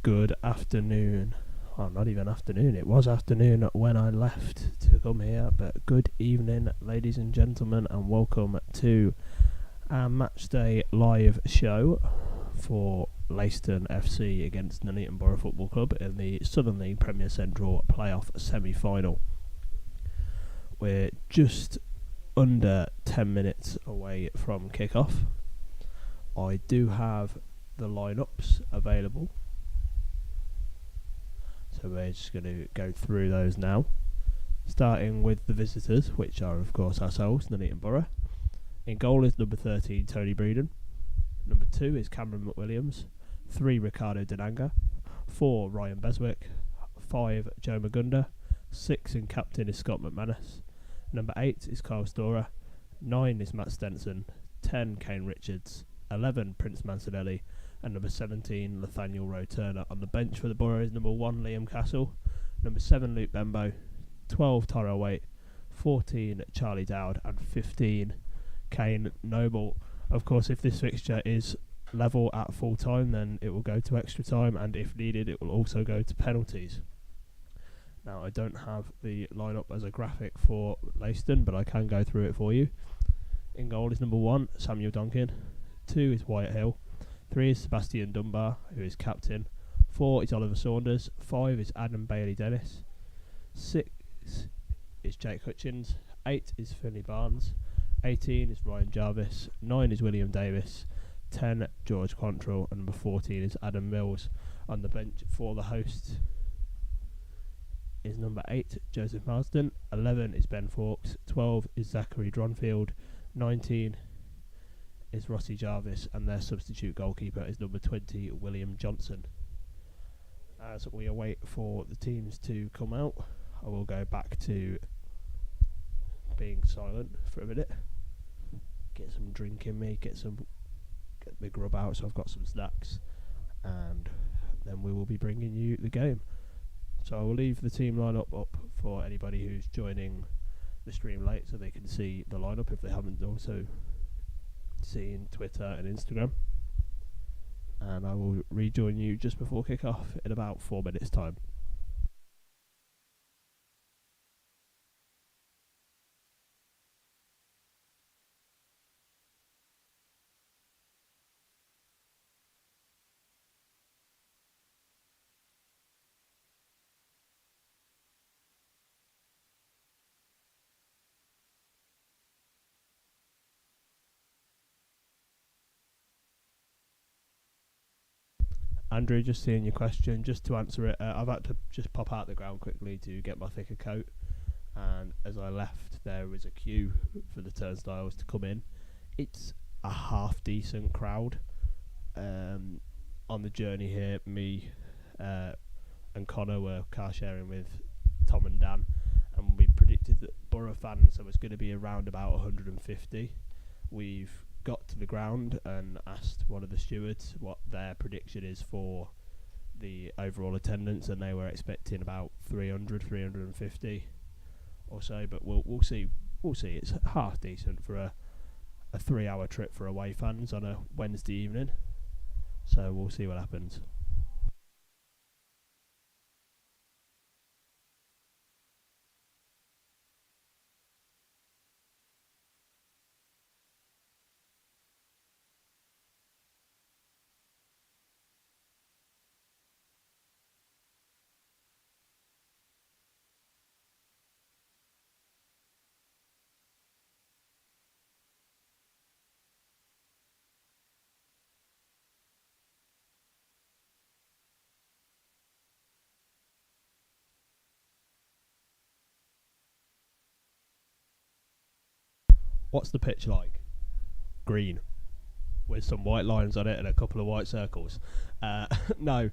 Good afternoon. Well, not even afternoon. It was afternoon when I left to come here, but good evening, ladies and gentlemen, and welcome to our matchday live show for Leiston FC against Nuneaton Borough Football Club in the Southern League Premier Central playoff semi-final. We're just under 10 minutes away from kickoff. I do have the lineups available, so we're just going to go through those now, starting with the visitors, which are of course ourselves, Nuneaton Borough. In goal is number 13 Tony Breeden, number 2 is Cameron McWilliams, 3 Ricardo Denanga, 4 Ryan Beswick, 5 Joe Magunda, 6 in captain is Scott McManus, number 8 is Kyle Storer, 9 is Matt Stenson, 10 Kane Richards, 11 Prince Mancinelli, and number 17 Nathaniel Rowe Turner. On the bench for the Borough is number 1 Liam Castle, number 7 Luke Bembo, 12 Tyrell Waite, 14 Charlie Dowd, and 15 Kane Noble. Of course, if this fixture is level at full time, then it will go to extra time, and if needed it will also go to penalties. Now, I don't have the lineup as a graphic for Leiston, but I can go through it for you. In goal is number 1 Samuel Donkin, 2 is Wyatt Hill, 3 is Sebastian Dunbar, who is captain, 4 is Oliver Saunders, 5 is Adam Bailey-Dennis, 6 is Jake Hutchins, 8 is Finley Barnes, 18 is Ryan Jarvis, 9 is William Davis, 10 George Quantrill, and number 14 is Adam Mills. On the bench for the hosts is number 8 Joseph Marsden, 11 is Ben Fawkes, 12 is Zachary Dronfield, 19 is Rossi Jarvis, and their substitute goalkeeper is number 20 William Johnson. As we await for the teams to come out, I will go back to being silent for a minute, get some drink in me, get the big rub out so I've got some snacks, and then we will be bringing you the game. So I will leave the team lineup up for anybody who's joining the stream late so they can see the lineup if they haven't also seen Twitter and Instagram, and I will rejoin you just before kick-off in about 4 minutes time. Andrew, just seeing your question, just to answer it, I've had to just pop out the ground quickly to get my thicker coat, and as I left there was a queue for the turnstiles to come in. It's a half decent crowd. On the journey here, me and Connor were car sharing with Tom and Dan, and we predicted that Borough fans was going to be around about 150. We've got to the ground and asked one of the stewards what their prediction is for the overall attendance, and they were expecting about 350 or so, but we'll see. It's half decent for a 3-hour trip for away fans on a Wednesday evening, so we'll see what happens. What's the pitch like? Green, with some white lines on it and a couple of white circles. No.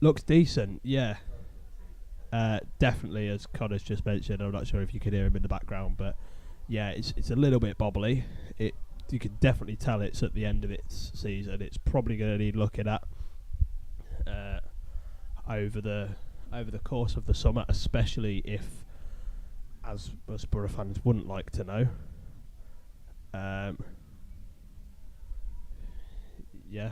Looks decent, yeah. Definitely, as Connor's just mentioned, I'm not sure if you can hear him in the background, but yeah, it's a little bit bobbly. You can definitely tell it's at the end of its season. It's probably going to need looking at over the course of the summer, especially if, as most Borough fans wouldn't like to know, yeah,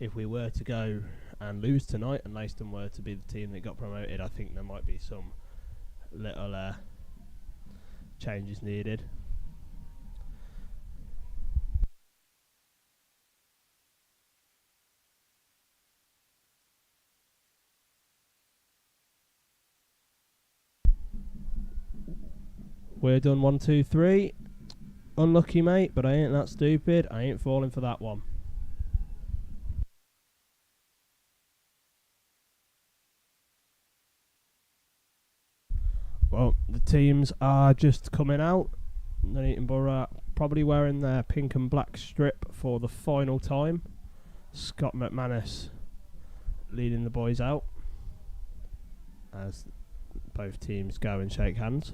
if we were to go and lose tonight, and Leiston were to be the team that got promoted, I think there might be some little changes needed. We're done 1, 2, 3. Unlucky, mate, but I ain't that stupid. I ain't falling for that one. Well, the teams are just coming out. Nuneaton Borough probably wearing their pink and black strip for the final time. Scott McManus leading the boys out as both teams go and shake hands.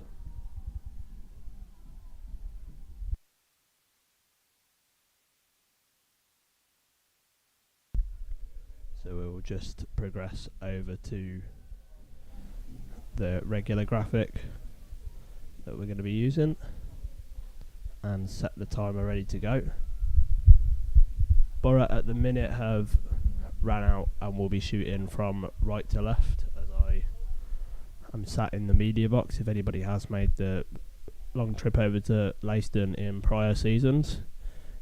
So we'll just progress over to the regular graphic that we're going to be using and set the timer ready to go. Borough at the minute have ran out and will be shooting from right to left as I am sat in the media box. If anybody has made the long trip over to Leiston in prior seasons,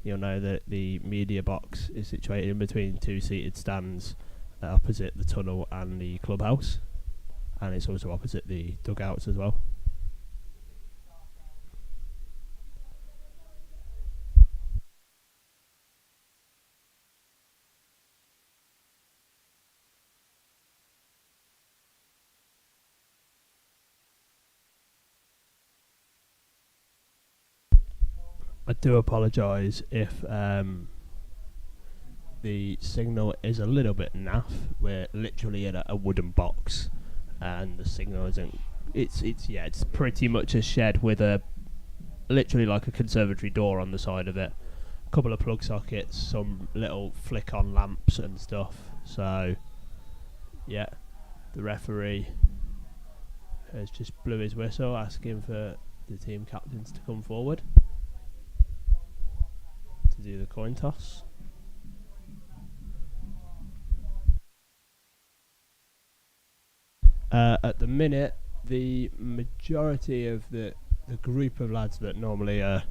you'll know that the media box is situated in between two seated stands opposite the tunnel and the clubhouse, and it's also opposite the dugouts as well. I do apologise if the signal is a little bit naff. We're literally in a wooden box, and the signal isn't. It's pretty much a shed with literally like a conservatory door on the side of it. A couple of plug sockets, some little flick-on lamps and stuff. So, yeah, the referee has just blew his whistle, asking for the team captains to come forward to do the coin toss. At the minute, the majority of the group of lads that normally are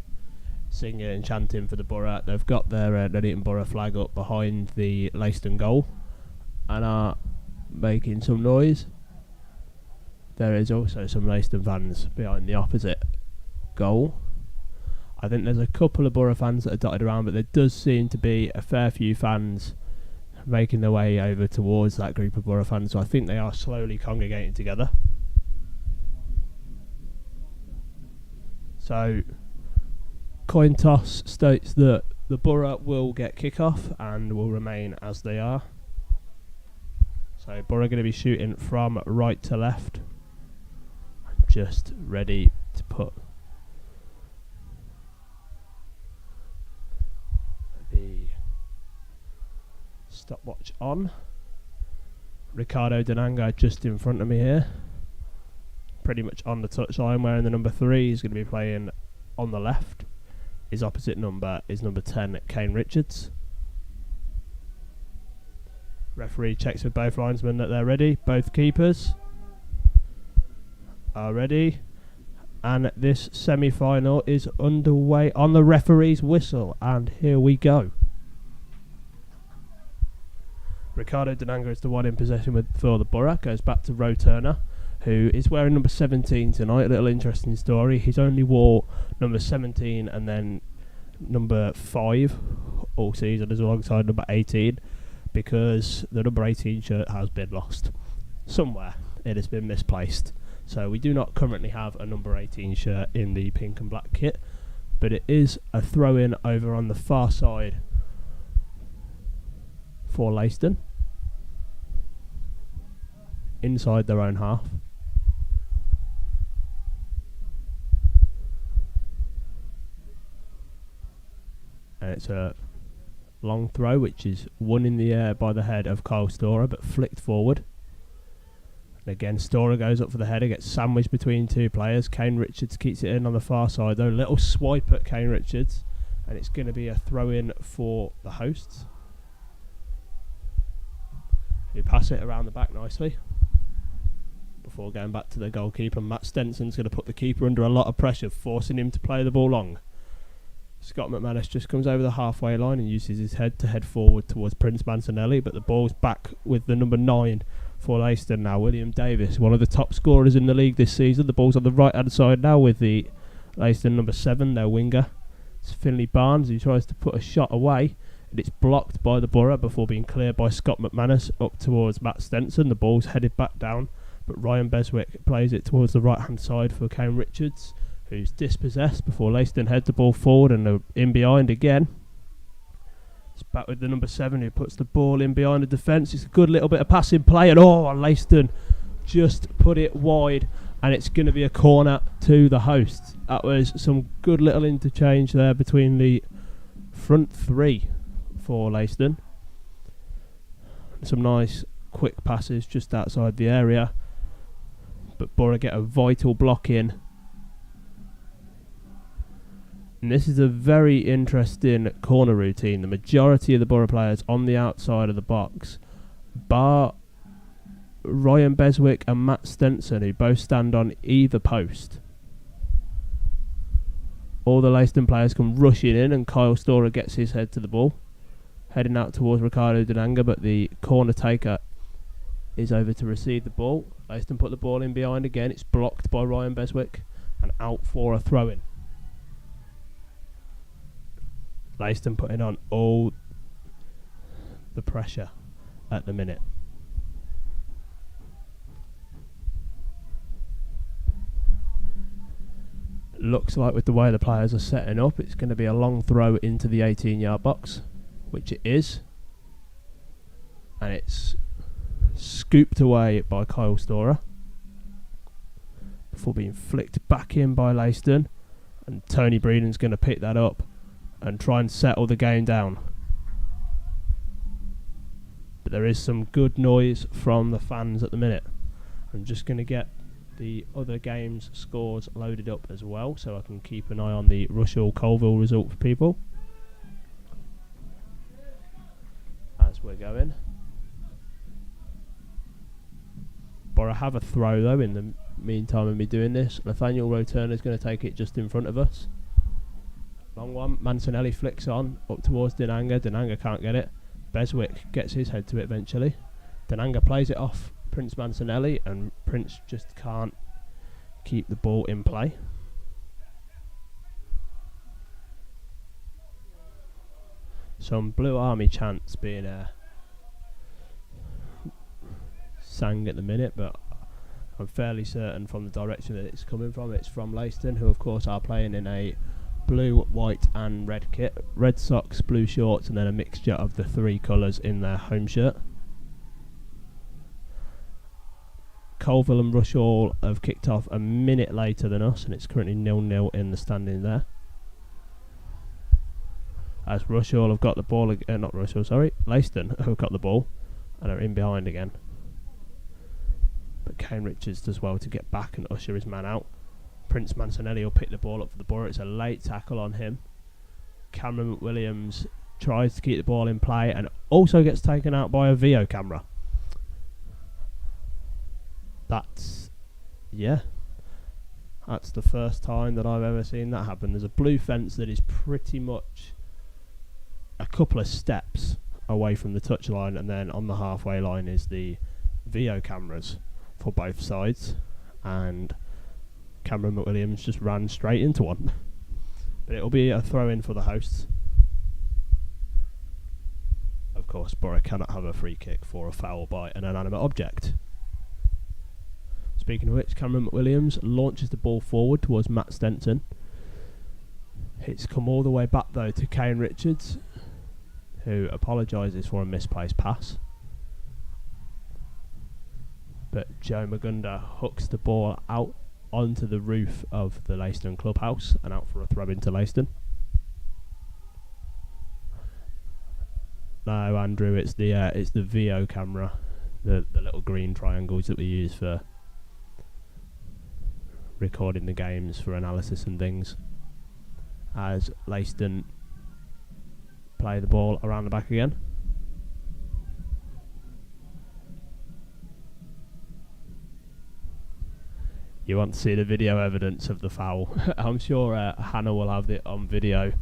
singing and chanting for the Borough, they've got their Nuneaton Borough flag up behind the Leiston goal and are making some noise. There is also some Leiston fans behind the opposite goal. I think there's a couple of Borough fans that are dotted around, but there does seem to be a fair few fans making their way over towards that group of Borough fans, so I think they are slowly congregating together. So, coin toss states that the Borough will get kickoff and will remain as they are. So, Borough going to be shooting from right to left. I'm just ready to put the stopwatch on. Ricardo Denanga just in front of me here, pretty much on the touchline, wearing the number 3. He's going to be playing on the left. His opposite number is number 10, Kane Richards. Referee checks with both linesmen that they're ready. Both keepers are ready, and this semi-final is underway on the referee's whistle, and here we go. Ricardo Denanga is the one in possession for the Borough. Goes back to Roe Turner, who is wearing number 17 tonight. A little interesting story. He's only wore number 17 and then number 5 all season as alongside number 18, because the number 18 shirt has been lost somewhere. It has been misplaced. So we do not currently have a number 18 shirt in the pink and black kit, but it is a throw-in over on the far side for Leiston, inside their own half. And it's a long throw, which is won in the air by the head of Kyle Storer, but flicked forward. And again, Storer goes up for the header, gets sandwiched between two players. Kane Richards keeps it in on the far side, though. Little swipe at Kane Richards, and it's going to be a throw-in for the hosts. We pass it around the back nicely before going back to the goalkeeper. Matt Stenson's going to put the keeper under a lot of pressure, forcing him to play the ball long. Scott McManus just comes over the halfway line and uses his head to head forward towards Prince Mancinelli, but the ball's back with the number 9 for Leiston now, William Davis, one of the top scorers in the league this season. The ball's on the right hand side now with the Leiston number 7, their winger. It's Finley Barnes who tries to put a shot away, and it's blocked by the Borough before being cleared by Scott McManus up towards Matt Stenson. The ball's headed back down, but Ryan Beswick plays it towards the right hand side for Kane Richards, who's dispossessed before Leiston head the ball forward and in behind again. It's back with the number 7 who puts the ball in behind the defence. It's a good little bit of passing play, and Leiston just put it wide, and it's going to be a corner to the hosts. That was some good little interchange there between the front 3 for Leiston. Some nice quick passes just outside the area, but Borough get a vital block in. And this is a very interesting corner routine. The majority of the Borough players on the outside of the box, bar Ryan Beswick and Matt Stenson, who both stand on either post. All the Leiston players come rushing in, and Kyle Storer gets his head to the ball, heading out towards Ricardo Denanga, but the corner taker is over to receive the ball. Leiston put the ball in behind again. It's blocked by Ryan Beswick and out for a throw-in. Leiston putting on all the pressure at the minute. Looks like with the way the players are setting up, it's going to be a long throw into the 18-yard box, which it is. And it's scooped away by Kyle Storer before being flicked back in by Leiston. And Tony Breeden's going to pick that up and try and settle the game down. But there is some good noise from the fans at the minute. I'm just going to get the other game's scores loaded up as well, so I can keep an eye on the Rushall-Colville result for people as we're going. Borough have a throw though in the meantime of me doing this. Nathaniel Roturner is going to take it just in front of us. Long one, Mancinelli flicks on up towards Denanga. Denanga can't get it. Beswick gets his head to it eventually. Denanga plays it off Prince Mancinelli, and Prince just can't keep the ball in play. Some Blue Army chants being sang at the minute, but I'm fairly certain from the direction that it's coming from, it's from Leiston, who of course are playing in a blue, white and red kit. Red socks, blue shorts, and then a mixture of the 3 colours in their home shirt. Colville and Rushall have kicked off a minute later than us, and it's currently 0-0 in the standing there. As Rushall have got the ball, Leiston have got the ball and are in behind again. But Kane Richards does well to get back and usher his man out. Prince Mancinelli will pick the ball up for the Borough. It's a late tackle on him. Cameron McWilliams tries to keep the ball in play and also gets taken out by a VO camera. That's the first time that I've ever seen that happen. There's a blue fence that is pretty much a couple of steps away from the touchline, and then on the halfway line is the VO cameras for both sides, and Cameron McWilliams just ran straight into one. But it'll be a throw-in for the hosts. Of course, Borough cannot have a free kick for a foul by an inanimate object. Speaking of which, Cameron McWilliams launches the ball forward towards Matt Stenson. It's come all the way back though to Kane Richards, who apologises for a misplaced pass. But Joe Magunda hooks the ball out onto the roof of the Leiston clubhouse and out for a throw into Leiston. No, Andrew, it's the VO camera, the little green triangles that we use for recording the games for analysis and things. As Leiston play the ball around the back again. You want to see the video evidence of the foul. I'm sure Hannah will have it on video.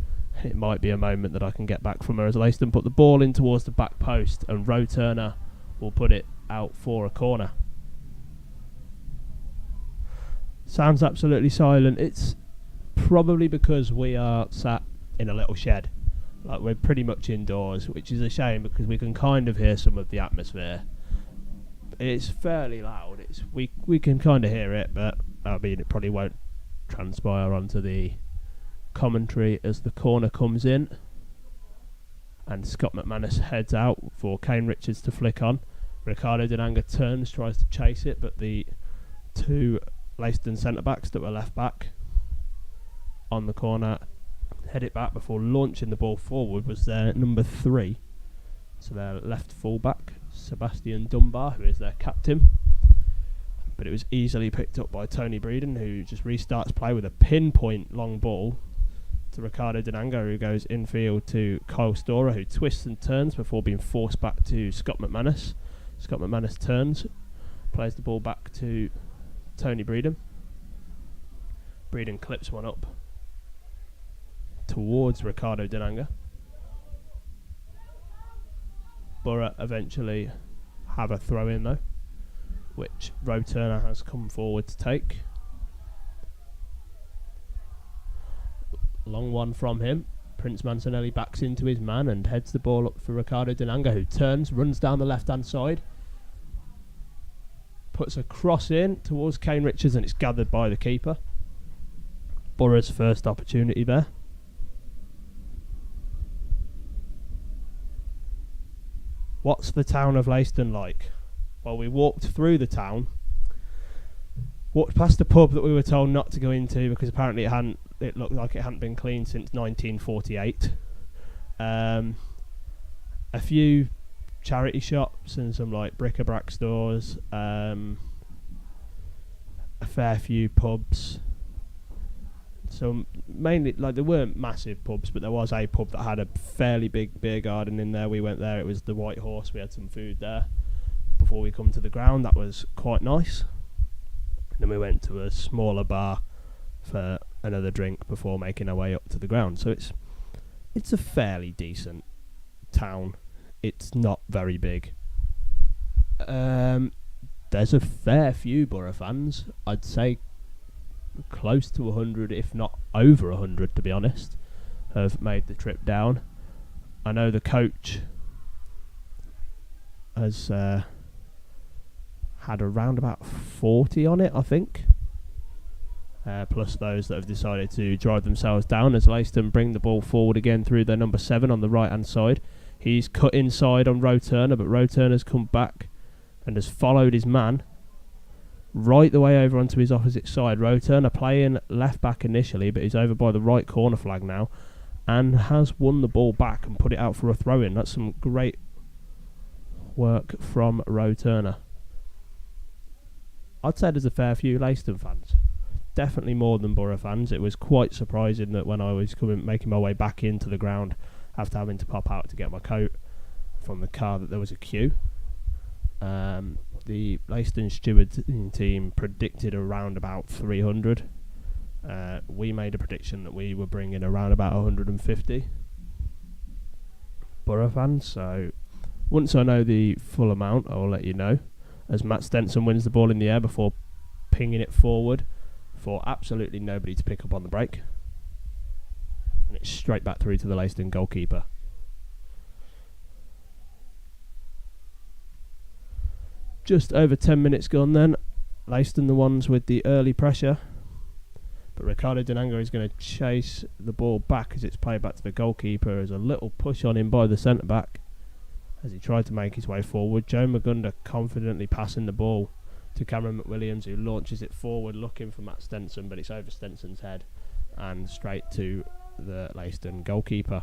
It might be a moment that I can get back from her as Leiston put the ball in towards the back post, and Roe Turner will put it out for a corner. Sounds absolutely silent. It's probably because we are sat in a little shed. Like, we're pretty much indoors, which is a shame because we can kind of hear some of the atmosphere. It's fairly loud. We can kind of hear it, but I mean, it probably won't transpire onto the commentary as the corner comes in. And Scott McManus heads out for Kane Richards to flick on. Ricardo Denanga turns, tries to chase it, but the two Leiston centre-backs that were left back on the corner head it back before launching the ball forward was their number 3. So their left full-back, Sebastian Dunbar, who is their captain. But it was easily picked up by Tony Breeden, who just restarts play with a pinpoint long ball to Ricardo Denanga, who goes infield to Kyle Storer, who twists and turns before being forced back to Scott McManus. Scott McManus turns, plays the ball back to Tony Breeden. Breeden clips one up towards Ricardo Denanga. Borough eventually have a throw in though, which Roe Turner has come forward to take. Long one from him. Prince Mancinelli backs into his man and heads the ball up for Ricardo Denanga, who turns, runs down the left hand side, puts a cross in towards Kane Richards, and it's gathered by the keeper. Borough's first opportunity there. What's the town of Leiston like? Well, we walked through the town, walked past a pub that we were told not to go into because apparently it looked like it hadn't been cleaned since 1948. A few charity shops and some like bric-a-brac stores, a fair few pubs. So mainly, like, there weren't massive pubs, but there was a pub that had a fairly big beer garden in there. We went there. It was the White Horse. We had some food there before we come to the ground. That was quite nice. Then we went to a smaller bar for another drink before making our way up to the ground. So it's a fairly decent town. It's not very big. There's a fair few Borough fans. I'd say close to 100, if not over 100, to be honest, have made the trip down. I know the coach has had around about 40 on it, I think, plus those that have decided to drive themselves down as Leiston bring the ball forward again through their number 7 on the right hand side. He's cut inside on Roe Turner, but Roe Turner's come back and has followed his man right the way over onto his opposite side. Roe Turner playing left back initially, but he's over by the right corner flag now and has won the ball back and put it out for a throw-in. That's some great work from Roe Turner. I'd say there's a fair few Leiston fans. Definitely more than Borough fans. It was quite surprising that when I was making my way back into the ground after having to pop out to get my coat from the car, that there was a queue. The Leiston Steward team predicted around about 300. We made a prediction that we were bringing around about 150 Borough fans. So once I know the full amount, I will let you know. As Matt Stenson wins the ball in the air before pinging it forward for absolutely nobody to pick up on the break. And it's straight back through to the Leiston goalkeeper. Just over 10 minutes gone then. Leiston the ones with the early pressure. But Ricardo Denanga is going to chase the ball back as it's played back to the goalkeeper. There's a little push on him by the centre-back as he tried to make his way forward. Joe Magunda confidently passing the ball to Cameron McWilliams, who launches it forward looking for Matt Stenson, but it's over Stenson's head and straight to the Leiston goalkeeper.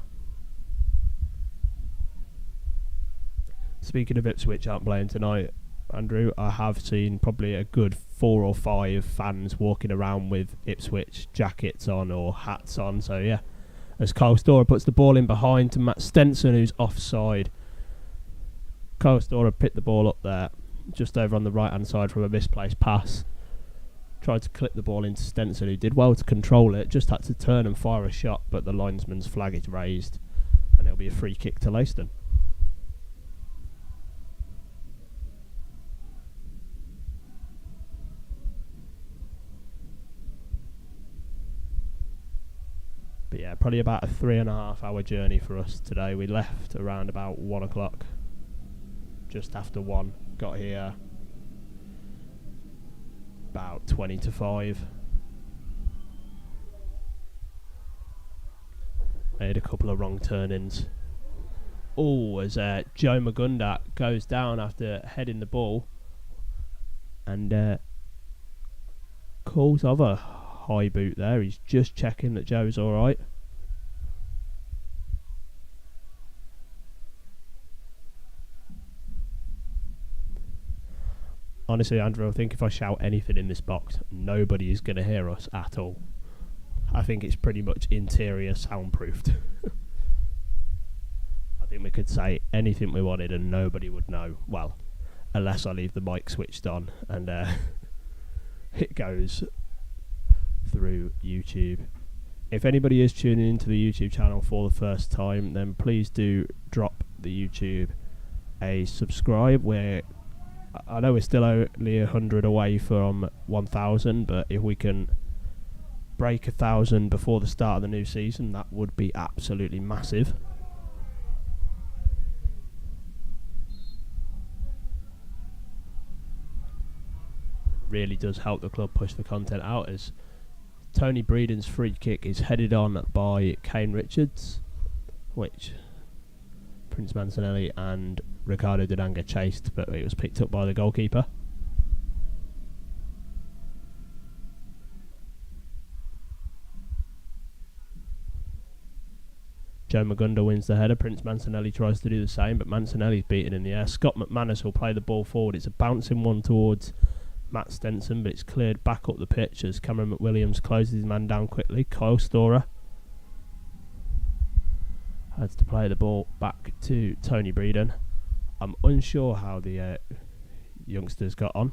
Speaking of Ipswich aren't playing tonight, Andrew, I have seen probably a good 4 or 5 fans walking around with Ipswich jackets on or hats on. So yeah, as Kyle Storer puts the ball in behind to Matt Stenson, who's offside. Kyle Storer picked the ball up there just over on the right hand side from a misplaced pass tried to clip the ball into Stenson, who did well to control it, just had to turn and fire a shot, but the linesman's flag is raised, and it'll be a free kick to Leiston. But yeah, probably about a 3.5 hour journey for us today. We left around about 1 o'clock, just after 1. Got here about 20 to 5. Made a couple of wrong turn-ins. Oh, as Joe Magunda goes down after heading the ball and calls off a high boot there. He's just checking that Joe's alright. Honestly, Andrew, I think if I shout anything in this box, nobody is going to hear us at all. I think it's pretty much interior soundproofed. I think we could say anything we wanted and nobody would know. Well, unless I leave the mic switched on and it goes through YouTube. If anybody is tuning into the YouTube channel for the first time, then please do drop the YouTube a subscribe. I know we're still only 100 away from 1,000, but if we can break 1,000 before the start of the new season, that would be absolutely massive. Really does help the club push the content out, as Tony Breeden's free kick is headed on by Kane Richards, which Prince Mancinelli and Ricardo Dunanga chased, but it was picked up by the goalkeeper. Joe Magunda wins the header. Prince Mancinelli tries to do the same, but Mancinelli's beaten in the air. Scott McManus will play the ball forward. It's a bouncing one towards Matt Stenson, but it's cleared back up the pitch as Cameron McWilliams closes his man down quickly. Kyle Storer has to play the ball back to Tony Breeden. I'm unsure how the youngsters got on.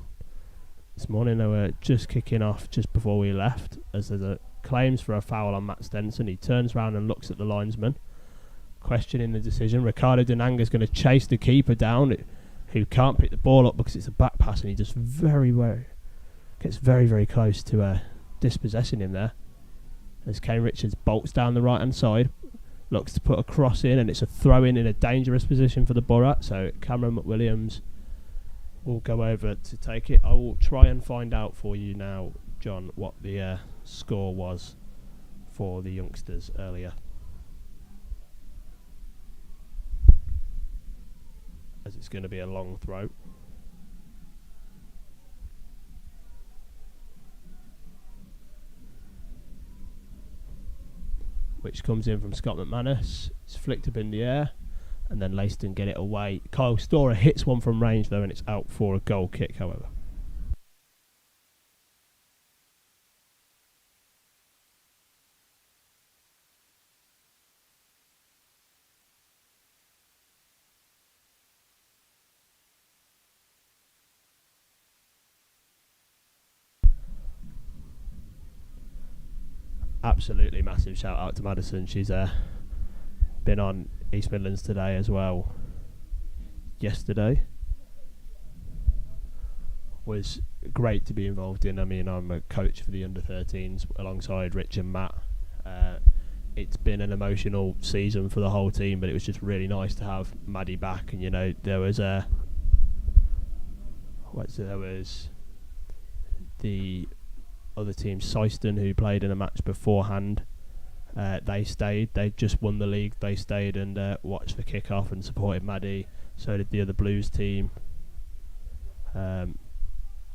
This morning they were just kicking off just before we left, as there's claims for a foul on Matt Stenson. He turns round and looks at the linesman, questioning the decision. Ricardo Dunanga's going to chase the keeper down, who can't pick the ball up because it's a back pass, and he just gets very, very close to dispossessing him there. As Kane Richards bolts down the right hand side, looks to put a cross in, and it's a throw in a dangerous position for the Borough. So Cameron McWilliams will go over to take it. I will try and find out for you now, John, what the score was for the youngsters earlier, as it's going to be a long throw. Which comes in from Scott McManus. It's flicked up in the air, and then Leiston get it away. Kyle Storer hits one from range though, and it's out for a goal kick, however. Absolutely massive shout out to Madison. She's been on East Midlands Today as well. Yesterday was great to be involved in. I mean, I'm a coach for the under-13s alongside Rich and Matt. It's been an emotional season for the whole team, but it was just really nice to have Maddie back. And there was the other team, Leiston, who played in a match beforehand. They stayed. They just won the league. They stayed and watched the kickoff and supported Maddie. So did the other Blues team. I'm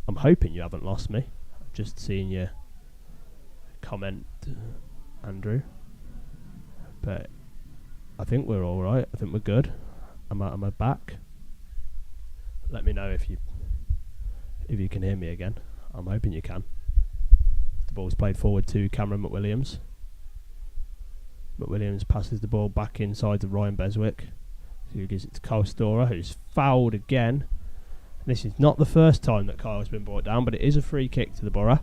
hoping you haven't lost me. I've just seen your comment, Andrew. But I think we're all right. I think we're good. Am I back? Let me know if you can hear me again. I'm hoping you can. The ball's played forward to Cameron McWilliams. McWilliams passes the ball back inside to Ryan Beswick, who gives it to Kyle Storer, who's fouled again. This is not the first time that Kyle's been brought down, but it is a free kick to the Borough.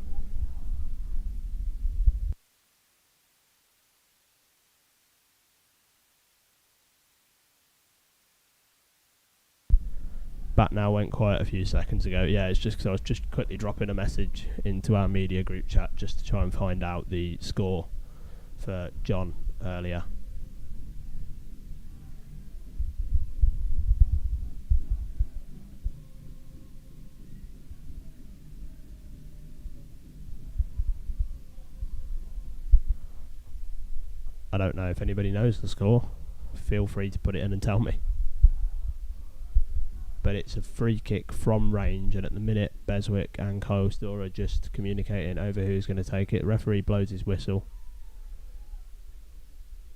back now, went quiet a few seconds ago. Yeah, it's just because I was just quickly dropping a message into our media group chat just to try and find out the score for John earlier. I don't know if anybody knows the score. Feel free to put it in and tell me. But it's a free kick from range, and at the minute Beswick and Kyle Storr are just communicating over who's going to take it. Referee blows his whistle.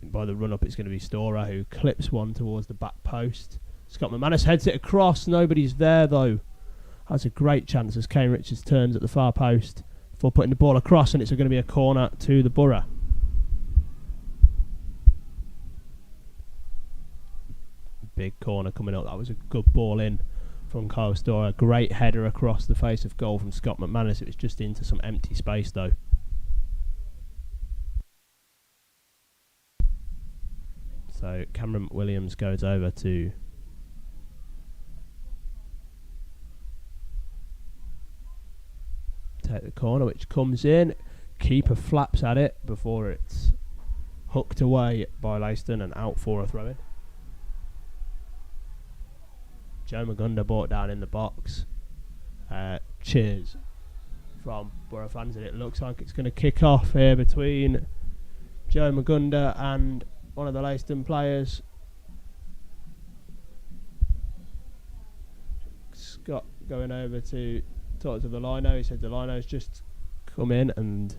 By the run up it's going to be Storer, who clips one towards the back post. Scott McManus heads it across. Nobody's there though. Has a great chance as Kane Richards turns at the far post before putting the ball across, and it's going to be a corner to the Borough. Big corner coming up. That was a good ball in from Kyle Storr. A great header across the face of goal from Scott McManus. It was just into some empty space though. So Cameron Williams goes over to take the corner, which comes in. Keeper flaps at it before it's hooked away by Leiston and out for a throw-in. Joe Magunda brought down in the box. Cheers from Borough fans, and it looks like it's going to kick off here between Joe Magunda and one of the Leiston players. Scott going over to talk to the lino. He said the lino's just come in, and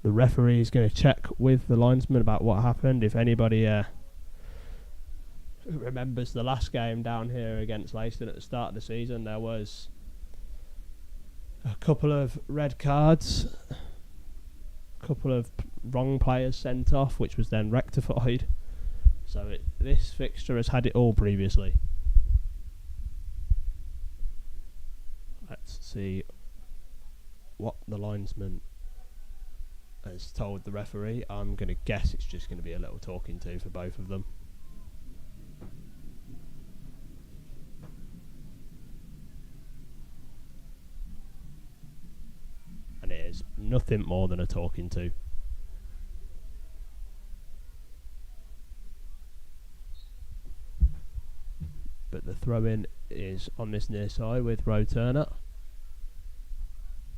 the referee is going to check with the linesman about what happened. If anybody remembers the last game down here against Leiston at the start of the season, there was a couple of red cards, a couple of wrong players sent off, which was then rectified. So this fixture has had it all previously. Let's see what the linesman has told the referee. I'm going to guess it's just going to be a little talking to for both of them. And it is nothing more than a talking to. But the throw-in is on this near side with Roe Turner.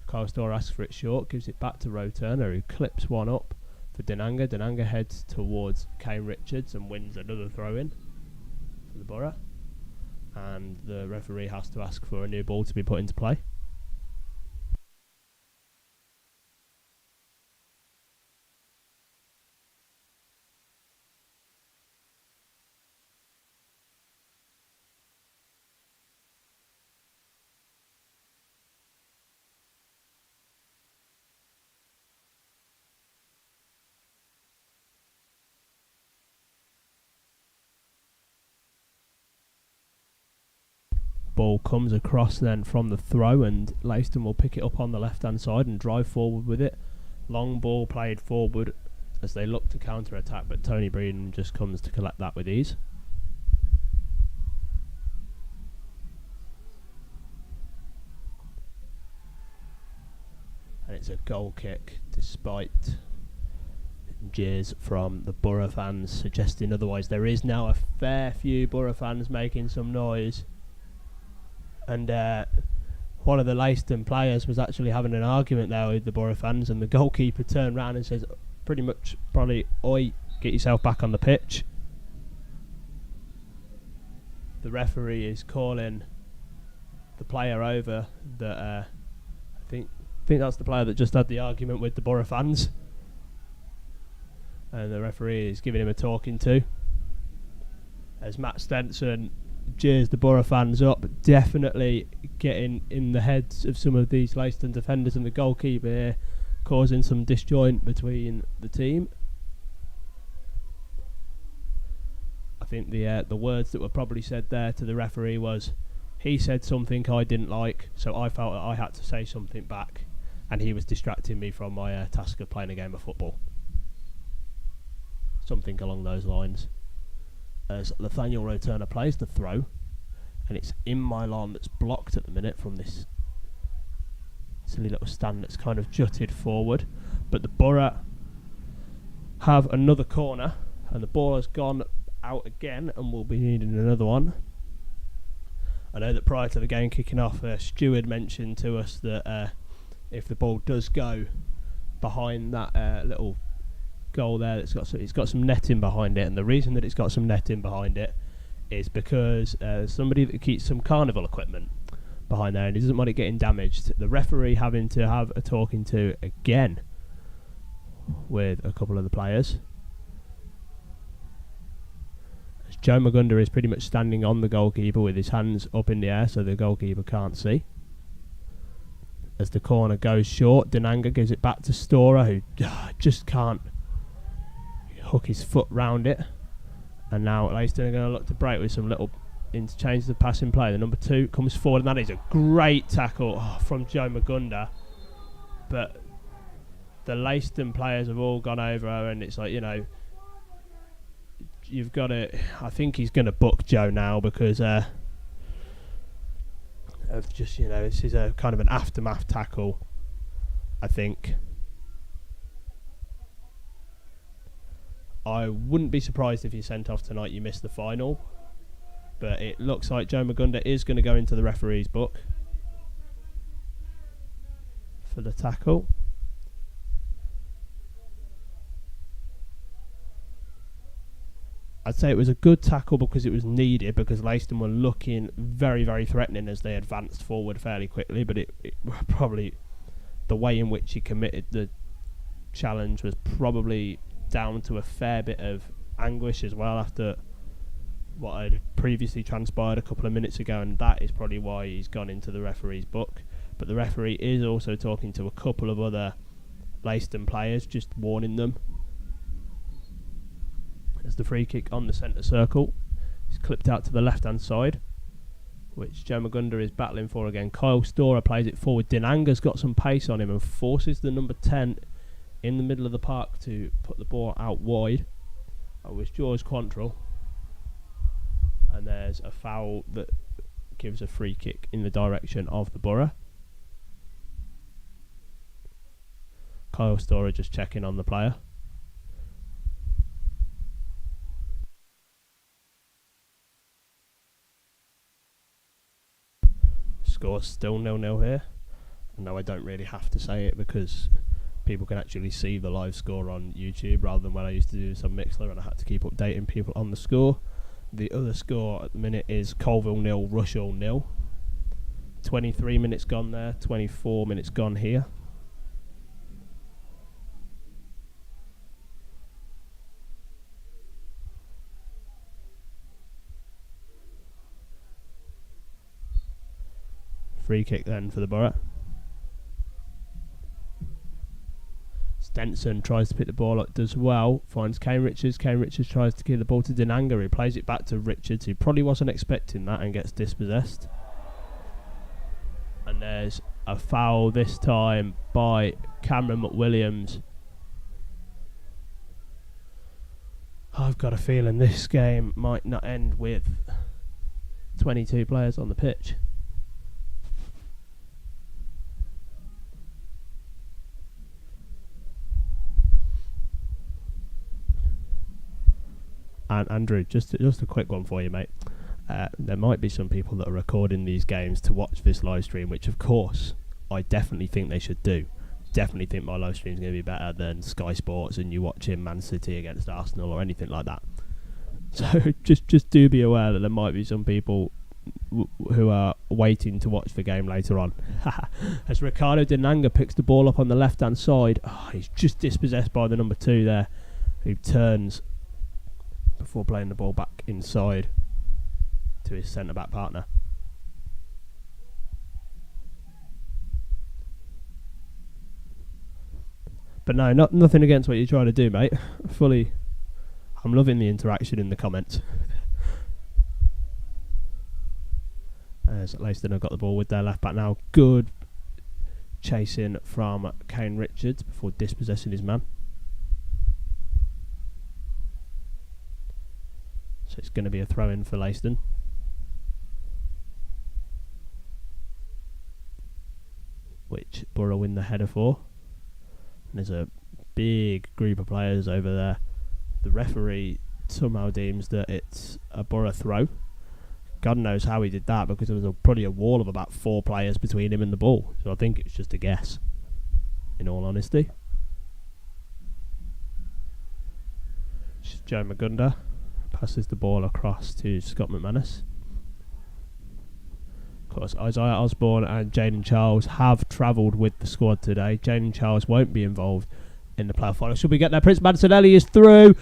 Kyle Storr asks for it short, gives it back to Roe Turner, who clips one up for Denanga. Denanga heads towards Kane Richards and wins another throw-in for the Borough. And the referee has to ask for a new ball to be put into play. Ball comes across then from the throw, and Leiston will pick it up on the left hand side and drive forward with it. Long ball played forward as they look to counter attack, but Tony Breeden just comes to collect that with ease. And it's a goal kick despite jeers from the Borough fans suggesting otherwise. There is now a fair few Borough fans making some noise. And one of the Leiston players was actually having an argument there with the Borough fans, and the goalkeeper turned round and says pretty much probably, "Oi, get yourself back on the pitch." The referee is calling the player over that I think that's the player that just had the argument with the Borough fans, and the referee is giving him a talking to as Matt Stenson jeers the Borough fans up, definitely getting in the heads of some of these Leiston defenders and the goalkeeper here, causing some disjoint between the team. I think the words that were probably said there to the referee was, he said something I didn't like, so I felt that I had to say something back, and he was distracting me from my task of playing a game of football. Something along those lines. As Nathaniel Roe Turner plays the throw, and it's in my lawn that's blocked at the minute from this silly little stand that's kind of jutted forward. But the Borough have another corner, and the ball has gone out again, and we'll be needing another one. I know that prior to the game kicking off, Stuart mentioned to us that if the ball does go behind that little goal there, it's got some netting behind it, and the reason that it's got some netting behind it is because somebody that keeps some carnival equipment behind there, and he doesn't want it getting damaged. The referee having to have a talking to again with a couple of the players. As Joe Magunda is pretty much standing on the goalkeeper with his hands up in the air so the goalkeeper can't see. As the corner goes short, Dinanga gives it back to Storer, who just can't hook his foot round it. And now Leiston are going to look to break with some little interchange of passing play. The number 2 comes forward, and that is a great tackle from Joe Magunda. But the Leiston players have all gone over her, and it's like, you've got to... I think he's going to book Joe now because of just, this is a kind of an aftermath tackle, I think. I wouldn't be surprised if you're sent off tonight, you missed the final. But it looks like Joe Magunda is going to go into the referee's book for the tackle. I'd say it was a good tackle because it was needed, because Leiston were looking very, very threatening as they advanced forward fairly quickly, but it probably, the way in which he committed the challenge was probably down to a fair bit of anguish as well after what had previously transpired a couple of minutes ago, and that is probably why he's gone into the referee's book. But the referee is also talking to a couple of other Leiston players, just warning them. As the free kick on the centre circle is clipped out to the left hand side, which Joe Magunda is battling for again. Kyle Storer plays it forward. Dinanga's got some pace on him and forces the number 10 in the middle of the park to put the ball out wide. It was George Quantrill, and there's a foul that gives a free kick in the direction of the Borough. Kyle Storer just checking on the player. Score's still 0-0 here. No, I don't really have to say it because people can actually see the live score on YouTube rather than when I used to do this on Mixler and I had to keep updating people on the score. The other score at the minute is Colville 0, Rushall 0. 23 minutes gone there, 24 minutes gone here. Free kick then for the Borough. Stenson tries to pick the ball up, does well, finds Kane Richards. Kane Richards tries to give the ball to Dinanga, who plays it back to Richards, who probably wasn't expecting that and gets dispossessed. And there's a foul this time by Cameron McWilliams. I've got a feeling this game might not end with 22 players on the pitch. And Andrew, just a quick one for you, mate. There might be some people that are recording these games to watch this live stream, which of course I definitely think they should do. Definitely think my live stream is going to be better than Sky Sports and you watching Man City against Arsenal or anything like that. So just do be aware that there might be some people who are waiting to watch the game later on. As Ricardo Dinanga picks the ball up on the left hand side, he's just dispossessed by the number 2 there, who turns before playing the ball back inside to his centre-back partner. But no, nothing against what you're trying to do, mate. I'm loving the interaction in the comments. As Leiston have got the ball with their left back now. Good chasing from Kane Richards before dispossessing his man. So it's going to be a throw-in for Leiston. which Borough win the header for. And there's a big group of players over there. The referee somehow deems that it's a Borough throw. God knows how he did that, because there was probably a wall of about 4 players between him and the ball. So I think it's just a guess, in all honesty. Joe Magunda passes the ball across to Scott McManus. Of course, Isaiah Osborne and Jaden Charles have travelled with the squad today. Jaden Charles won't be involved in the playoff final. Should we get there? Prince Mancinelli is through.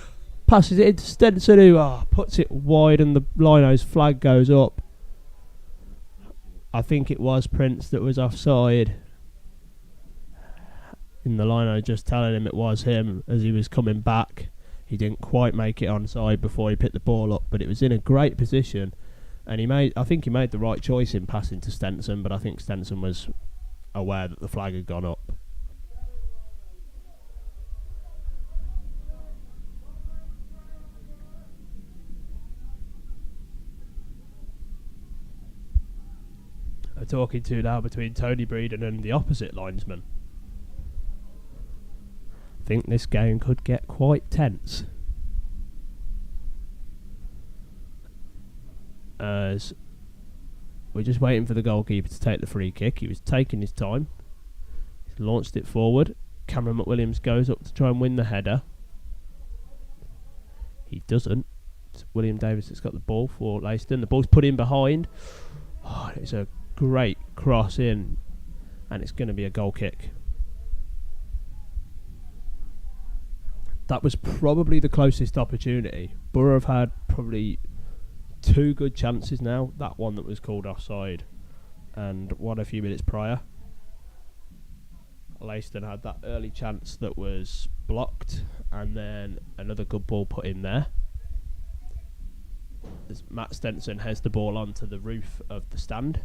Passes it into Stenson, who puts it wide, and the Lino's flag goes up. I think it was Prince that was offside. And the Lino just telling him it was him as he was coming back. He didn't quite make it onside before he picked the ball up, but it was in a great position. And I think he made the right choice in passing to Stenson, but I think Stenson was aware that the flag had gone up. A talking to now between Tony Breeden and the opposite linesman. I think this game could get quite tense, as we're just waiting for the goalkeeper to take the free kick. He was taking his time. He's launched it forward. Cameron McWilliams goes up to try and win the header. He doesn't. It's William Davis that's got the ball for Leiston. The ball's put in behind. It's a great cross in, and it's going to be a goal kick. That was probably the closest opportunity. Borough have had probably 2 good chances now. That one that was called offside, and one a few minutes prior. Leiston had that early chance that was blocked, and then another good ball put in there. As Matt Stenson heads the ball onto the roof of the stand.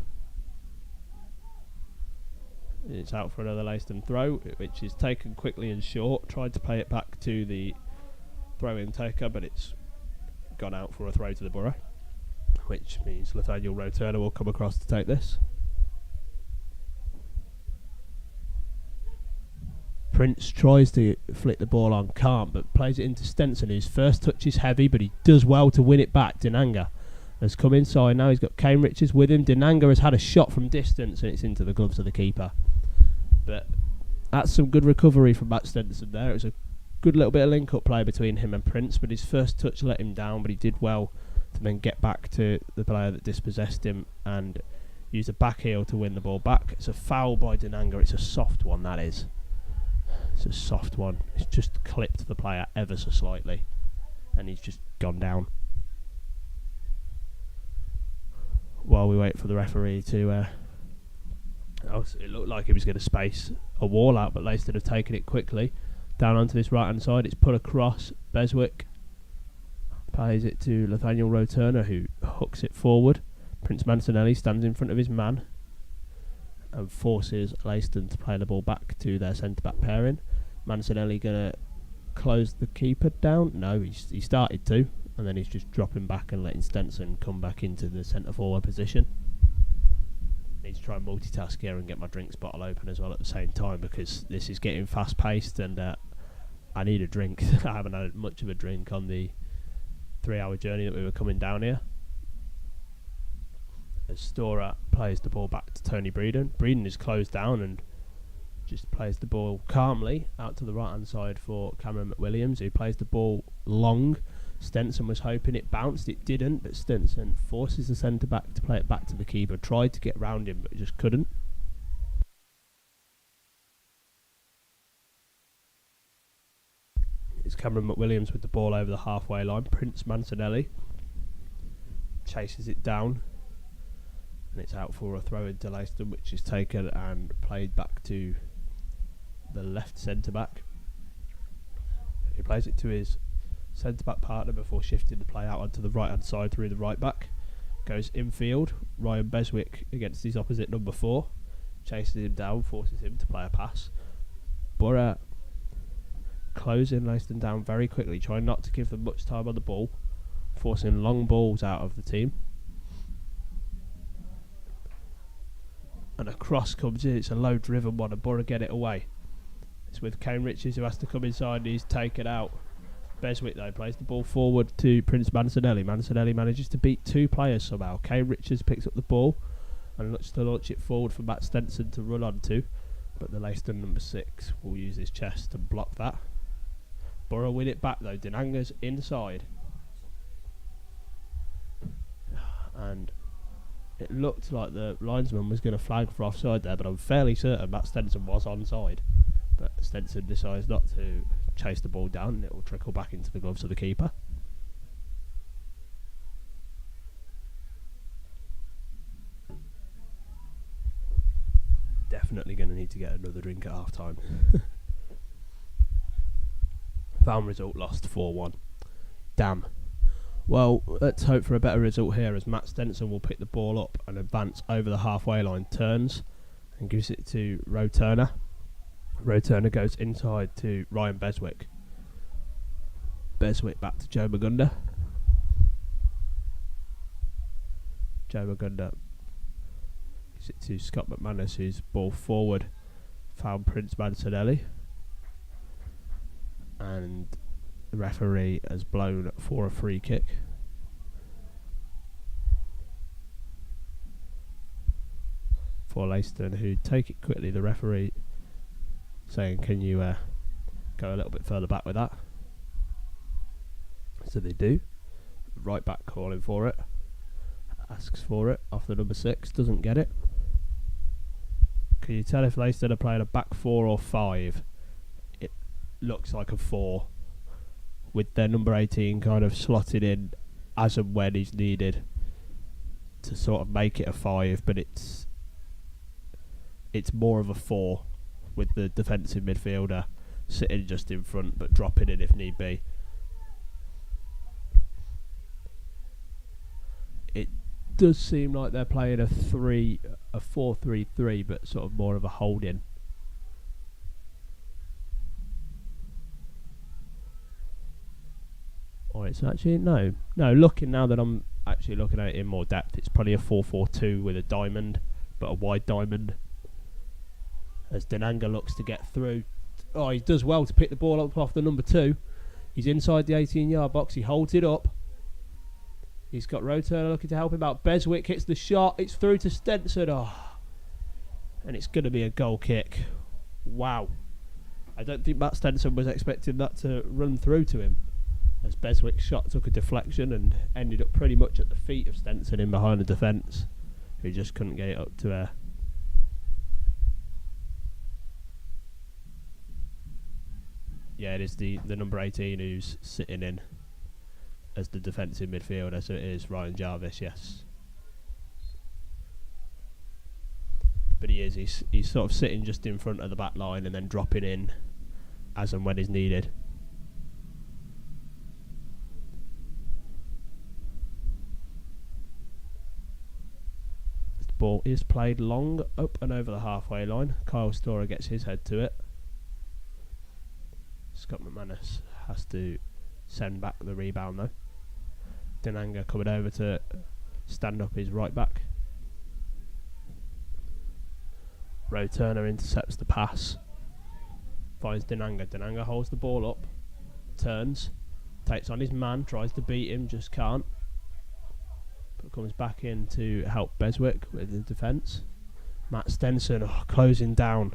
It's out for another Leiston throw, which is taken quickly and short. Tried to play it back to the throw-in taker, but it's gone out for a throw to the Borough, which means Nathaniel Roturner will come across to take this. Prince tries to flick the ball on, can't, but plays it into Stenson, whose first touch is heavy, but he does well to win it back. Dinanga has come inside now. He's got Kane Richards with him. Dinanga has had a shot from distance, and it's into the gloves of the keeper. But that's some good recovery from Matt Stenson there. It was a good little bit of link-up play between him and Prince, but his first touch let him down, but he did well to then get back to the player that dispossessed him and use a back heel to win the ball back. It's a foul by Dinanga. It's a soft one, that is. It's a soft one. It's just clipped the player ever so slightly, and he's just gone down. While we wait for the referee to... it looked like he was going to space a wall out, but Leiston have taken it quickly. Down onto this right-hand side, it's put across. Beswick plays it to Nathaniel Roturner, who hooks it forward. Prince Mancinelli stands in front of his man and forces Leiston to play the ball back to their centre-back pairing. Mancinelli going to close the keeper down? No, he started to, and then he's just dropping back and letting Stenson come back into the centre-forward position. Need to try and multitask here and get my drinks bottle open as well at the same time, because this is getting fast-paced, and I need a drink. I haven't had much of a drink on the 3-hour journey that we were coming down here. As Stora plays the ball back to Tony Breeden. Breeden is closed down and just plays the ball calmly out to the right hand side for Cameron McWilliams, who plays the ball long. Stenson was hoping it bounced, it didn't, but Stenson forces the centre back to play it back to the keeper. Tried to get round him but just couldn't. It's Cameron McWilliams with the ball over the halfway line. Prince Mancinelli chases it down, and it's out for a throw into Leiston, which is taken and played back to the left centre-back. He plays it to his centre-back partner before shifting the play out onto the right-hand side through the right-back. Goes infield. Ryan Beswick against his opposite number 4. Chases him down, forces him to play a pass. Borough closing Leiston down very quickly, trying not to give them much time on the ball, forcing long balls out of the team. and a cross comes in. It's a low driven one, and Borough get it away. It's with Kane Richards who has to come inside, and he's taken out. Beswick though plays the ball forward to Prince Mancinelli. Mancinelli manages to beat 2 players somehow. Kane Richards picks up the ball and looks to launch it forward for Matt Stenson to run onto, but the Leiston number 6 will use his chest to block that. Borough win it back though. Dinanga's inside, and it looked like the linesman was going to flag for offside there, but I'm fairly certain Matt Stenson was onside. But Stenson decides not to chase the ball down, and it will trickle back into the gloves of the keeper. Definitely going to need to get another drink at half time. Found result lost 4-1. Damn. Well, let's hope for a better result here, as Matt Stenson will pick the ball up and advance over the halfway line, turns and gives it to Roe Turner. Roe Turner goes inside to Ryan Beswick. Beswick back to Joe Magunda. Joe Magunda gives it to Scott McManus, whose ball forward found Prince Mancinelli. And the referee has blown for a free kick. For Leiston, who take it quickly. The referee saying, can you go a little bit further back with that? So they do. Right back calling for it. Asks for it off the number 6. Doesn't get it. Can you tell if Leiston are playing a back 4 or 5? It looks like a 4, with their number 18 kind of slotted in as and when he's needed to sort of make it a 5, but it's more of a 4, with the defensive midfielder sitting just in front but dropping in if need be. It does seem like they're playing a 4-3-3, but sort of more of a holding. Or it's actually no. Looking now that I'm actually looking at it in more depth, it's probably a 4-4-2 with a diamond, but a wide diamond. As Dinanga looks to get through. Oh, he does well to pick the ball up off the number 2. He's inside the 18-yard box. He holds it up. He's got Roe Turner looking to help him out. Beswick hits the shot. It's through to Stenson. Oh. And it's going to be a goal kick. Wow. I don't think Matt Stenson was expecting that to run through to him, as Beswick's shot took a deflection and ended up pretty much at the feet of Stenson in behind the defence, who just couldn't get it up to air. Yeah, it is the number 18 who's sitting in as the defensive midfielder, so it is Ryan Jarvis, yes. But he's sort of sitting just in front of the back line and then dropping in as and when is needed. The ball is played long up and over the halfway line. Kyle Storer gets his head to it. Scott McManus has to send back the rebound though. Dinanga coming over to stand up his right back. Roe Turner intercepts the pass. Finds Dinanga. Dinanga holds the ball up. Turns. Takes on his man. Tries to beat him. Just can't. But comes back in to help Beswick with the defence. Matt Stenson closing down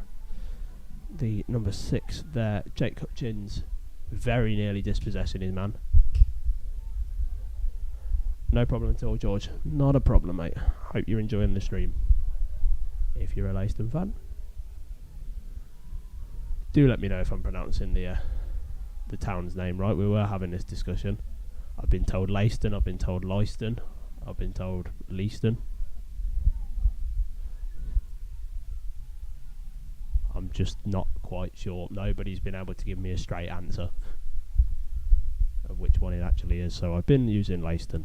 the number 6 there. Jake Hutchins very nearly dispossessing his man. No problem at all, George. Not a problem, mate. Hope you're enjoying the stream. If you're a Leiston fan, do let me know if I'm pronouncing the town's name right. We were having this discussion. I've been told Leiston, I've been told Leiston, I've been told Leiston. I'm just not quite sure. Nobody's been able to give me a straight answer of which one it actually is. So I've been using Leiston,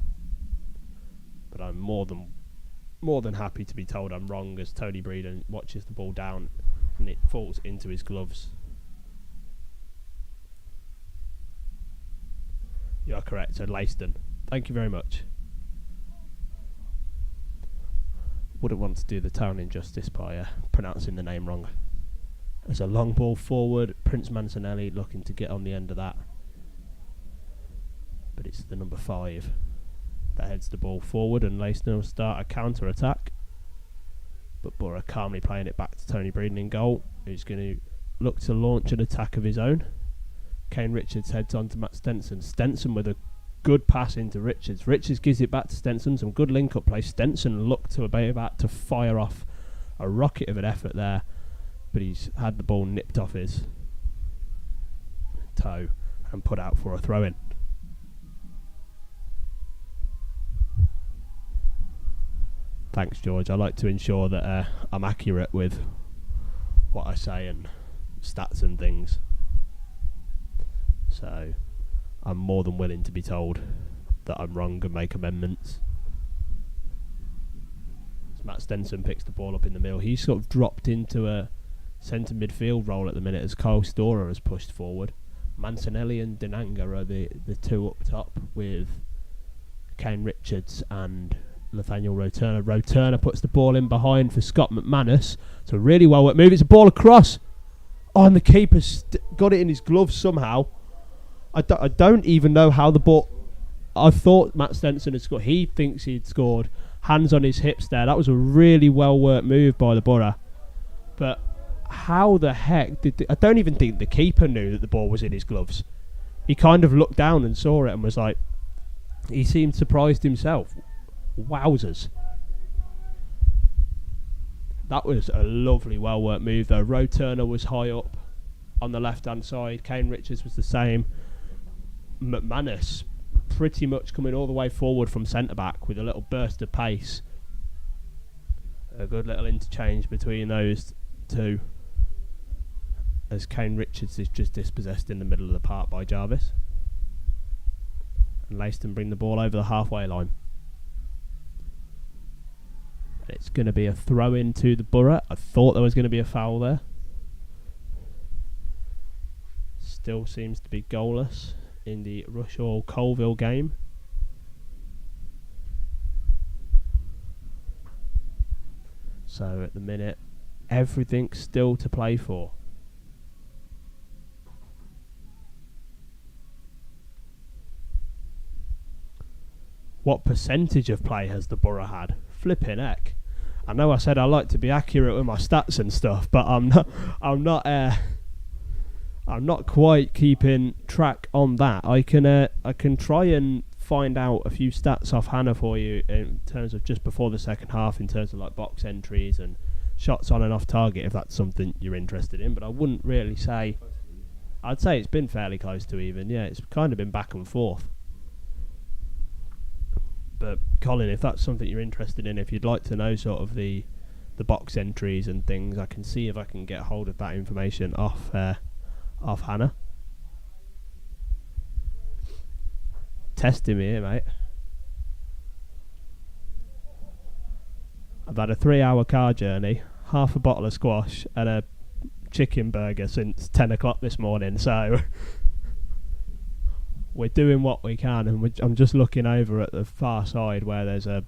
but I'm more than happy to be told I'm wrong, as Tony Breeden watches the ball down and it falls into his gloves. You are correct, so Leiston. Thank you very much. wouldn't want to do the town injustice by pronouncing the name wrong. There's a long ball forward. Prince Mancinelli looking to get on the end of that. But it's the number 5 that heads the ball forward, and Leiston will start a counter-attack. But Borough calmly playing it back to Tony Breeden in goal, who's going to look to launch an attack of his own. Kane Richards heads on to Matt Stenson. Stenson with a good pass into Richards. Richards gives it back to Stenson. Some good link-up play. Stenson looked to be about to fire off a rocket of an effort there, but he's had the ball nipped off his toe and put out for a throw-in. Thanks, George. I like to ensure that I'm accurate with what I say and stats and things. So I'm more than willing to be told that I'm wrong and make amendments. So Matt Stenson picks the ball up in the middle. He's sort of dropped into a centre midfield role at the minute as Kyle Storer has pushed forward. Mancinelli and Denanga are the two up top, with Kane Richards and Nathaniel Roturner. Roturner puts the ball in behind for Scott McManus. It's a really well worked move. It's a ball across. Oh, and the keeper's got it in his gloves somehow. I don't even know how the ball... I thought Matt Stenson had scored. He thinks he'd scored. Hands on his hips there. That was a really well worked move by the Borough. But how the heck did... I don't even think the keeper knew that the ball was in his gloves. He kind of looked down and saw it and was like... He seemed surprised himself. Wowzers. That was a lovely, well-worked move, though. Roturner was high up on the left-hand side. Kane Richards was the same. McManus pretty much coming all the way forward from centre-back with a little burst of pace. A good little interchange between those two, as Kane Richards is just dispossessed in the middle of the park by Jarvis. And Leiston bring the ball over the halfway line. It's going to be a throw in to the Borough. I thought there was going to be a foul there. Still seems to be goalless in the Rushall-Colville game. So at the minute, everything's still to play for. What percentage of play has the Borough had? Flipping heck. I know I said I like to be accurate with my stats and stuff, but I'm not quite keeping track on that. I can try and find out a few stats off Hannah for you in terms of just before the second half, in terms of like box entries and shots on and off target, if that's something you're interested in. But I wouldn't really say. I'd say it's been fairly close to even. Yeah, it's kind of been back and forth. But Colin, if that's something you're interested in, if you'd like to know sort of the box entries and things, I can see if I can get hold of that information off Hannah. Testing me here, mate. I've had a 3-hour car journey, half a bottle of squash and a chicken burger since 10 o'clock this morning, so we're doing what we can, and I'm just looking over at the far side where there's a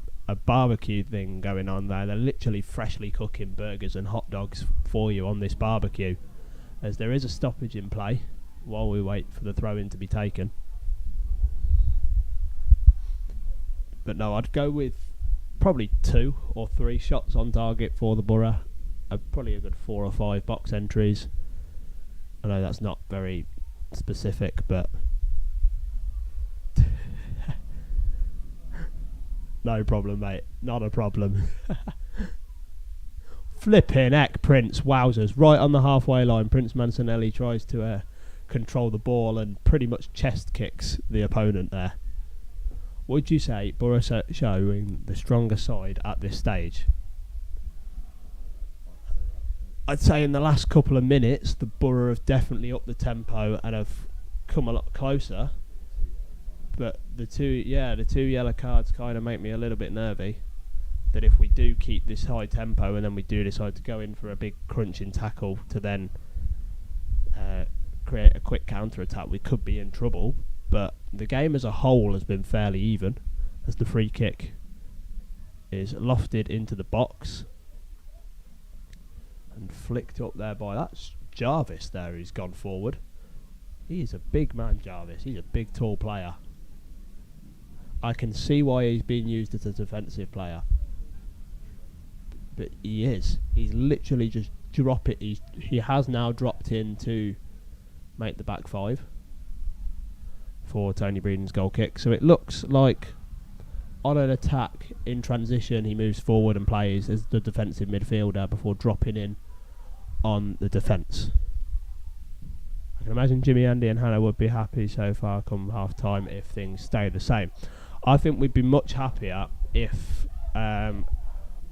barbecue thing going on there. They're literally freshly cooking burgers and hot dogs for you on this barbecue, as there is a stoppage in play while we wait for the throw-in to be taken. But no, I'd go with probably 2 or 3 shots on target for the Borough. Probably a good 4 or 5 box entries. I know that's not very specific, but no problem, mate. Not a problem. Flipping heck, Prince. Wowzers. Right on the halfway line, Prince Mancinelli tries to control the ball and pretty much chest kicks the opponent there. Would you say Borough showing the stronger side at this stage? I'd say in the last couple of minutes, the Borough have definitely upped the tempo and have come a lot closer. But the two yellow cards kind of make me a little bit nervy. That if we do keep this high tempo and then we do decide to go in for a big crunching tackle to then create a quick counter-attack, we could be in trouble. But the game as a whole has been fairly even, as the free kick is lofted into the box and flicked up there by that's Jarvis there who's gone forward. He's a big man, Jarvis. He's a big, tall player. I can see why he's being used as a defensive player. But he is. He's literally just drop it. He has now dropped in to make the back five for Tony Breeden's goal kick. So it looks like on an attack in transition, he moves forward and plays as the defensive midfielder before dropping in on the defence. I can imagine Jimmy, Andy and Hannah would be happy so far come half time if things stay the same. I think we'd be much happier if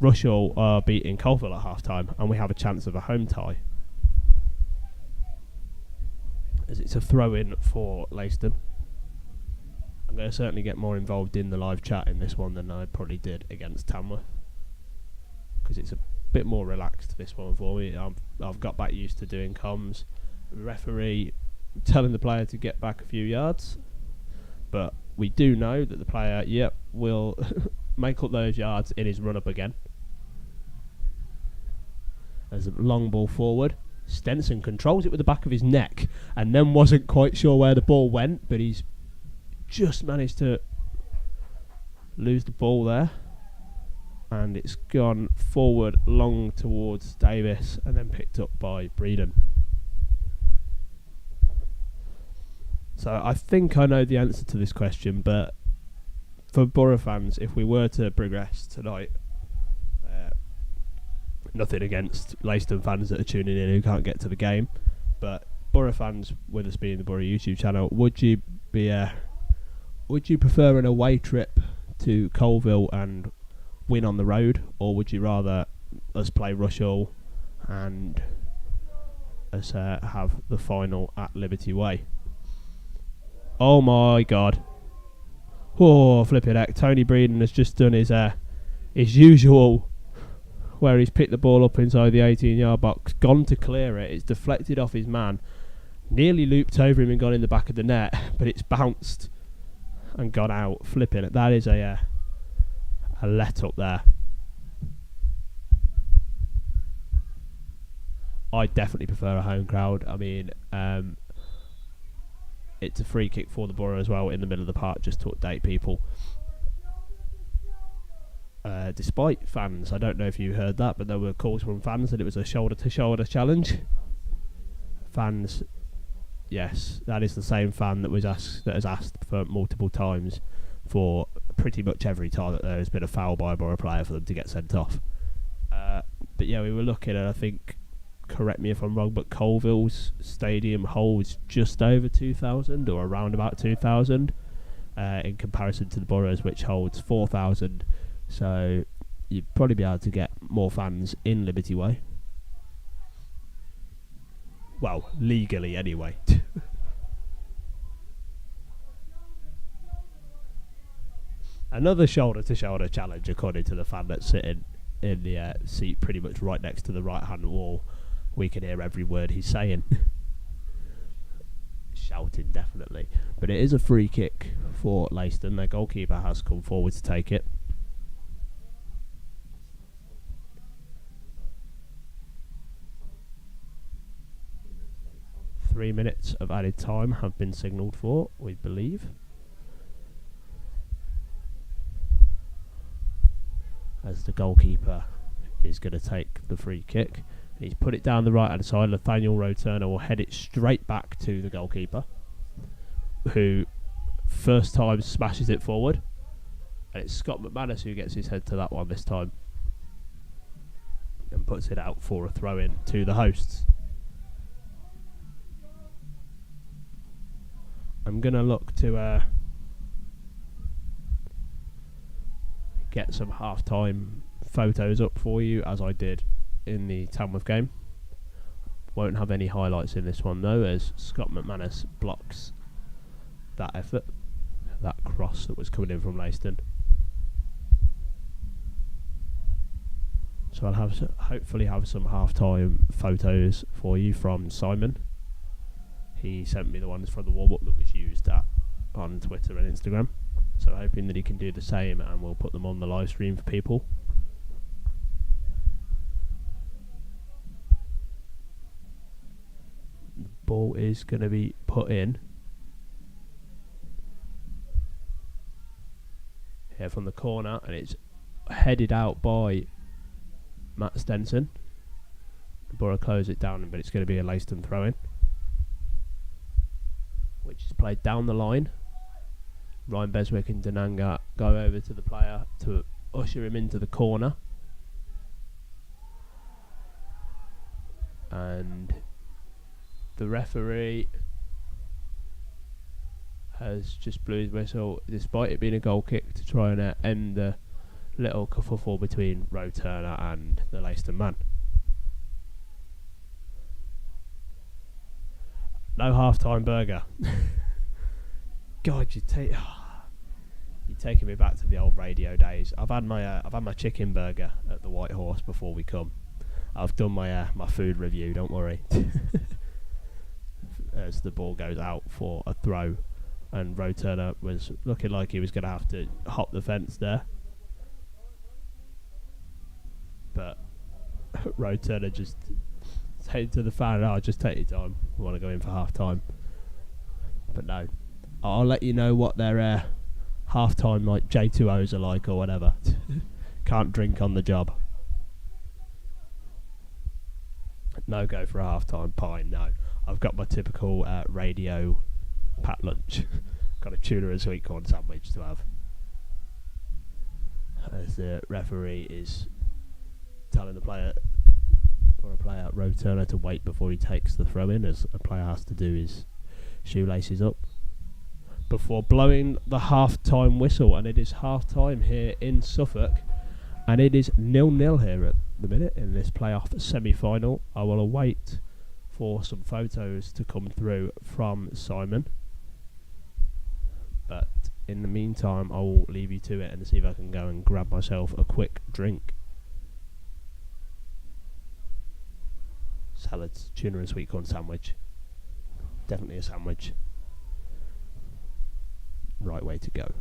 Rushall are beating Colville at half time and we have a chance of a home tie, as it's a throw in for Leiston. I'm going to certainly get more involved in the live chat in this one than I probably did against Tamworth, because it's a bit more relaxed, this one for me. I've got back used to doing comms, referee telling the player to get back a few yards, but we do know that the player will make up those yards in his run up again. There's a long ball forward. Stenson controls it with the back of his neck and then wasn't quite sure where the ball went, but he's just managed to lose the ball there, and it's gone forward long towards Davis and then picked up by Breeden. So I think I know the answer to this question, but for Borough fans, if we were to progress tonight, nothing against Leiston fans that are tuning in who can't get to the game, but Borough fans, with us being the Borough YouTube channel, would you prefer an away trip to Colville and win on the road, or would you rather us play Rushall and us have the final at Liberty Way? Oh my God! Oh, flipping heck! Tony Breeden has just done his usual, where he's picked the ball up inside the 18-yard box, gone to clear it. It's deflected off his man, nearly looped over him and gone in the back of the net, but it's bounced and gone out. Flipping it. That is a let up there. I definitely prefer a home crowd. I mean, it's a free kick for the Borough as well in the middle of the park, just to update people. Despite fans, I don't know if you heard that, but there were calls from fans that it was a shoulder-to-shoulder challenge. Fans, yes, that is the same fan that has asked for multiple times for pretty much every time that there has been a foul by a Borough player for them to get sent off. But yeah, we were looking at, I think, correct me if I'm wrong, but Colville's stadium holds just over 2,000 or around about 2,000 in comparison to the Borough's, which holds 4,000. So you'd probably be able to get more fans in Liberty Way. Well, legally anyway. Another shoulder-to-shoulder challenge, according to the fan that's sitting in the seat pretty much right next to the right-hand wall. We can hear every word he's saying. Shouting, definitely. But it is a free kick for Leiston. Their goalkeeper has come forward to take it. Three minutes of added time have been signalled for, we believe. As the goalkeeper is going to take the free kick. He's put it down the right hand side. Nathaniel Roturner will head it straight back to the goalkeeper, who first time smashes it forward. And it's Scott McManus who gets his head to that one this time and puts it out for a throw in to the hosts. I'm going to look to get some half-time photos up for you, as I did in the Tamworth game. Won't have any highlights in this one though, as Scott McManus blocks that effort, that cross that was coming in from Leiston. So I'll hopefully have some half-time photos for you from Simon. He sent me the ones from the warm-up that was used on Twitter and Instagram. So hoping that he can do the same, and we'll put them on the live stream for people. The ball is going to be put in here from the corner, and it's headed out by Matt Stenson. The Borough close it down, but it's going to be a Leiston throw-in, which is played down the line. Ryan Beswick and Dananga go over to the player to usher him into the corner. And the referee has just blew his whistle, despite it being a goal kick, to try and end the little kerfuffle between Roe Turner and the Leiston man. No half-time burger. God, you're taking me back to the old radio days. I've had my chicken burger at the White Horse before we come. I've done my food review. Don't worry. As the ball goes out for a throw, and Roe Turner was looking like he was going to have to hop the fence there, but Roe Turner just said to the fan, "Oh, just take your time. We want to go in for half time." But no, I'll let you know what their half time like J2Os are like or whatever. Can't drink on the job. No go for a half time pie. No, I've got my typical radio pat lunch. Got a tuna and sweet corn sandwich to have. As the referee is telling the player Roe Turner to wait before he takes the throw in, as a player has to do his shoelaces up before blowing the half-time whistle. And it is half-time here in Suffolk, and it is 0-0 here at the minute in this playoff semi-final. I will await for some photos to come through from Simon, but in the meantime I will leave you to it and see if I can go and grab myself a quick drink. Salads, tuna and sweet corn sandwich. Definitely a sandwich. Right way to go.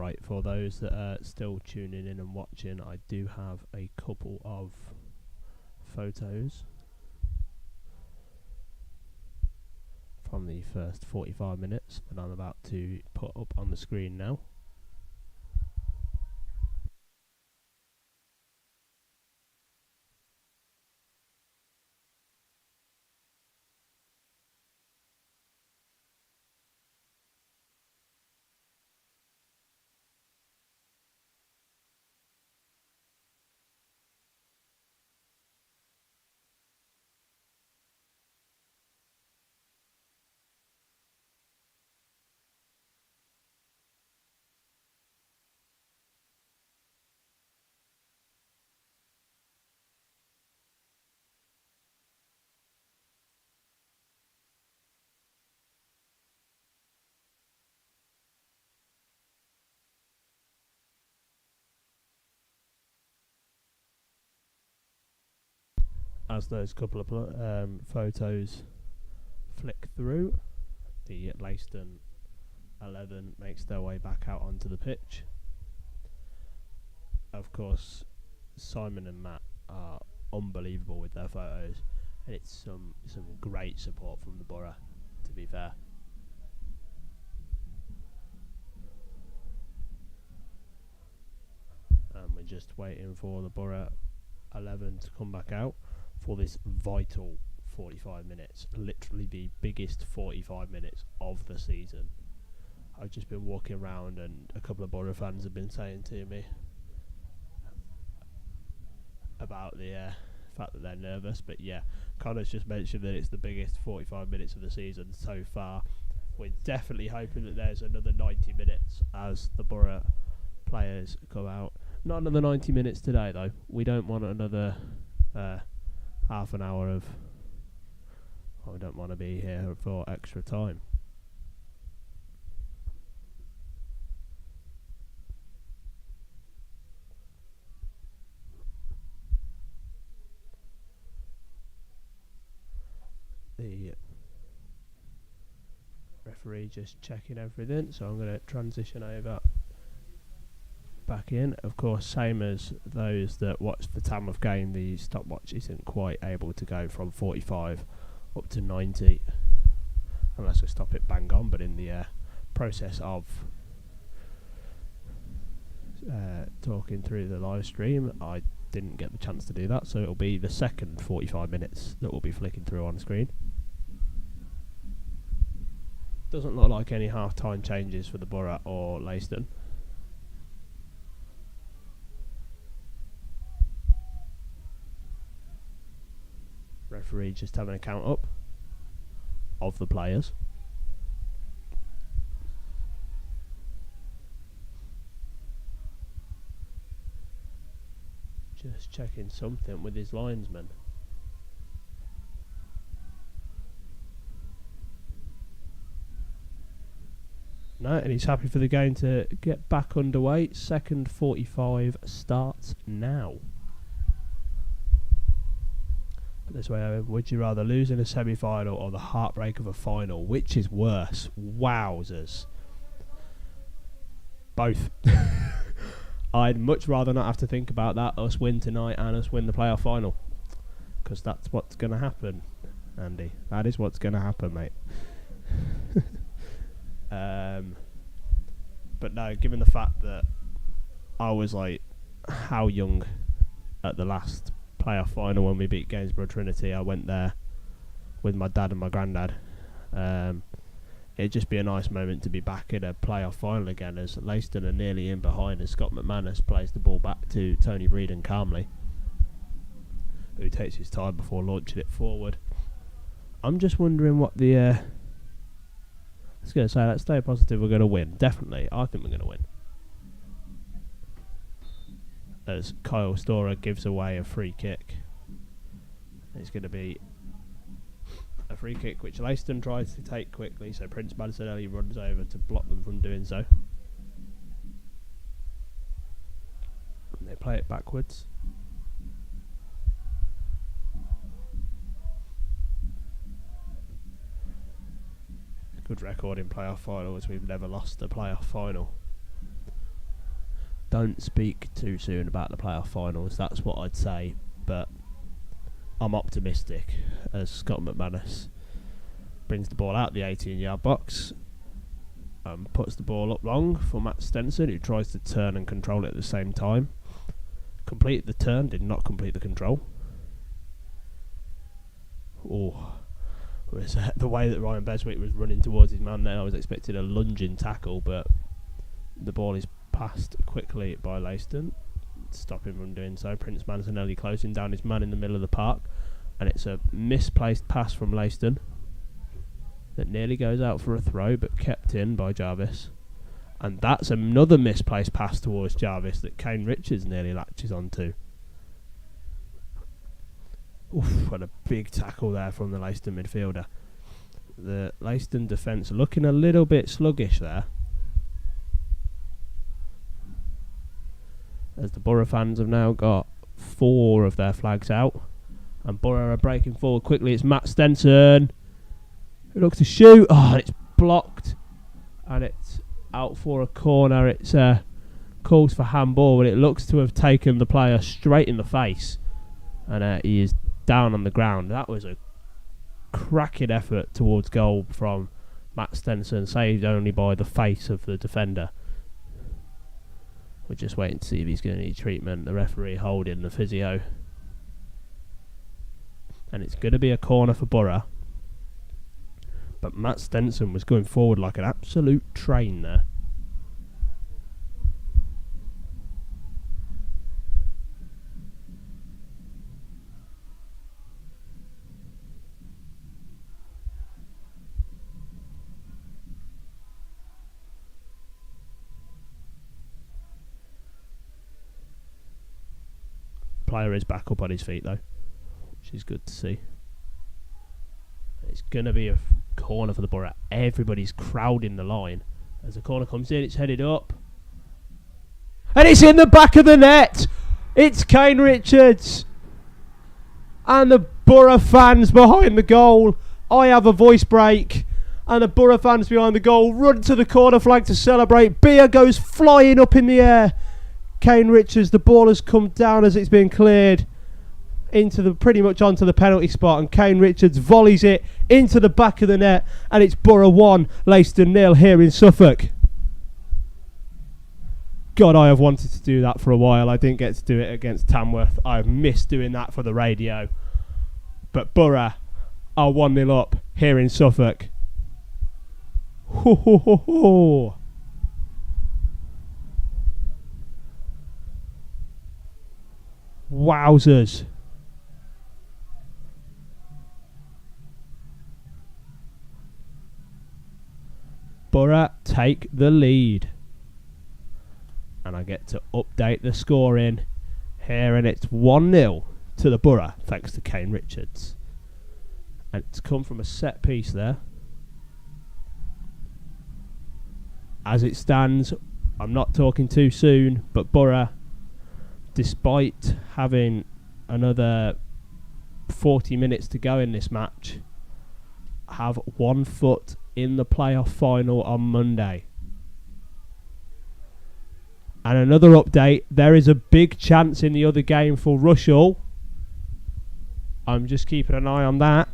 Right, for those that are still tuning in and watching, I do have a couple of photos from the first 45 minutes that I'm about to put up on the screen now. As those couple of photos flick through, the Leiston 11 makes their way back out onto the pitch. Of course, Simon and Matt are unbelievable with their photos, and it's some great support from the Borough, to be fair. And we're just waiting for the Borough 11 to come back out for this vital 45 minutes, literally the biggest 45 minutes of the season. I've just been walking around and a couple of Borough fans have been saying to me about the fact that they're nervous, but yeah, Connor's just mentioned that it's the biggest 45 minutes of the season so far. We're definitely hoping that there's another 90 minutes as the Borough players come out. Not another 90 minutes today though. We don't want another half an hour of... we don't want to be here for extra time. The referee just checking everything, so I'm going to transition over back in. Of course, same as those that watched the Tamworth game, the stopwatch isn't quite able to go from 45 up to 90 unless I stop it bang on, but in the process of talking through the live stream, I didn't get the chance to do that, so it'll be the second 45 minutes that will be flicking through on screen. Doesn't look like any half-time changes for the Borough or Leiston. Referee just having a count up of the players. Just checking something with his linesman. No, and he's happy for the game to get back underway. Second 45 starts now. But this way, Owen, would you rather lose in a semi-final or the heartbreak of a final? Which is worse? Wowzers. Both. I'd much rather not have to think about that, us win tonight and us win the playoff final. Because that's what's going to happen, Andy. That is what's going to happen, mate. But no, given the fact that I was like how young at the last playoff final when we beat Gainsborough Trinity, I went there with my dad and my granddad. It'd just be a nice moment to be back in a playoff final again, as Leiston are nearly in behind as Scott McManus plays the ball back to Tony Breeden calmly, who takes his time before launching it forward. I'm just wondering what the... I was going to say, let's stay positive, we're going to win. Definitely, I think we're going to win. As Kyle Storer gives away a free kick. It's going to be a free kick which Leiston tries to take quickly, so Prince Madison runs over to block them from doing so. And they play it backwards. Good record in playoff finals. We've never lost a playoff final don't speak too soon about the playoff finals. That's what I'd say. But I'm optimistic as Scott McManus brings the ball out the 18-yard box, puts the ball up long for Matt Stenson, who tries to turn and control it at the same time. Completed the turn, did not complete the control. The way that Ryan Beswick was running towards his man there, I was expecting a lunging tackle, but the ball is passed quickly by Leiston, stop him from doing so. Prince Manzanelli closing down his man in the middle of the park, and it's a misplaced pass from Leiston that nearly goes out for a throw, but kept in by Jarvis. And that's another misplaced pass towards Jarvis that Kane Richards nearly latches onto. What a big tackle there from the Leiston midfielder. The Leiston defence looking a little bit sluggish there, as the Borough fans have now got 4 of their flags out, and Borough are breaking forward quickly. It's Matt Stenson who looks to shoot. And it's blocked, and it's out for a corner. It's calls for handball, but it looks to have taken the player straight in the face, and he is down on the ground. That was a cracking effort towards goal from Matt Stenson, saved only by the face of the defender. We're just waiting to see if he's going to need treatment. The referee holding the physio, and it's going to be a corner for Borough. But Matt Stenson was going forward like an absolute train there. Player is back up on his feet though, which is good to see. It's going to be a corner for the Borough. Everybody's crowding the line. As the corner comes in, it's headed up, and it's in the back of the net. It's Kane Richards, and the Borough fans behind the goal. I have a voice break, and the Borough fans behind the goal run to the corner flag to celebrate. Beer goes flying up in the air. Kane Richards, the ball has come down as it's been cleared into pretty much onto the penalty spot, and Kane Richards volleys it into the back of the net, and it's Borough 1, Leiston 0 here in Suffolk. God, I have wanted to do that for a while. I didn't get to do it against Tamworth. I've missed doing that for the radio. But Borough are 1-0 up here in Suffolk. Ho ho ho ho. Wowzers. Borough take the lead. And I get to update the scoring here, and it's 1-0 to the Borough, thanks to Kane Richards. And it's come from a set piece there. As it stands, I'm not talking too soon, but Borough, despite having another 40 minutes to go in this match, have 1 foot in the playoff final on Monday. And another update, there is a big chance in the other game for Rushall. I'm just keeping an eye on that.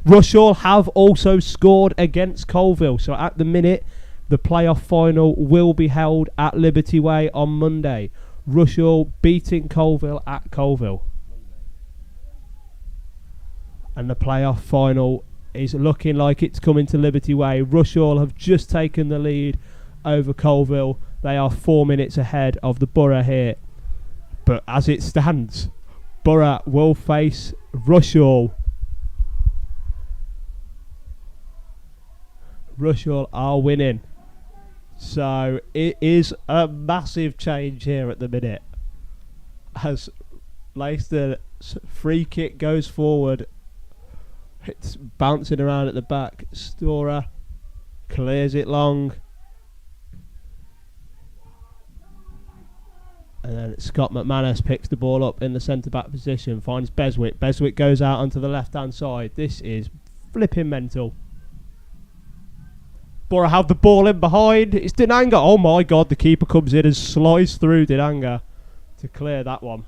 Rushall have also scored against Colville, so at the minute the playoff final will be held at Liberty Way on Monday. Rushall beating Colville at Colville. And the playoff final is looking like it's coming to Liberty Way. Rushall have just taken the lead over Colville. They are 4 minutes ahead of the Borough here. But as it stands, Borough will face Rushall. Rushall are winning. So it is a massive change here at the minute, as Leiston's free kick goes forward. It's bouncing around at the back. Storer clears it long, and then Scott McManus picks the ball up in the centre back position, finds Beswick. Beswick goes out onto the left hand side. This is flipping mental. Borough have the ball in behind. It's Dinanga. Oh my God, the keeper comes in and slides through Dinanga to clear that one.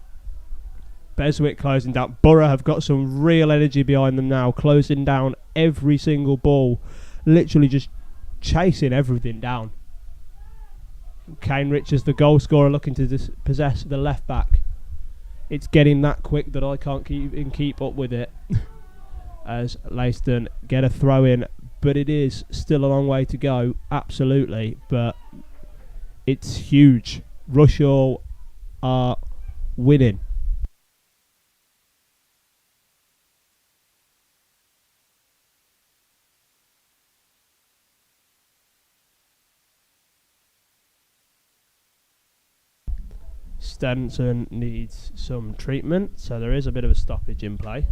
Beswick closing down. Borough have got some real energy behind them now, closing down every single ball. Literally just chasing everything down. Kane Richards, the goal scorer, looking to possess the left back. It's getting that quick that I can't keep up with it. As Leiston get a throw in, but it is still a long way to go, absolutely. But it's huge. Rushall are winning. Stenson needs some treatment, so there is a bit of a stoppage in play.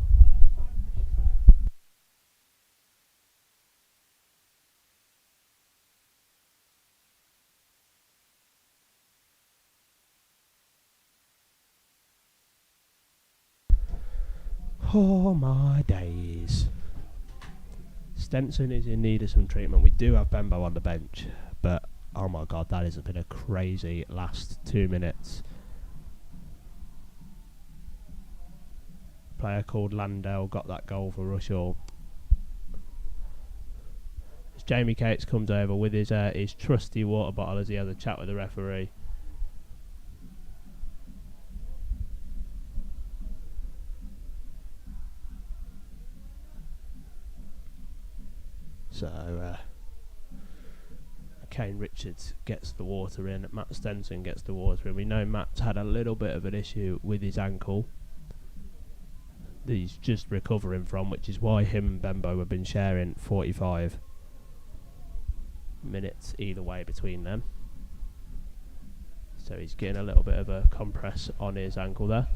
Oh my days. Stenson is in need of some treatment. We do have Bembo on the bench, but oh my God, that has been a crazy last 2 minutes. Player called Landell got that goal for Rushall. As Jamie Cates comes over with his trusty water bottle as he has a chat with the referee. So Kane Richards gets the water in. Matt Stenson gets the water in. We know Matt's had a little bit of an issue with his ankle that he's just recovering from, which is why him and Bembo have been sharing 45 minutes either way between them. So he's getting a little bit of a compress on his ankle there.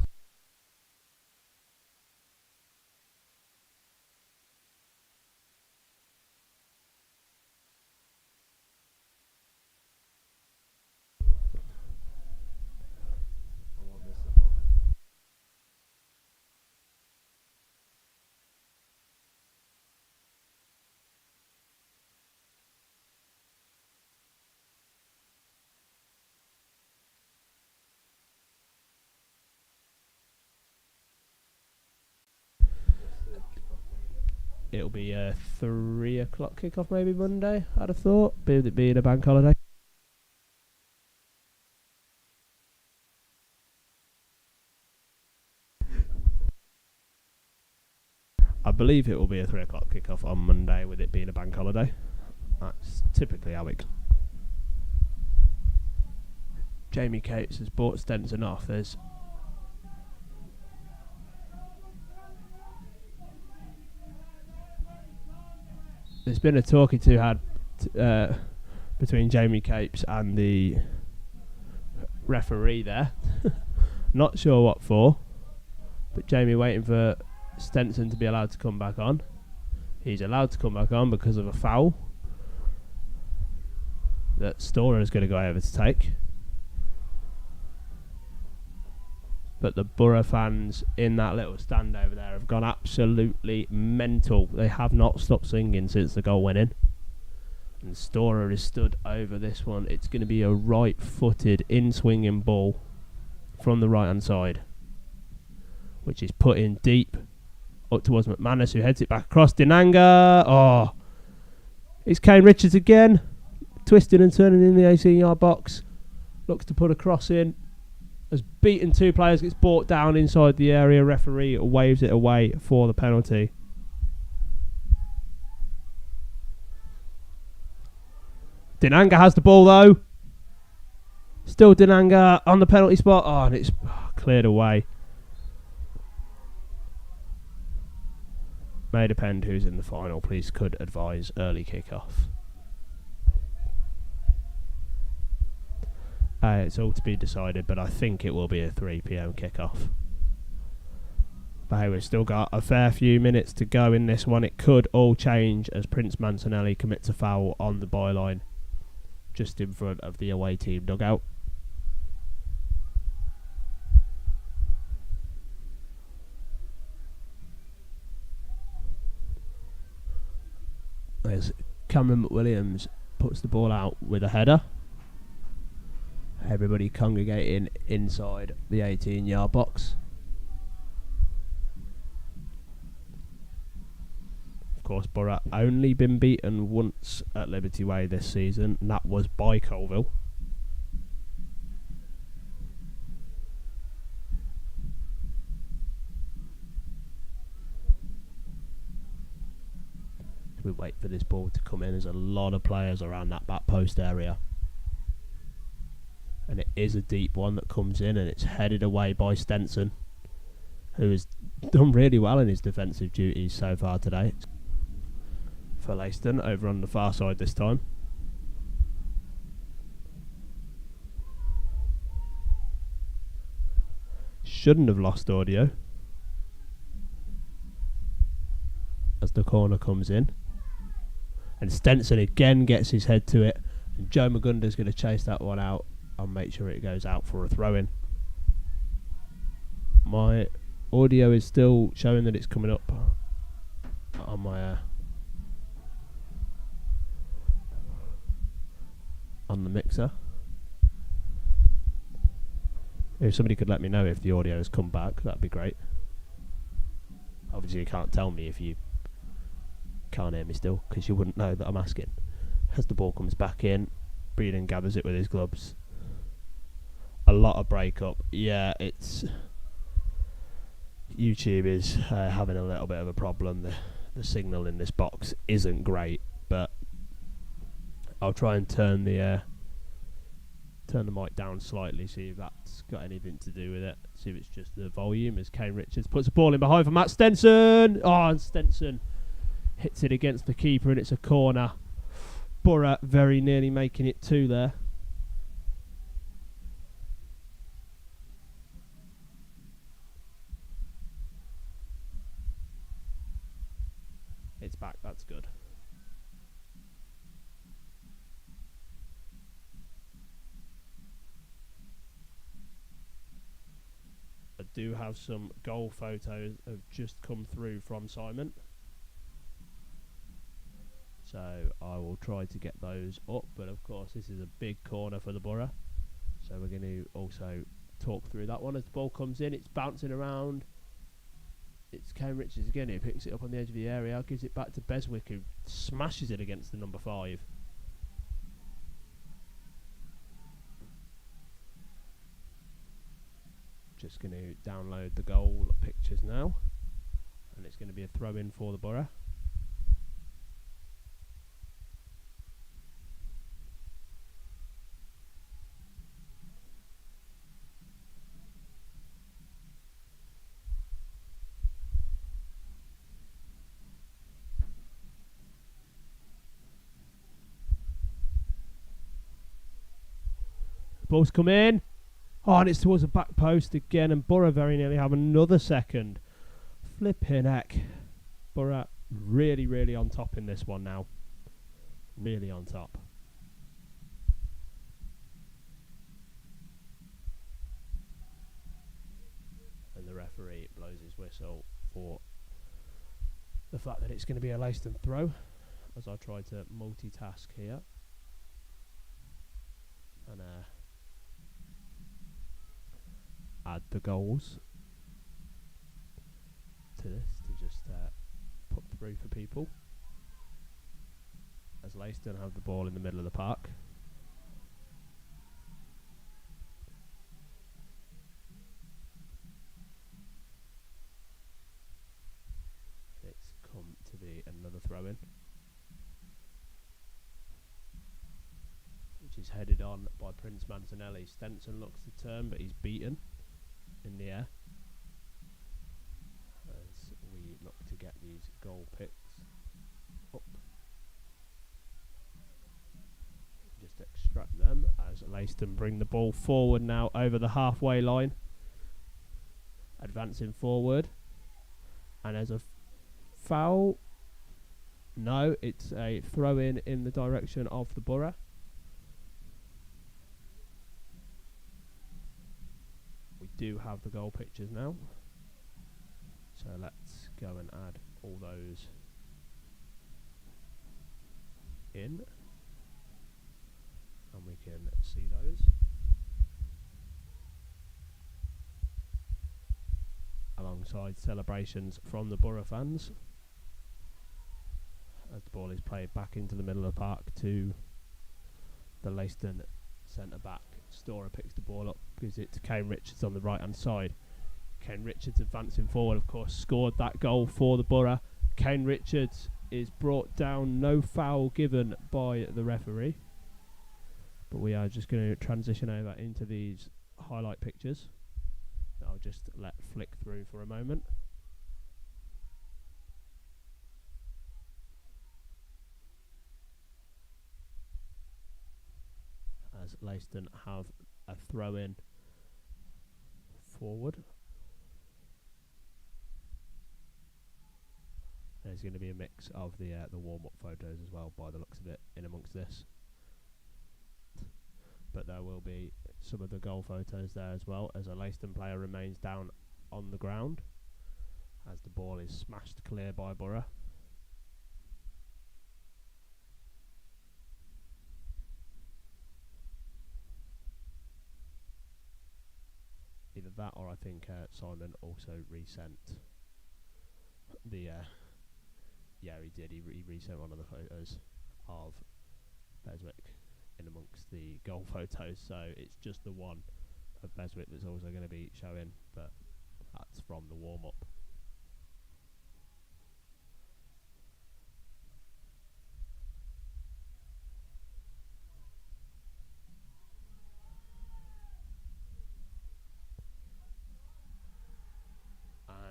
It'll be a 3 o'clock kickoff maybe Monday, I'd have thought, with it being a bank holiday. I believe it will be a 3 o'clock kickoff on Monday with it being a bank holiday. That's typically how it. Jamie Cates has bought Stenson off. There's been a talking to had between Jamie Cates and the referee there. Not sure what for, but Jamie waiting for Stenson to be allowed to come back on. He's allowed to come back on because of a foul that Storer is going to go over to take. But the Borough fans in that little stand over there have gone absolutely mental. They have not stopped singing since the goal went in. And Storer is stood over this one. It's going to be a right-footed, in-swinging ball from the right-hand side, which is put in deep up towards McManus, who heads it back across. Dinanga. Oh, it's Kane Richards again, twisting and turning in the 18-yard box. Looks to put a cross in. Has beaten 2 players, gets brought down inside the area. Referee waves it away for the penalty. Dinanga has the ball though. Still Dinanga on the penalty spot. Oh, and it's cleared away. May depend who's in the final. Please could advise early kick-off. It's all to be decided, but I think it will be a 3 p.m. kickoff. But hey, we've still got a fair few minutes to go in this one. It could all change as Prince Mancinelli commits a foul on the byline just in front of the away team dugout. There's Cameron McWilliams puts the ball out with a header. Everybody congregating inside the 18-yard box. Of course, Borough only been beaten once at Liberty Way this season, and that was by Colville. We wait for this ball to come in. There's a lot of players around that back post area. And it is a deep one that comes in, and it's headed away by Stenson, who has done really well in his defensive duties so far today. For Leiston, over on the far side this time. Shouldn't have lost audio as the corner comes in. And Stenson again gets his head to it, and Joe Magunda's going to chase that one out and make sure it goes out for a throw-in. My audio is still showing that it's coming up on my on the mixer. If somebody could let me know if the audio has come back, that'd be great. Obviously you can't tell me if you can't hear me still, because you wouldn't know that I'm asking. As the ball comes back in, Breeden gathers it with his gloves. A lot of break up. Yeah, it's YouTube is having a little bit of a problem. The signal in this box isn't great, but I'll try and turn the mic down slightly, see if that's got anything to do with it. See if it's just the volume. As Kane Richards puts the ball in behind for Matt Stenson. Oh, and Stenson hits it against the keeper, and it's a corner. Borough very nearly making it 2 there. It's back, that's good. I do have some goal photos have just come through from Simon, so I will try to get those up. But of course this is a big corner for the Borough, so we're going to also talk through that one. As the ball comes in, it's bouncing around. It's Kane Richards again, who picks it up on the edge of the area, gives it back to Beswick, who smashes it against the number 5. Just going to download the goal pictures now, and it's going to be a throw in for the Borough. Ball's come in. Oh, and it's towards the back post again, and Borough very nearly have another second. Flipping heck. Borough really, really on top in this one now. Really on top. And the referee blows his whistle for the fact that it's going to be a Leiston throw, as I try to multitask here. And add the goals to this to just put through for people, as Leiston have the ball in the middle of the park. It's come to be another throw-in, which is headed on by Prince Manzanelli. Stenson looks to turn, but he's beaten in the air as we look to get these goal picks up. Just extract them as Leiston bring the ball forward now over the halfway line, advancing forward, and there's a foul. No, it's a throw in the direction of the Borough. Do have the goal pictures now, so let's go and add all those in. and we can see those. Alongside celebrations from the Borough fans as the ball is played back into the middle of the park to the Leiston centre back. Storer picks the ball up, gives it to Kane Richards on the right hand side. Kane Richards advancing forward, of course, scored that goal for the Borough. Kane Richards is brought down, no foul given by the referee. But we are just going to transition over into these highlight pictures. I'll just let flick through for a moment. As Leiston have a throw in forward. There's going to be a mix of the warm-up photos as well, by the looks of it, in amongst this. But there will be some of the goal photos there as well, as a Leiston player remains down on the ground as the ball is smashed clear by Borough. Either that, or I think Simon also resent the yeah, he did. He resent one of the photos of Beswick in amongst the goal photos, so it's just the one of Beswick that's also going to be showing, but that's from the warm-up.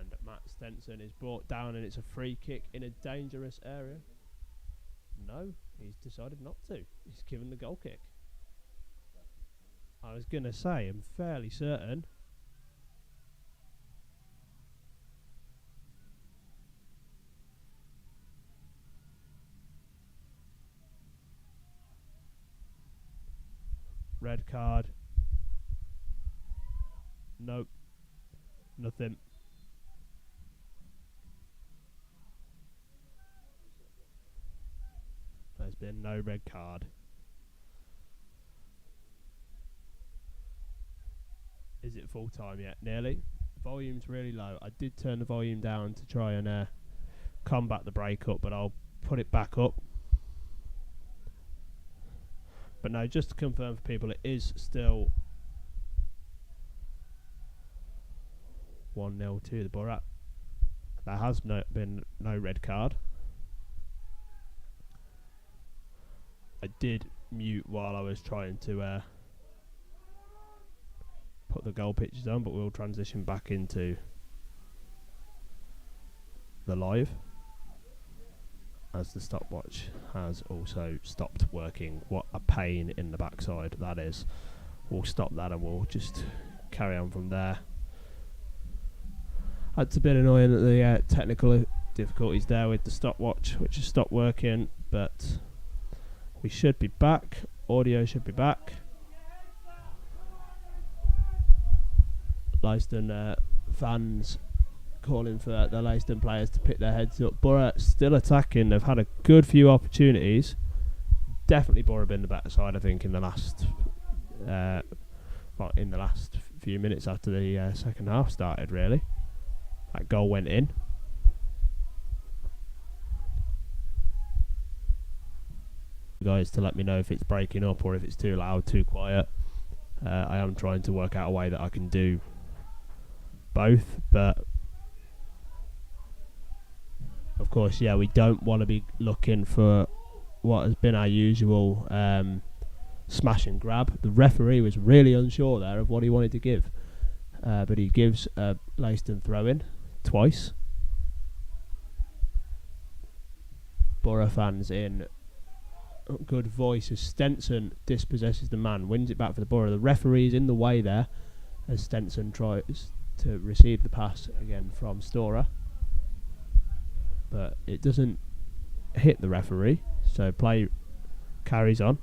And Matt Stenson is brought down, and it's a free kick in a dangerous area. No, he's decided not to. He's given the goal kick. I was going to say, I'm fairly certain. Red card. Nope. Nothing. There's been no red card. Is it full time yet? Nearly. Volume's really low. I did turn the volume down to try and combat the breakup, but I'll put it back up. But no, just to confirm for people, it is still 1-0 to the Borough. There has been no red card. I did mute while I was trying to put the goal pictures on, but we'll transition back into the live as the stopwatch has also stopped working. What a pain in the backside that is. We'll stop that and we'll just carry on from there. It's a bit annoying that the technical difficulties there with the stopwatch, which has stopped working, but we should be back. Audio should be back. Leiston fans calling for the Leiston players to pick their heads up. Borough still attacking. They've had a good few opportunities. Definitely Borough been the better side, I think, in the last few minutes after the second half started, really. That goal went in. Guys, to let me know if it's breaking up or if it's too loud, too quiet. I am trying to work out a way that I can do both, but of course, yeah, we don't want to be looking for what has been our usual smash and grab. The referee was really unsure there of what he wanted to give, but he gives a Leiston throw-in twice. Borough fans in good voice as Stenson dispossesses the man, wins it back for the Borough. The referee's in the way there as Stenson tries to receive the pass again from Storer, but it doesn't hit the referee, so play carries on,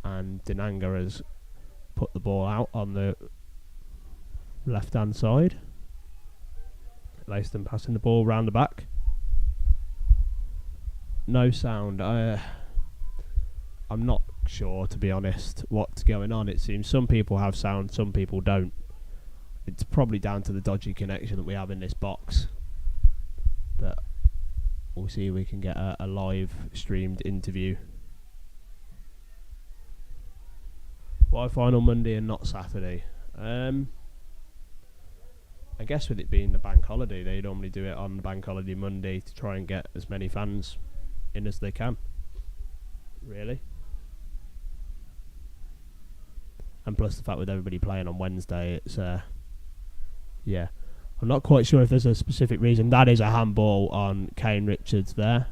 and Dinanga has put the ball out on the left hand side. Leiston passing the ball round the back. No sound. I'm not sure, to be honest, what's going on. It seems some people have sound, some people don't. It's probably down to the dodgy connection that we have in this box. But we'll see if we can get a live streamed interview. Why final Monday and not Saturday? I guess with it being the bank holiday, they normally do it on the bank holiday Monday to try and get as many fans in as they can. Really? And plus the fact with everybody playing on Wednesday, it's yeah. I'm not quite sure if there's a specific reason. That is a handball on Kane Richards there.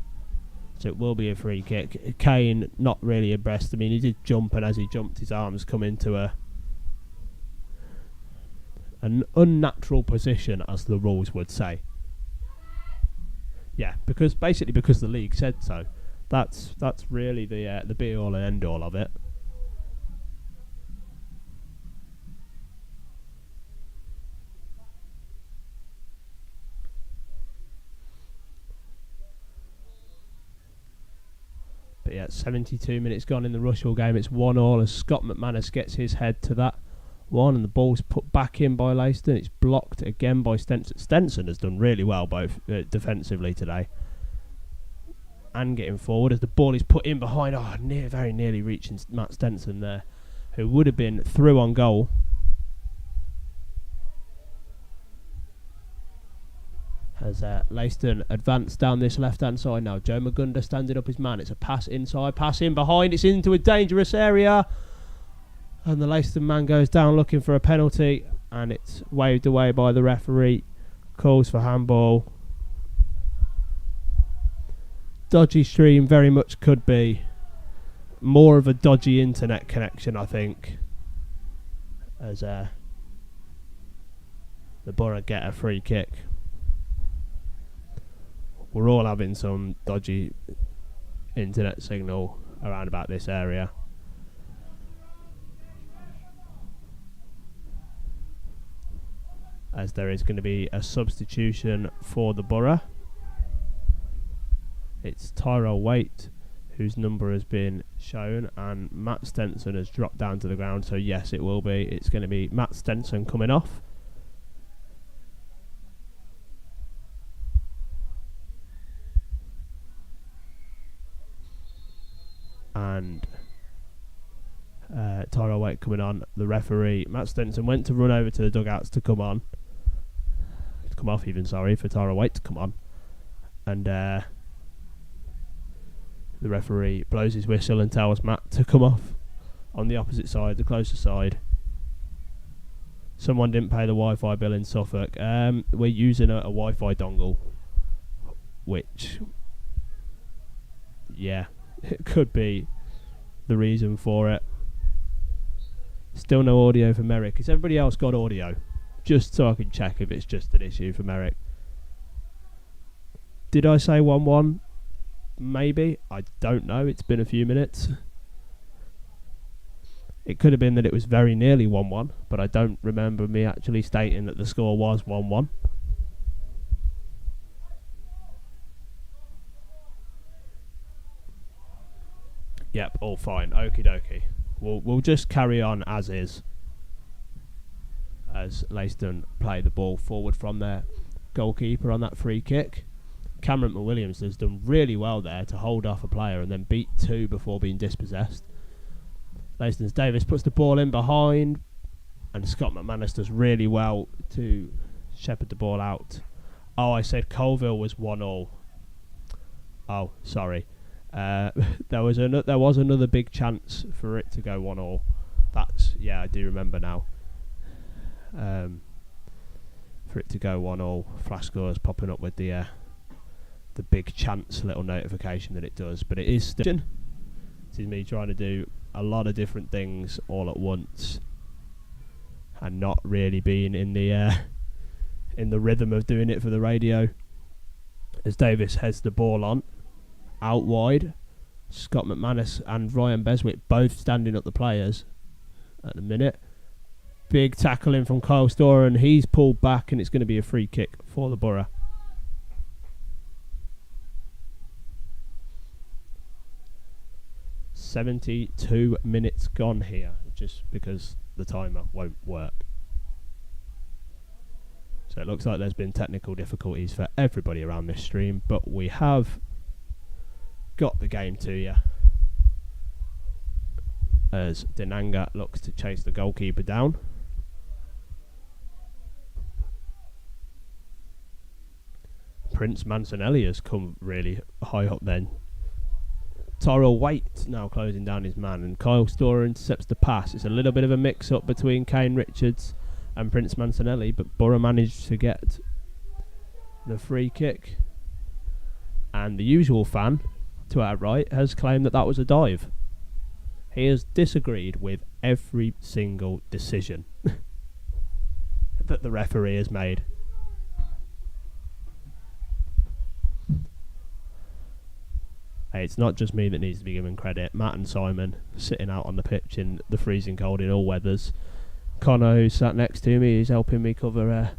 So it will be a free kick. Kane not really abreast. I mean, he did jump, and as he jumped, his arms come into an unnatural position, as the rules would say. Yeah, because the league said so. That's really the be all and end all of it. But yeah, 72 minutes gone in the Rushall game. It's 1-1 as Scott McManus gets his head to that one, and the ball's put back in by Leiston. It's blocked again by Stenson. Stenson has done really well both defensively today and getting forward as the ball is put in behind. Very nearly reaching Matt Stenson there, who would have been through on goal. As Leiston advanced down this left-hand side now. Joe Magunda standing up his man. It's a pass inside, pass in behind. It's into a dangerous area. And the Leiston man goes down looking for a penalty. And it's waved away by the referee. Calls for handball. Dodgy stream very much could be more of a dodgy internet connection, I think. As the Borough get a free kick. We're all having some dodgy internet signal around about this area. As there is going to be a substitution for the Borough. It's Tyrell Waite, whose number has been shown, and Matt Stenson has dropped down to the ground. So yes, it will be. It's going to be Matt Stenson coming off. And Tyrell Waite coming on. The referee, Matt Stenson, went to run over to the dugouts to come on. To come off even, sorry, for Tyrell Waite to come on. And the referee blows his whistle and tells Matt to come off on the opposite side, the closer side. Someone didn't pay the Wi-Fi bill in Suffolk. We're using a Wi-Fi dongle, which, yeah, it could be the reason for it. Still no audio for Merrick. Has everybody else got audio? Just so I can check if it's just an issue for Merrick. Did I say 1-1? Maybe. I don't know. It's been a few minutes. It could have been that it was very nearly 1-1, but I don't remember me actually stating that the score was 1-1. Yep, all fine. Okie dokie. We'll just carry on as is. As Leiston play the ball forward from their goalkeeper on that free kick. Cameron McWilliams has done really well there to hold off a player and then beat two before being dispossessed. Leiston's Davis puts the ball in behind, and Scott McManus does really well to shepherd the ball out. Oh, I said Colville was 1-1. Oh, sorry. There was another big chance for it to go 1-1. I do remember now. For it to go 1-1, flash scores popping up with the big chance little notification that it does, but it is still. This is me trying to do a lot of different things all at once, and not really being in the rhythm of doing it for the radio. As Davis heads the ball on out wide, Scott McManus and Ryan Beswick both standing up the players at the minute. Big tackle in from Kyle Storer, and he's pulled back, and it's going to be a free kick for the Borough. 72 minutes gone here, just because the timer won't work. So it looks like there's been technical difficulties for everybody around this stream, but we have got the game to you, as Dinanga looks to chase the goalkeeper down. Prince Mancinelli has come really high up then. Tyrell Waite now closing down his man, and Kyle Storer intercepts the pass. It's a little bit of a mix-up between Kane Richards and Prince Mancinelli, but Borough managed to get the free kick. And the usual fan, to our right, has claimed that that was a dive. He has disagreed with every single decision that the referee has made. Hey, it's not just me that needs to be given credit. Matt and Simon sitting out on the pitch in the freezing cold in all weathers. Connor, who's sat next to me, is helping me cover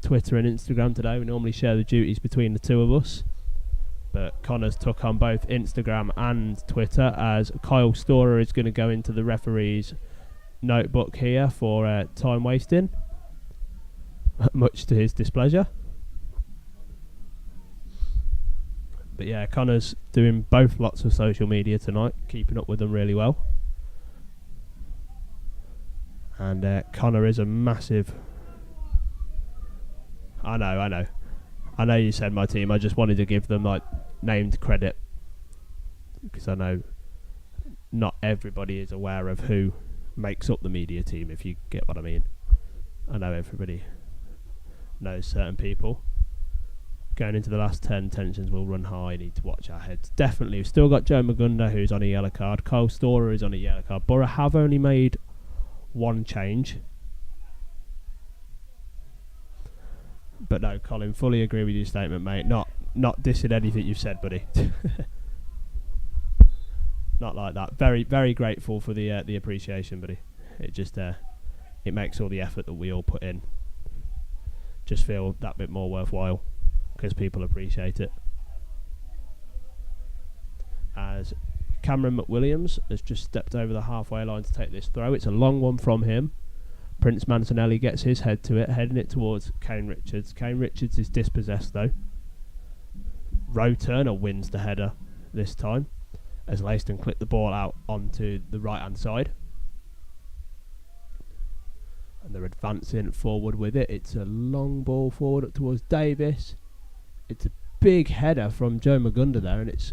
Twitter and Instagram today. We normally share the duties between the two of us, but Connor's took on both Instagram and Twitter, as Kyle Storer is going to go into the referee's notebook here for time wasting, much to his displeasure. But yeah, Connor's doing both lots of social media tonight, keeping up with them really well. And Connor is a massive... I know you said my team. I just wanted to give them like named credit, because I know not everybody is aware of who makes up the media team, if you get what I mean. I know everybody knows certain people. Going into the last 10, tensions will run high. Need to watch our heads. Definitely. We've still got Joe Magunda, who's on a yellow card. Kyle Storer is on a yellow card. Borough have only made one change. But no, Colin, fully agree with your statement, mate. Not dissing anything you've said, buddy. Not like that. Very, very grateful for the appreciation, buddy. It just it makes all the effort that we all put in just feel that bit more worthwhile, because people appreciate it. As Cameron McWilliams has just stepped over the halfway line to take this throw. It's a long one from him. Prince Mancinelli gets his head to it, heading it towards Kane Richards. Kane Richards is dispossessed though. Roe Turner wins the header this time, as Leiston clip the ball out onto the right hand side. And they're advancing forward with it. It's a long ball forward up towards Davis. It's a big header from Joe Magunda there, and it's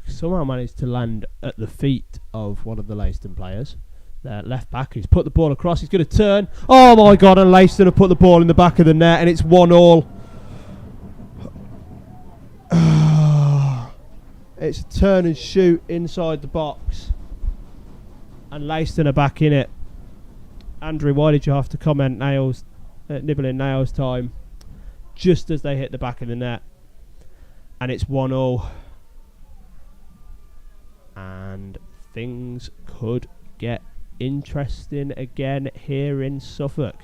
somehow managed to land at the feet of one of the Leiston players. Their left back, who's put the ball across. He's going to turn. Oh my God, and Leiston have put the ball in the back of the net, and it's 1-1. It's a turn and shoot inside the box, and Leiston are back in it. Andrew, why did you have to comment nails, nibbling nails time, just as they hit the back of the net? And it's 1-1. And things could get interesting again here in Suffolk.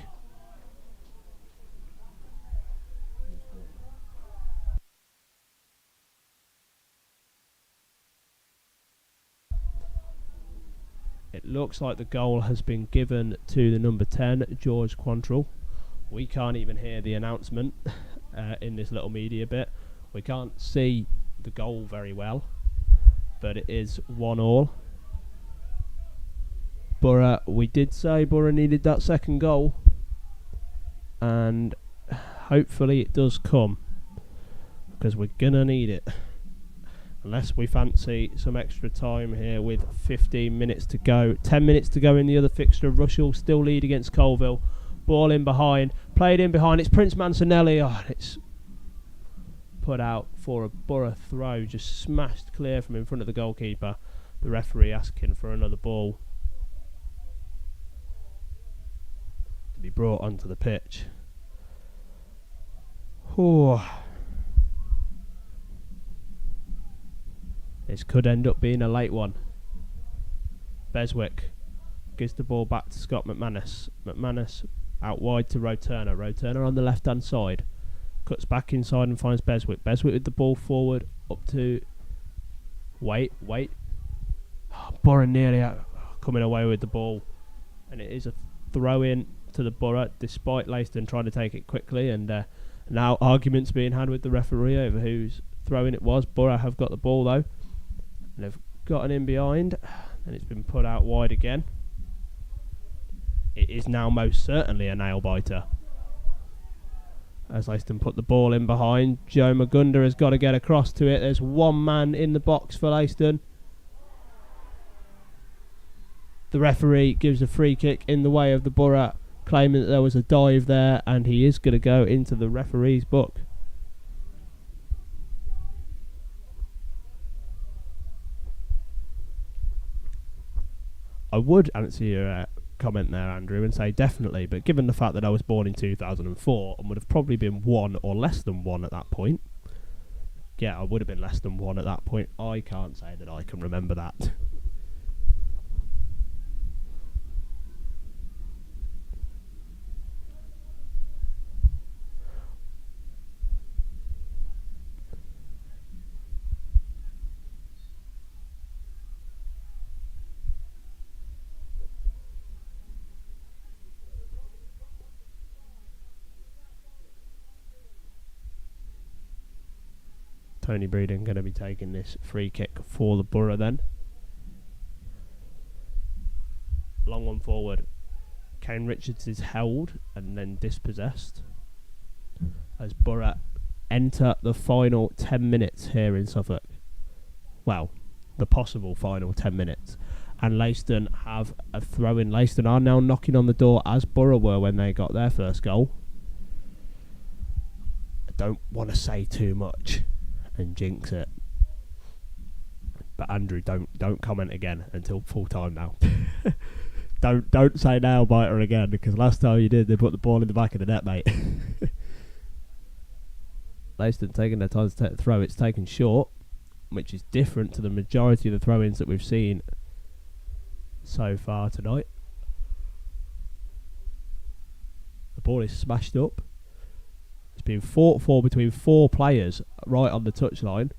It looks like the goal has been given to the number 10, George Quantrill. We can't even hear the announcement in this little media bit. We can't see the goal very well, but it is 1-1. Borough, we did say Borough needed that second goal, and hopefully it does come, because we're gonna need it. Unless we fancy some extra time here with 15 minutes to go. 10 minutes to go in the other fixture. Rushall still lead against Colville. Ball in behind. Played in behind. It's Prince Mancinelli. Oh, it's put out for a Borough throw. Just smashed clear from in front of the goalkeeper. The referee asking for another ball to be brought onto the pitch. Oh. This could end up being a late one. Beswick gives the ball back to Scott McManus. McManus out wide to Roe Turner. Roe Turner on the left hand side. Cuts back inside and finds Beswick. Beswick with the ball forward up to... Wait. Borough nearly coming away with the ball, and it is a throw in to the Borough, despite Leiston trying to take it quickly, and now arguments being had with the referee over whose throwing it was. Borough have got the ball though, and they've gotten in behind, and it's been put out wide again. It is now most certainly a nail biter, as Leiston put the ball in behind. Joe Magunda has got to get across to it. There's one man in the box for Leiston. The referee gives a free kick in the way of the Borough, claiming that there was a dive there, and he is going to go into the referee's book. I would answer your comment there, Andrew, and say definitely, but given the fact that I was born in 2004 and would have probably been 1 or less than 1 at that point, I would have been less than 1 at that point. I can't say that I can remember that. Tony Breeden going to be taking this free kick for the Borough then. Long one forward. Kane Richards is held and then dispossessed as Borough enter the final 10 minutes here in Suffolk. Well, the possible final 10 minutes. And Leiston have a throw in. Leiston are now knocking on the door as Borough were when they got their first goal. I don't want to say too much and jinx it, but Andrew, don't comment again until full time now. don't say nail biter again, because last time you did, they put the ball in the back of the net, mate. Leiston taking their time to take the throw. It's taken short, which is different to the majority of the throw-ins that we've seen so far tonight. The ball is smashed up. It's been fought for between 4 players right on the touchline.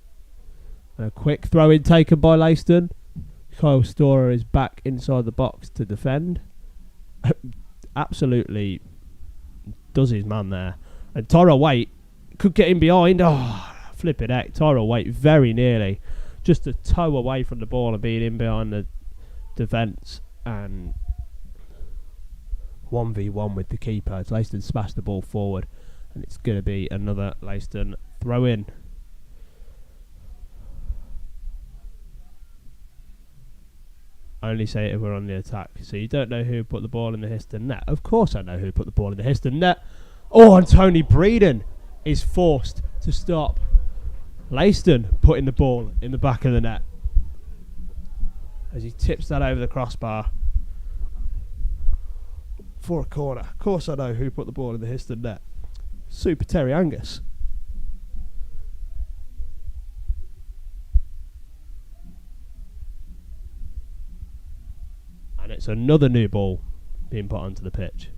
And a quick throw-in taken by Leiston. Kyle Storer is back inside the box to defend. Absolutely does his man there. And Tyrell Waite could get in behind. Oh, flipping heck. Tyrell Waite very nearly. Just a toe away from the ball and being in behind the defence. And 1v1 with the keeper as Leiston smashed the ball forward. And it's going to be another Leiston throw-in. Only say it if we're on the attack. So you don't know who put the ball in the Histon net. Of course I know who put the ball in the Histon net. Oh, and Tony Breeden is forced to stop Leiston putting the ball in the back of the net as he tips that over the crossbar for a corner. Of course I know who put the ball in the Histon net. Super Terry Angus. And it's another new ball being put onto the pitch.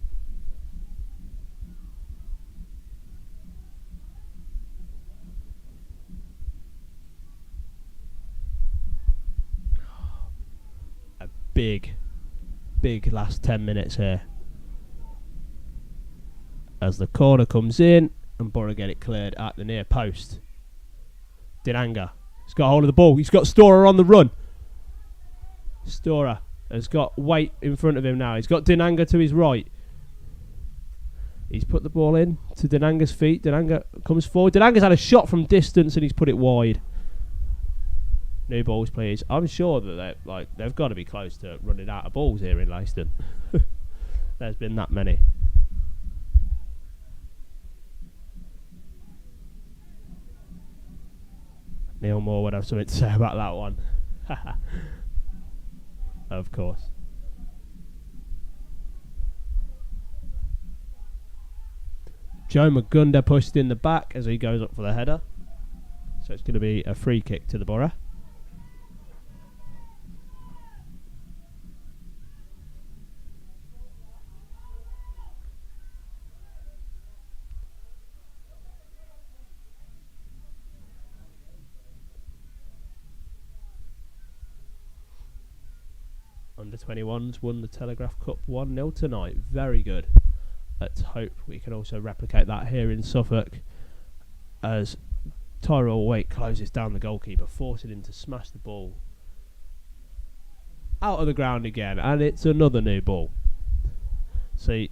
A big last 10 minutes here. As the corner comes in and Borough get it cleared at the near post. Dinanga. He's got hold of the ball. He's got Storer on the run. Storer has got Waite in front of him now. He's got Dinanga to his right. He's put the ball in to Dinanga's feet. Dinanga comes forward. Dinanga's had a shot from distance and he's put it wide. New balls, please. I'm sure that they've got to be close to running out of balls here in Leiston. There's been that many. Neil Moore would have something to say about that one. Of course. Joe Magunda pushed in the back as he goes up for the header. So it's going to be a free kick to the Borough. under-21s won the Telegraph Cup 1-0 tonight. Very good. Let's hope we can also replicate that here in Suffolk as Tyrell Waite closes down the goalkeeper, forcing him to smash the ball out of the ground again, and it's another new ball. See,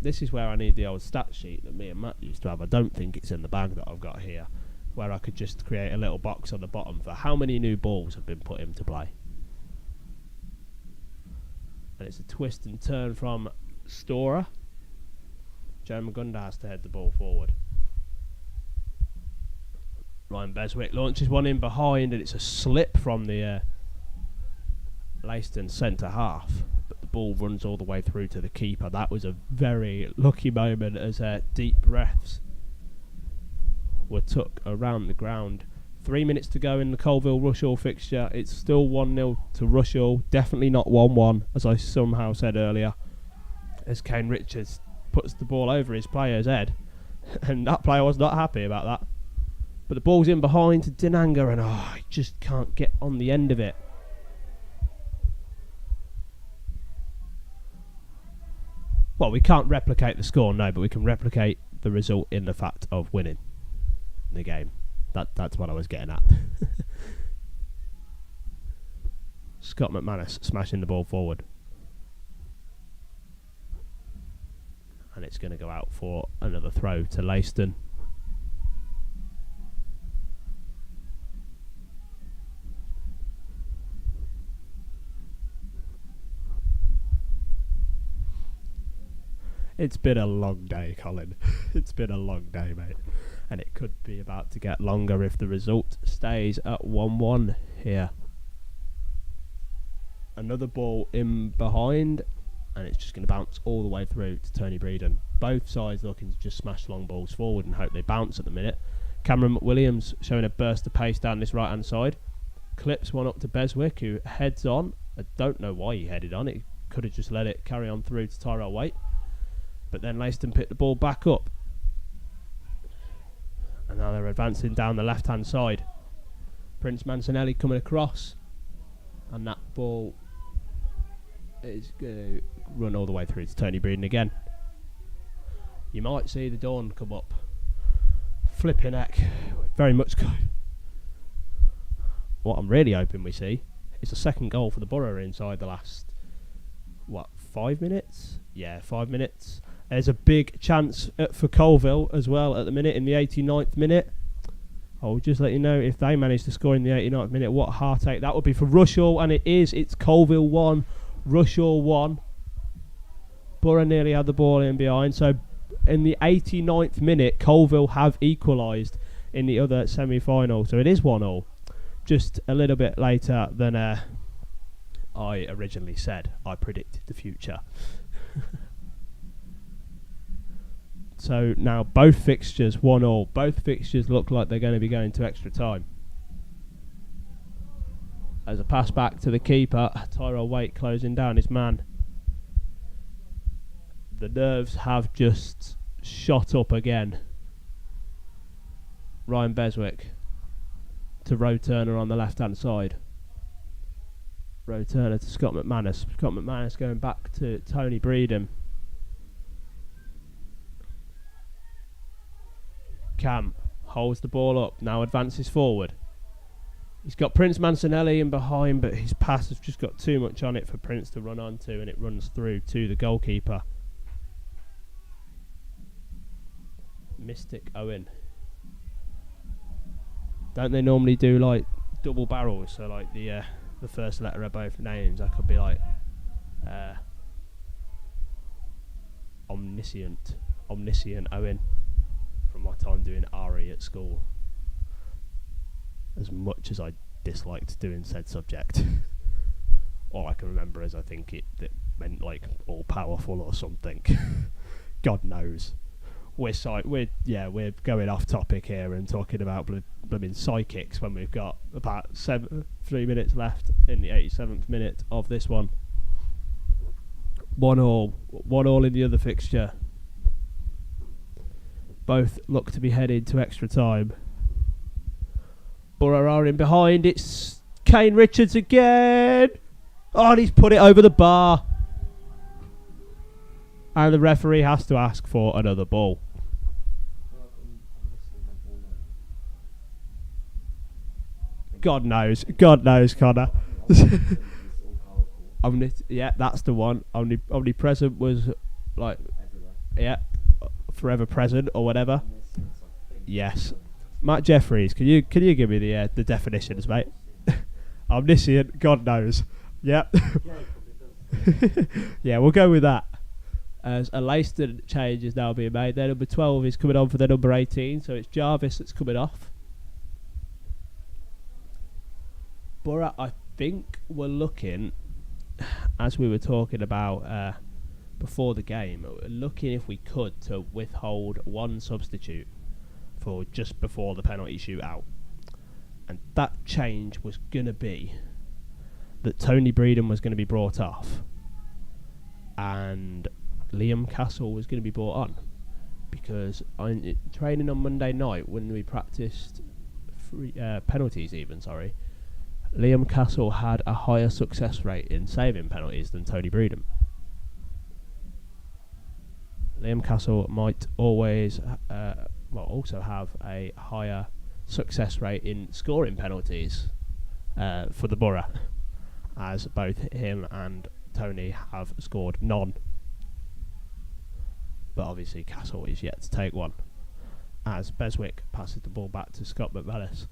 this is where I need the old stat sheet that me and Matt used to have. I don't think it's in the bag that I've got here, where I could just create a little box on the bottom for how many new balls have been put into play. And it's a twist and turn from Storer. Joe Magunda has to head the ball forward. Ryan Beswick launches one in behind, and it's a slip from the Leiston centre half, but the ball runs all the way through to the keeper. That was a very lucky moment as deep breaths were took around the ground. 3 minutes to go in the Colville-Rushall fixture. It's still 1-0 to Rushall. Definitely not 1-1, as I somehow said earlier, as Kane Richards puts the ball over his player's head, and that player was not happy about that. But the ball's in behind to Dinanga, and he just can't get on the end of it. Well, we can't replicate the score, no, but we can replicate the result in the fact of winning the game. That's what I was getting at. Scott McManus smashing the ball forward. And it's going to go out for another throw to Leiston. It's been a long day, Colin. It's been a long day, mate. And it could be about to get longer if the result stays at 1-1 here. Another ball in behind, and it's just going to bounce all the way through to Tony Breeden. Both sides looking to just smash long balls forward and hope they bounce at the minute. Cameron McWilliams showing a burst of pace down this right-hand side. Clips one up to Beswick, who heads on. I don't know why he headed on. He could have just let it carry on through to Tyrell Waite. But then Leiston picked the ball back up. And now they're advancing down the left-hand side. Prince Mancinelli coming across. And that ball is going to run all the way through to Tony Breeden again. You might see the dawn come up. Flipping heck. Very much good. What I'm really hoping we see is a second goal for the Borough inside the last, 5 minutes? Yeah, 5 minutes. There's a big chance for Colville as well at the minute in the 89th minute. I'll just let you know if they manage to score in the 89th minute, what a heartache that would be for Rushall, and it is. It's Colville 1, Rushall 1. Borough nearly had the ball in behind, so in the 89th minute, Colville have equalised in the other semi-final, so it is 1-1. Just a little bit later than I originally said. I predicted the future. So now both fixtures 1-1. Both fixtures look like they're going to be going to extra time. As a pass back to the keeper, Tyrell Waite closing down his man. The nerves have just shot up again. Ryan Beswick to Roe Turner on the left hand side. Roe Turner to Scott McManus. Scott McManus going back to Tony Breeden. Cam holds the ball up, now advances forward. He's got Prince Mancinelli in behind, but his pass has just got too much on it for Prince to run onto, and it runs through to the goalkeeper. Mystic Owen. Don't they normally do like double barrels? So like the first letter of both names, that could be like Omniscient Owen. From my time doing RE at school, as much as I disliked doing said subject, all I can remember is I think it meant like all powerful or something. God knows. We're going off topic here and talking about blooming psychics when we've got about 3 minutes left in the 87th minute of this one. 1-1 in the other fixture. Both look to be headed to extra time. Borough are in behind. It's Kane Richards again. Oh, and he's put it over the bar. And the referee has to ask for another ball. God knows, Connor. Yeah, that's the one. Omnipresent was like, yeah, forever present or whatever. Yes, Matt Jeffries. Can you give me the definitions, mate? Omniscient, God knows. Yep. Yeah, we'll go with that. As a Leiston change is now being made. Their number 12 is coming on for their number 18, so it's Jarvis that's coming off. Borough, I think we're looking, as we were talking about before the game, we're looking if we could to withhold one substitute for just before the penalty shootout. And that change was going to be that Tony Breeden was going to be brought off and Liam Castle was going to be brought on, because training on Monday night when we practiced penalties Liam Castle had a higher success rate in saving penalties than Tony Breeden. Liam Castle might always also have a higher success rate in scoring penalties for the Borough, as both him and Tony have scored none. But obviously Castle is yet to take one, as Beswick passes the ball back to Scott McManus.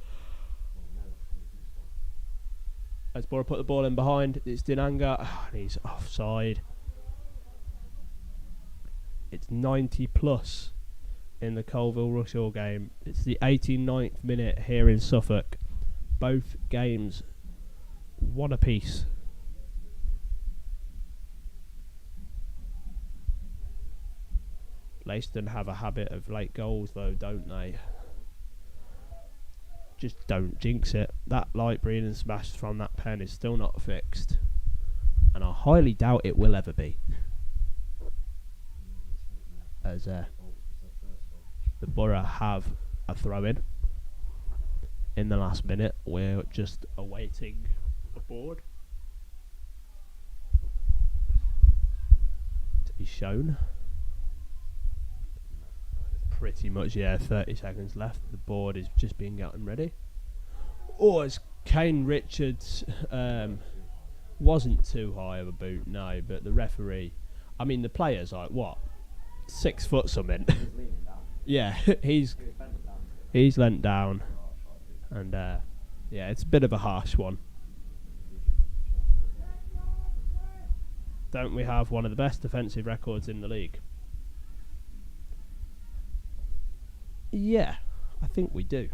As Borough put the ball in behind, it's Dinanga, and he's offside. It's 90 plus in the Colville-Rushall game. It's the 89th minute here in Suffolk. Both games one apiece. Leiston have a habit of late goals though, don't they? Just don't jinx it. That light Breeden smash from that pen is still not fixed, and I highly doubt it will ever be. As the Borough have a throw in the last minute. We're just awaiting a board to be shown. Pretty much, 30 seconds left. The board is just being gotten ready. It's Kane Richards. Wasn't too high of a boot, no, but the referee, the player's like, what? 6 foot something. Yeah, he's leant down. And, it's a bit of a harsh one. Don't we have one of the best defensive records in the league? Yeah, I think we do.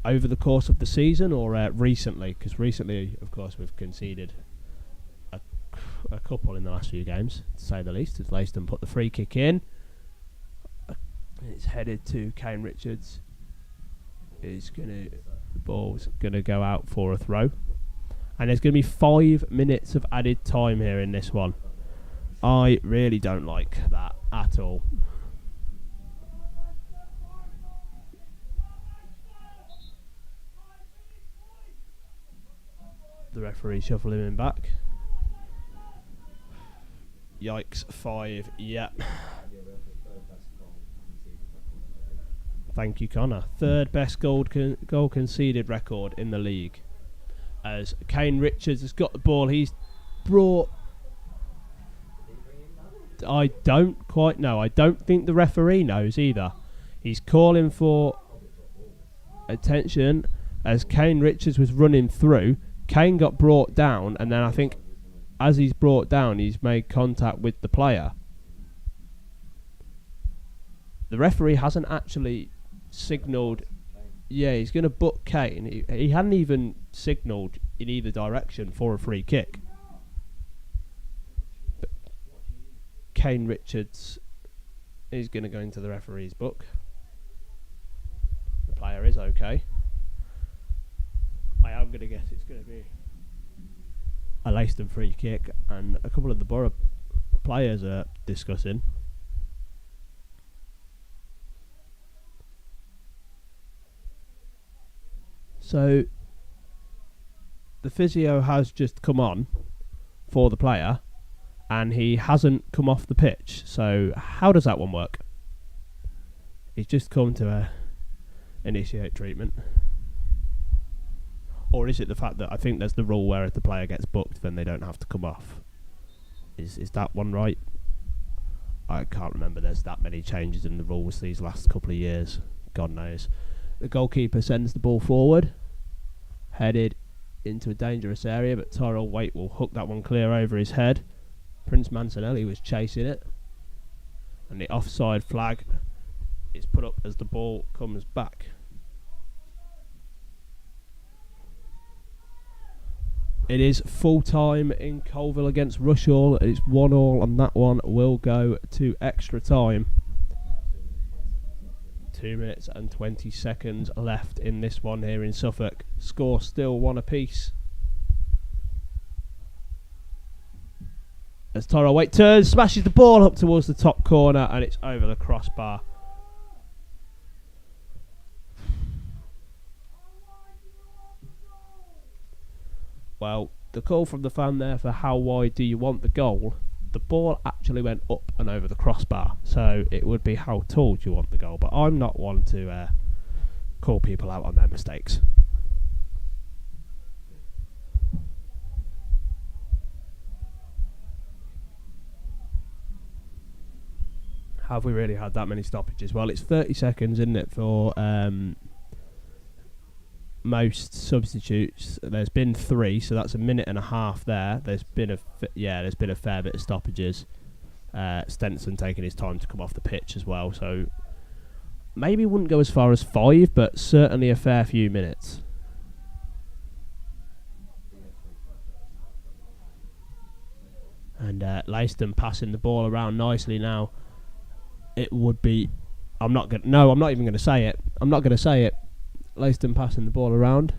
Over the course of the season or recently? Because recently, of course, we've conceded a couple in the last few games, to say the least. As Leiston put the free kick in. It's headed to Kane Richards. The ball's going to go out for a throw. And there's going to be 5 minutes of added time here in this one. I really don't like that at all. The referee shuffling him back. Yikes, 5, yep. Thank you, Connor. Third best goal conceded record in the league. As Kane Richards has got the ball, he's brought... I don't quite know. I don't think the referee knows either. He's calling for attention as Kane Richards was running through. Kane got brought down, and then I think as he's brought down, he's made contact with the player. The referee hasn't actually signalled. Yeah, he's going to book Kane. He hadn't even signalled in either direction for a free kick. But Kane Richards is going to go into the referee's book. The player is okay. I am going to guess it's going to be a Leiston free kick, and a couple of the Borough players are discussing. So the physio has just come on for the player, and he hasn't come off the pitch. So how does that one work? He's just come to initiate treatment. Or is it the fact that I think there's the rule where if the player gets booked, then they don't have to come off? Is that one right? I can't remember. There's that many changes in the rules these last couple of years. God knows. The goalkeeper sends the ball forward, headed into a dangerous area, but Tyrell Waite will hook that one clear over his head. Prince Mancinelli was chasing it, and the offside flag is put up as the ball comes back. It is full time in Colville against Rushall. It's 1-1, and that one will go to extra time. 2 minutes and 20 seconds left in this one here in Suffolk. Score still 1 apiece. As Tyrell Waite turns, smashes the ball up towards the top corner, and it's over the crossbar. Well, the call from the fan there for how wide do you want the goal, the ball actually went up and over the crossbar, so it would be how tall do you want the goal, but I'm not one to call people out on their mistakes. Have we really had that many stoppages? Well, it's 30 seconds, isn't it, for most substitutes. There's been 3, so that's a minute and a half there. There's been a fair bit of stoppages. Stenson taking his time to come off the pitch as well, so maybe wouldn't go as far as 5, but certainly a fair few minutes. And Leiston passing the ball around nicely now. It would be... I'm not even going to say it. Leiston passing the ball around.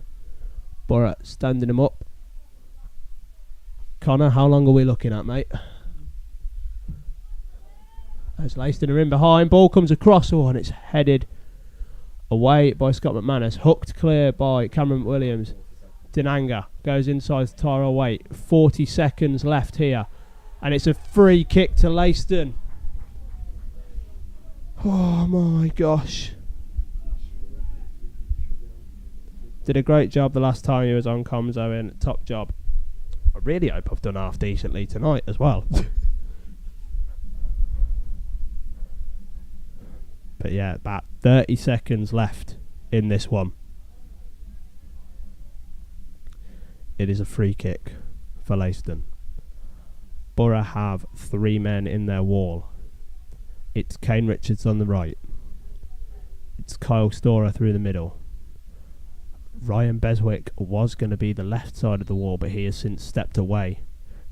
Borough standing him up. Connor, how long are we looking at, mate? As Leiston are in behind, ball comes across, and it's headed away by Scott McManus. Hooked clear by Cameron Williams. Dinanga goes inside Tyrell Waite. 40 seconds left here. And it's a free kick to Leiston. Oh my gosh. Did a great job the last time he was on comms, Owen. Top job. I really hope I've done half decently tonight as well. But yeah, about 30 seconds left in this one. It is a free kick for Leiston. Borough have 3 men in their wall. It's Kane Richards on the right. It's Kyle Storer through the middle. Ryan Beswick was going to be the left side of the wall, but he has since stepped away.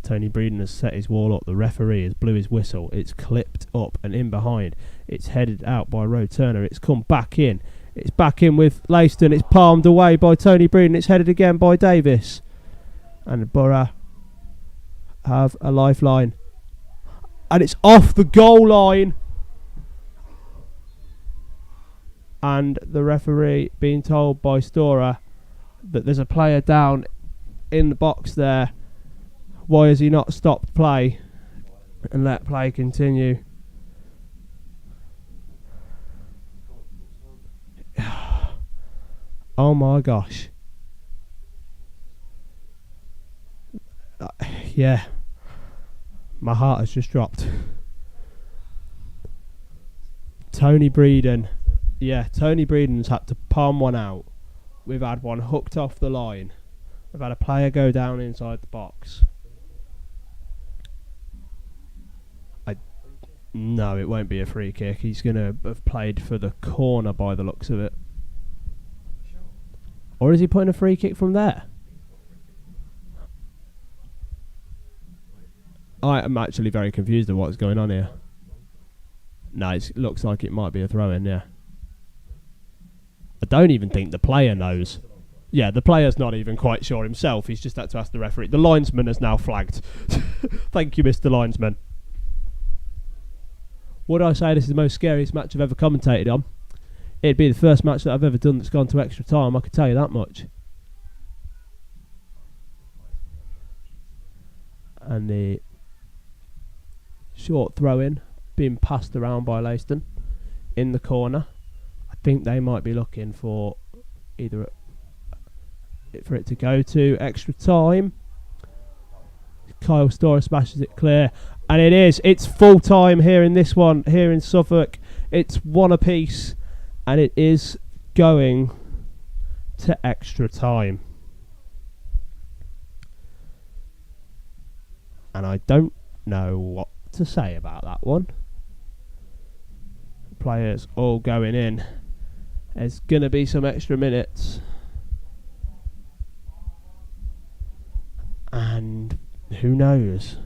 Tony Breeden has set his wall up. The referee has blew his whistle. It's clipped up and in behind. It's headed out by Roe Turner. It's come back in. It's back in with Leiston. It's palmed away by Tony Breeden. It's headed again by Davis. And Borough have a lifeline. And it's off the goal line. And the referee being told by Storer that there's a player down in the box there. Why has he not stopped play and let play continue? Oh my gosh. Yeah. My heart has just dropped. Tony Breeden. Yeah, Tony Breeden's had to palm one out. We've had one hooked off the line. We've had a player go down inside the box. No, it won't be a free kick. He's going to have played for the corner by the looks of it. Or is he putting a free kick from there? I am actually very confused at what's going on here. No, it looks like it might be a throw-in, yeah. I don't even think the player knows. Yeah, the player's not even quite sure himself. He's just had to ask the referee. The linesman has now flagged. Thank you, Mr. Linesman. Would I say this is the most scariest match I've ever commentated on? It'd be the first match that I've ever done that's gone to extra time, I could tell you that much. and the short throw in being passed around by Leiston in the corner. I think they might be looking for either for it to go to extra time. Kyle Storer smashes it clear, and it is. It's full time here in this one, here in Suffolk. It's one apiece, and it is going to extra time. And I don't know what to say about that one. Players all going in. There's going to be some extra minutes. And who knows?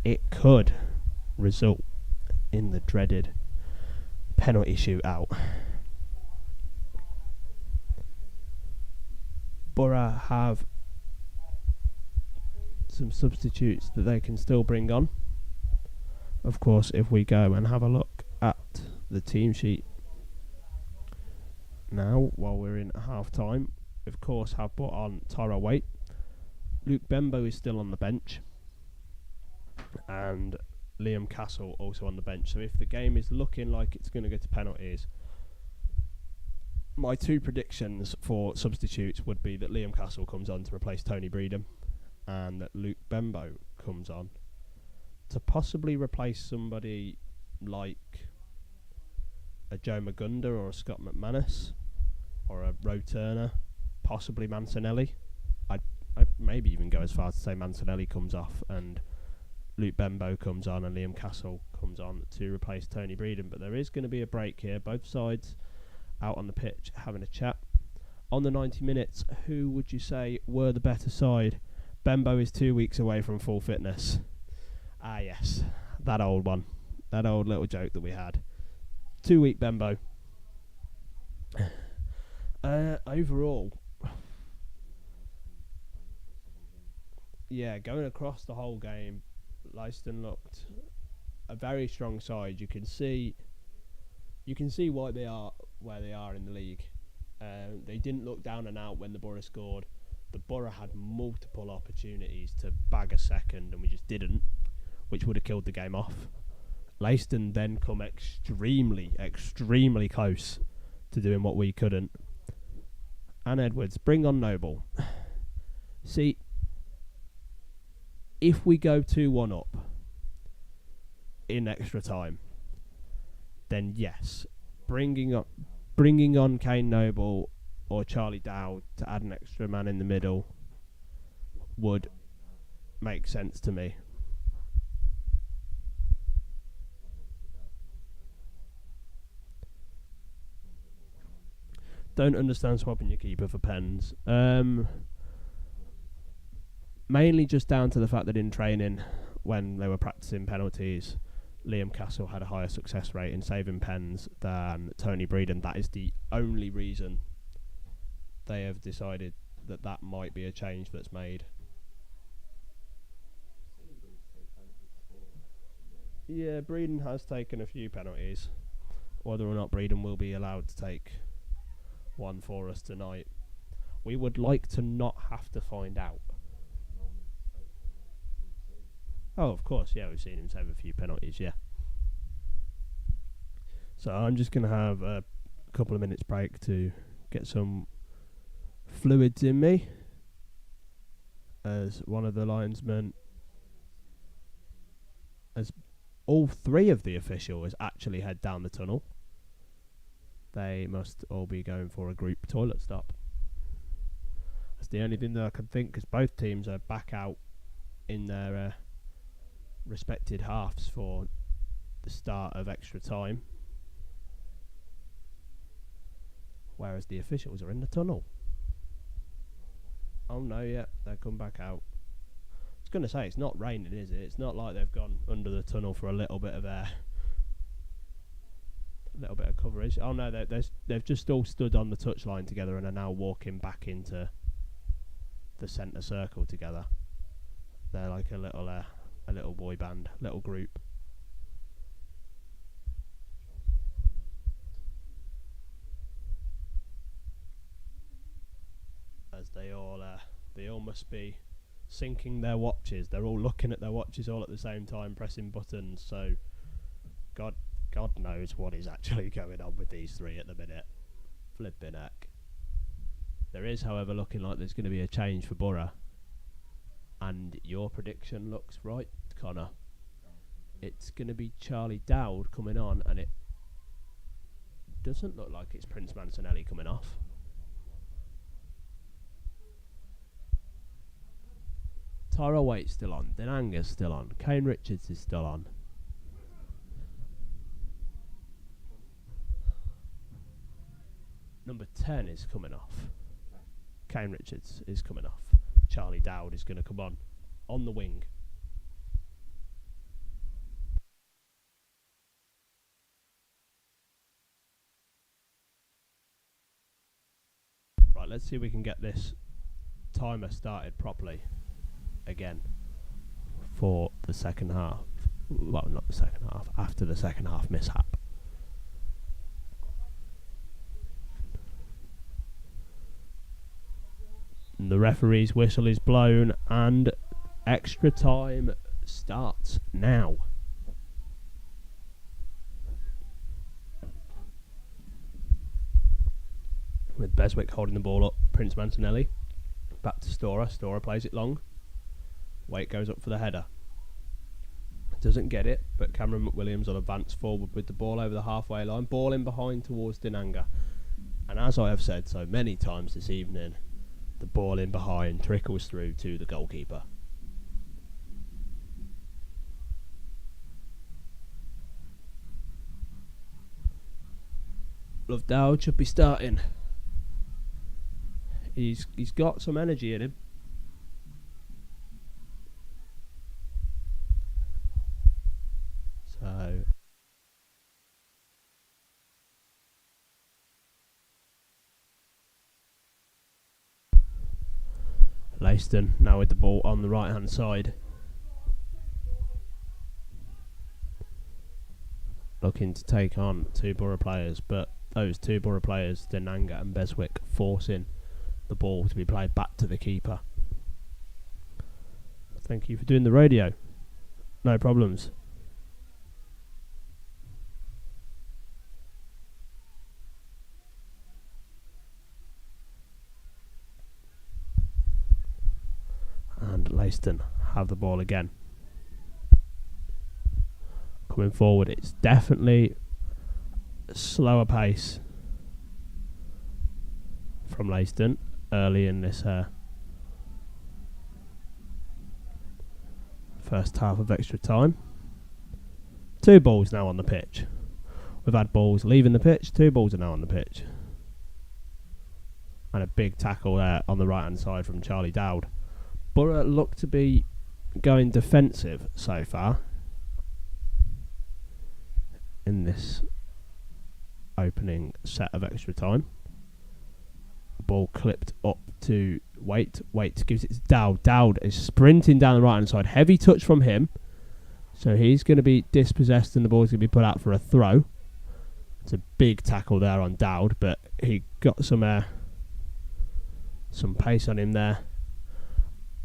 It could result in the dreaded penalty shootout. Borough have some substitutes that they can still bring on. Of course, if we go and have a look at the team sheet now, while we're in half time, of course, have put on Tyrell Waite. Luke Bembo is still on the bench, and Liam Castle also on the bench. So if the game is looking like it's going to go to penalties, my two predictions for substitutes would be that Liam Castle comes on to replace Tony Breedham, and that Luke Bembo comes on to possibly replace somebody like a Joe Magunda or a Scott McManus or a Roe Turner, possibly Mancinelli. I'd maybe even go as far as to say Mancinelli comes off and Luke Bembo comes on and Liam Castle comes on to replace Tony Breedham. But there is going to be a break here. Both sides out on the pitch having a chat. On the 90 minutes, who would you say were the better side? Bembo is 2 weeks away from full fitness. Ah, yes. That old one. That old little joke that we had. 2 week Bembo. Overall, yeah, going across the whole game, Leiston looked a very strong side. You can see why they are where they are in the league. They didn't look down and out when the Borough scored. The Borough had multiple opportunities to bag a second, and we just didn't, which would have killed the game off. Leiston then come extremely close to doing what we couldn't. And Edwards, bring on Noble. See, if we go 2-1 up in extra time, then yes, bringing on Kane Noble or Charlie Dowd to add an extra man in the middle would make sense to me. Don't understand swapping your keeper for pens. Mainly just down to the fact that in training, when they were practicing penalties, Liam Castle had a higher success rate in saving pens than Tony Breedham. That is the only reason they have decided that might be a change that's made. Yeah, Breedham has taken a few penalties. Whether or not Breedham will be allowed to take one for us tonight, we would like to not have to find out. Oh, of course, yeah, we've seen him save a few penalties, yeah. So I'm just going to have a couple of minutes break to get some fluids in me, as one of the linesmen, as all three of the officials actually head down the tunnel. They must all be going for a group toilet stop. That's the only thing that I can think, because both teams are back out in their respected halves for the start of extra time, whereas the officials are in the tunnel. Oh no, yeah, they've come back out. I was going to say, it's not raining, is it? It's not like they've gone under the tunnel for a little bit of air. A little bit of coverage. Oh no, they've just all stood on the touchline together and are now walking back into the centre circle together. They're like a little boy band, little group. As they all must be syncing their watches. They're all looking at their watches all at the same time, pressing buttons. So God knows what is actually going on with these three at the minute. Flipping heck. There is, however, looking like there's going to be a change for Borough. And your prediction looks right, Connor. It's going to be Charlie Dowd coming on, and it doesn't look like it's Prince Mancinelli coming off. Tyra Waite's still on. Denanga's still on. Kane Richards is still on. Number 10 is coming off. Kane Richards is coming off. Charlie Dowd is going to come on the wing. Right, let's see if we can get this timer started properly again for the second half. Well, not the second half, after the second half mishap. And the referee's whistle is blown and extra time starts now. With Beswick holding the ball up, Prince Mancinelli back to Storer. Storer plays it long. Waite goes up for the header. Doesn't get it, but Cameron McWilliams will advance forward with the ball over the halfway line. Ball in behind towards Denanga. And as I have said so many times this evening, the ball in behind trickles through to the goalkeeper. Love Dowd should be starting. He's got some energy in him. So Leiston now with the ball on the right hand side, looking to take on two Borough players, but those two Borough players, Denanga and Beswick, forcing the ball to be played back to the keeper. Thank you for doing the radio. No problems. And Leiston have the ball again. Coming forward, it's definitely a slower pace from Leiston early in this first half of extra time. Two balls now on the pitch. We've had balls leaving the pitch, two balls are now on the pitch. And a big tackle there on the right hand side from Charlie Dowd. Borough look to be going defensive so far in this opening set of extra time. Ball clipped up to Waite. Waite gives it to Dowd. Dowd is sprinting down the right hand side. Heavy touch from him. So he's going to be dispossessed and the ball's going to be put out for a throw. It's a big tackle there on Dowd, but he got some pace on him there.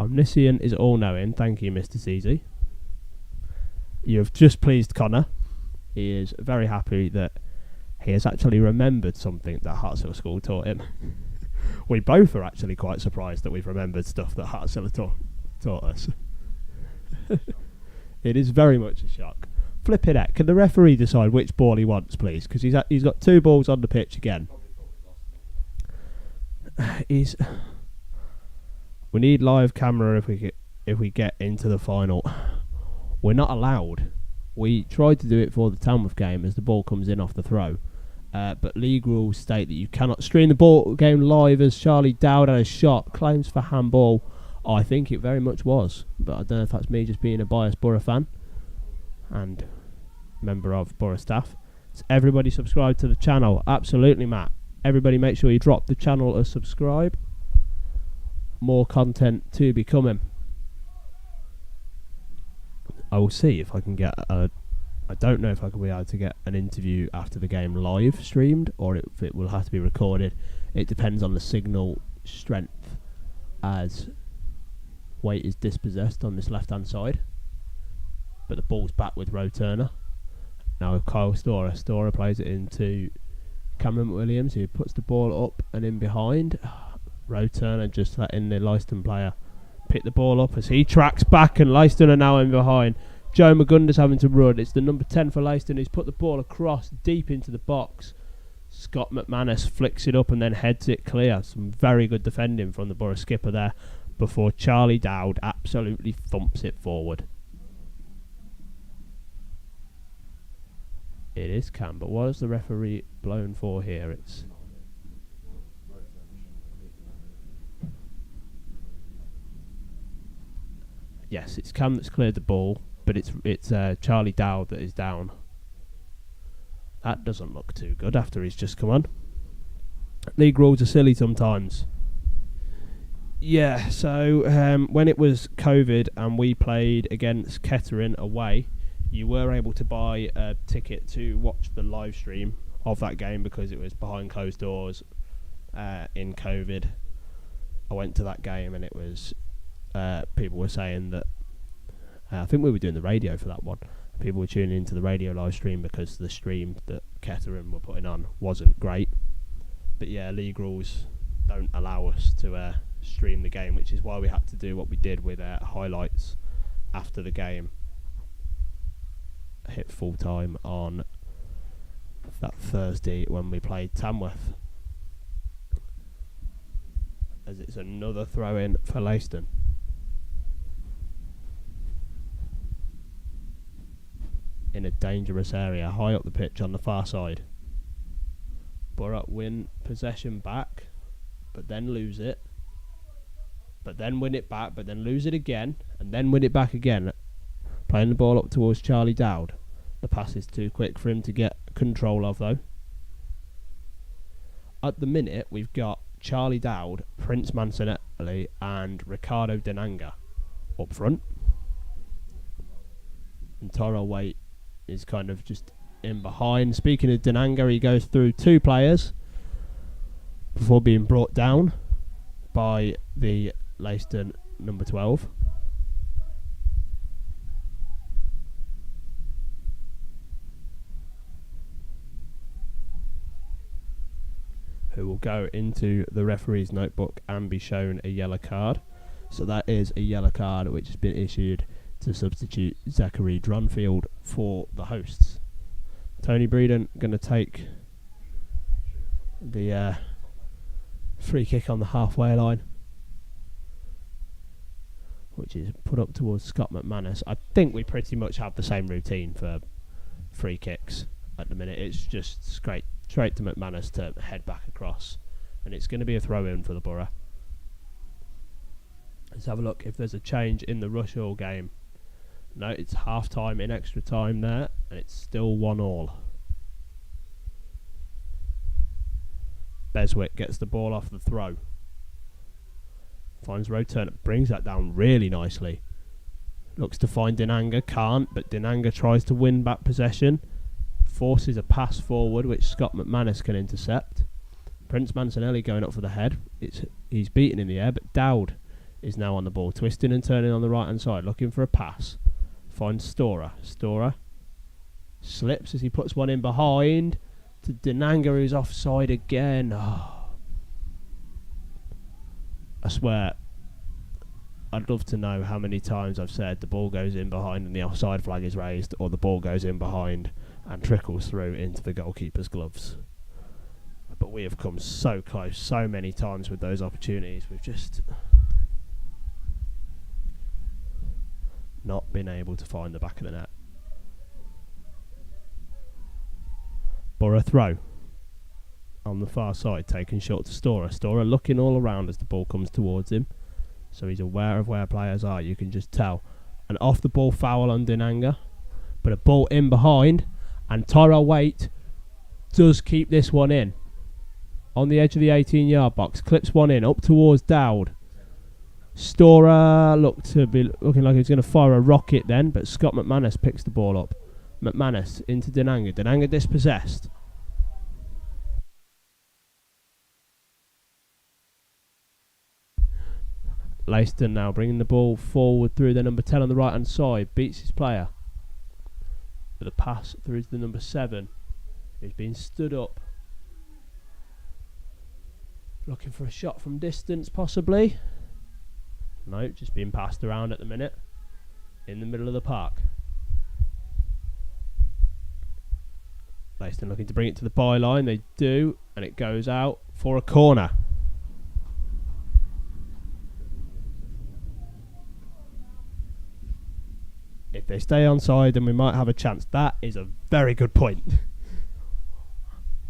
Omniscient is all-knowing. Thank you, Mr. CZ. You have just pleased Connor. He is very happy that he has actually remembered something that Hartshill School taught him. We both are actually quite surprised that we've remembered stuff that Hartshill taught us. It is very much a shock. Flipping heck, can the referee decide which ball he wants, please? Because he's got two balls on the pitch again. We need live camera if we get into the final. We're not allowed. We tried to do it for the Tamworth game as the ball comes in off the throw. But league rules state that you cannot stream the ball game live as Charlie Dowd had a shot. Claims for handball. I think it very much was. But I don't know if that's me just being a biased Borough fan and member of Borough staff. So everybody subscribe to the channel. Absolutely, Matt. Everybody make sure you drop the channel a subscribe. More content to be coming. I will see if I can get I don't know if I can be able to get an interview after the game live streamed or if it will have to be recorded. It depends on the signal strength as Waite is dispossessed on this left-hand side, but the ball's back with Roe Turner. Now with Kyle Storer. Storer plays it into Cameron Williams, who puts the ball up and in behind. Roe Turner just letting the Leiston player pick the ball up as he tracks back, and Leiston are now in behind. Joe Magunda's having to run. It's the number 10 for Leiston who's put the ball across deep into the box. Scott McManus flicks it up and then heads it clear. Some very good defending from the Borough skipper there before Charlie Dowd absolutely thumps it forward. It is Cam, but what is the referee blown for here? It's yes, it's Cam that's cleared the ball, but it's Charlie Dowd that is down. That doesn't look too good after he's just come on. League rules are silly sometimes. Yeah, so when it was COVID and we played against Kettering away, you were able to buy a ticket to watch the live stream of that game because it was behind closed doors in COVID. I went to that game and it was people were saying that I think we were doing the radio for that one. People were tuning into the radio live stream because the stream that Kettering were putting on wasn't great. But yeah, league rules don't allow us to stream the game, which is why we had to do what we did with highlights after the game. Hit full time on that Thursday when we played Tamworth, as it's another throw in for Leiston. In a dangerous area high up the pitch on the far side. Borough win possession back, but then lose it, but then win it back, but then lose it again, and then win it back again. Playing the ball up towards Charlie Dowd. The pass is too quick for him to get control of, though. At the minute, we've got Charlie Dowd, Prince Mancinelli, and Ricardo Denanga up front. And Tyrell Waite is kind of just in behind. Speaking of Denanga, he goes through two players before being brought down by the Leiston number 12. Who will go into the referee's notebook and be shown a yellow card. So that is a yellow card which has been issued to substitute Zachary Dronfield for the hosts. Tony Breeden going to take the free kick on the halfway line, which is put up towards Scott McManus. I think we pretty much have the same routine for free kicks at the minute. It's just straight to McManus to head back across, and it's going to be a throw-in for the Borough. Let's have a look if there's a change in the Rushall game. No, it's half-time in extra time there, and it's still 1-1. Beswick gets the ball off the throw. Finds Roe Turner, brings that down really nicely. Looks to find Denanga, can't, but Denanga tries to win back possession. Forces a pass forward, which Scott McManus can intercept. Prince Mancinelli going up for the head. He's beaten in the air, but Dowd is now on the ball, twisting and turning on the right-hand side, looking for a pass. Finds Storer. Storer slips as he puts one in behind to Denanga, who's offside again. Oh. I swear, I'd love to know how many times I've said the ball goes in behind and the offside flag is raised, or the ball goes in behind and trickles through into the goalkeeper's gloves. But we have come so close so many times with those opportunities. We've just not been able to find the back of the net. Borough throw on the far side, taken short to Storer. Storer looking all around as the ball comes towards him, so he's aware of where players are. You can just tell. An off the ball foul on Denanga, but a ball in behind, and Tyrell Waite does keep this one in on the edge of the 18-yard box. Clips one in up towards Dowd. Storer looked to be looking like he was going to fire a rocket then, but Scott McManus picks the ball up. McManus into Denanga. Denanga dispossessed. Leiston now bringing the ball forward through their number 10 on the right hand side. Beats his player. With a pass through to the number 7. Who's been stood up. Looking for a shot from distance possibly. No, just being passed around at the minute. In the middle of the park. Leiston looking to bring it to the byline. They do. And it goes out for a corner. If they stay onside, then we might have a chance. That is a very good point.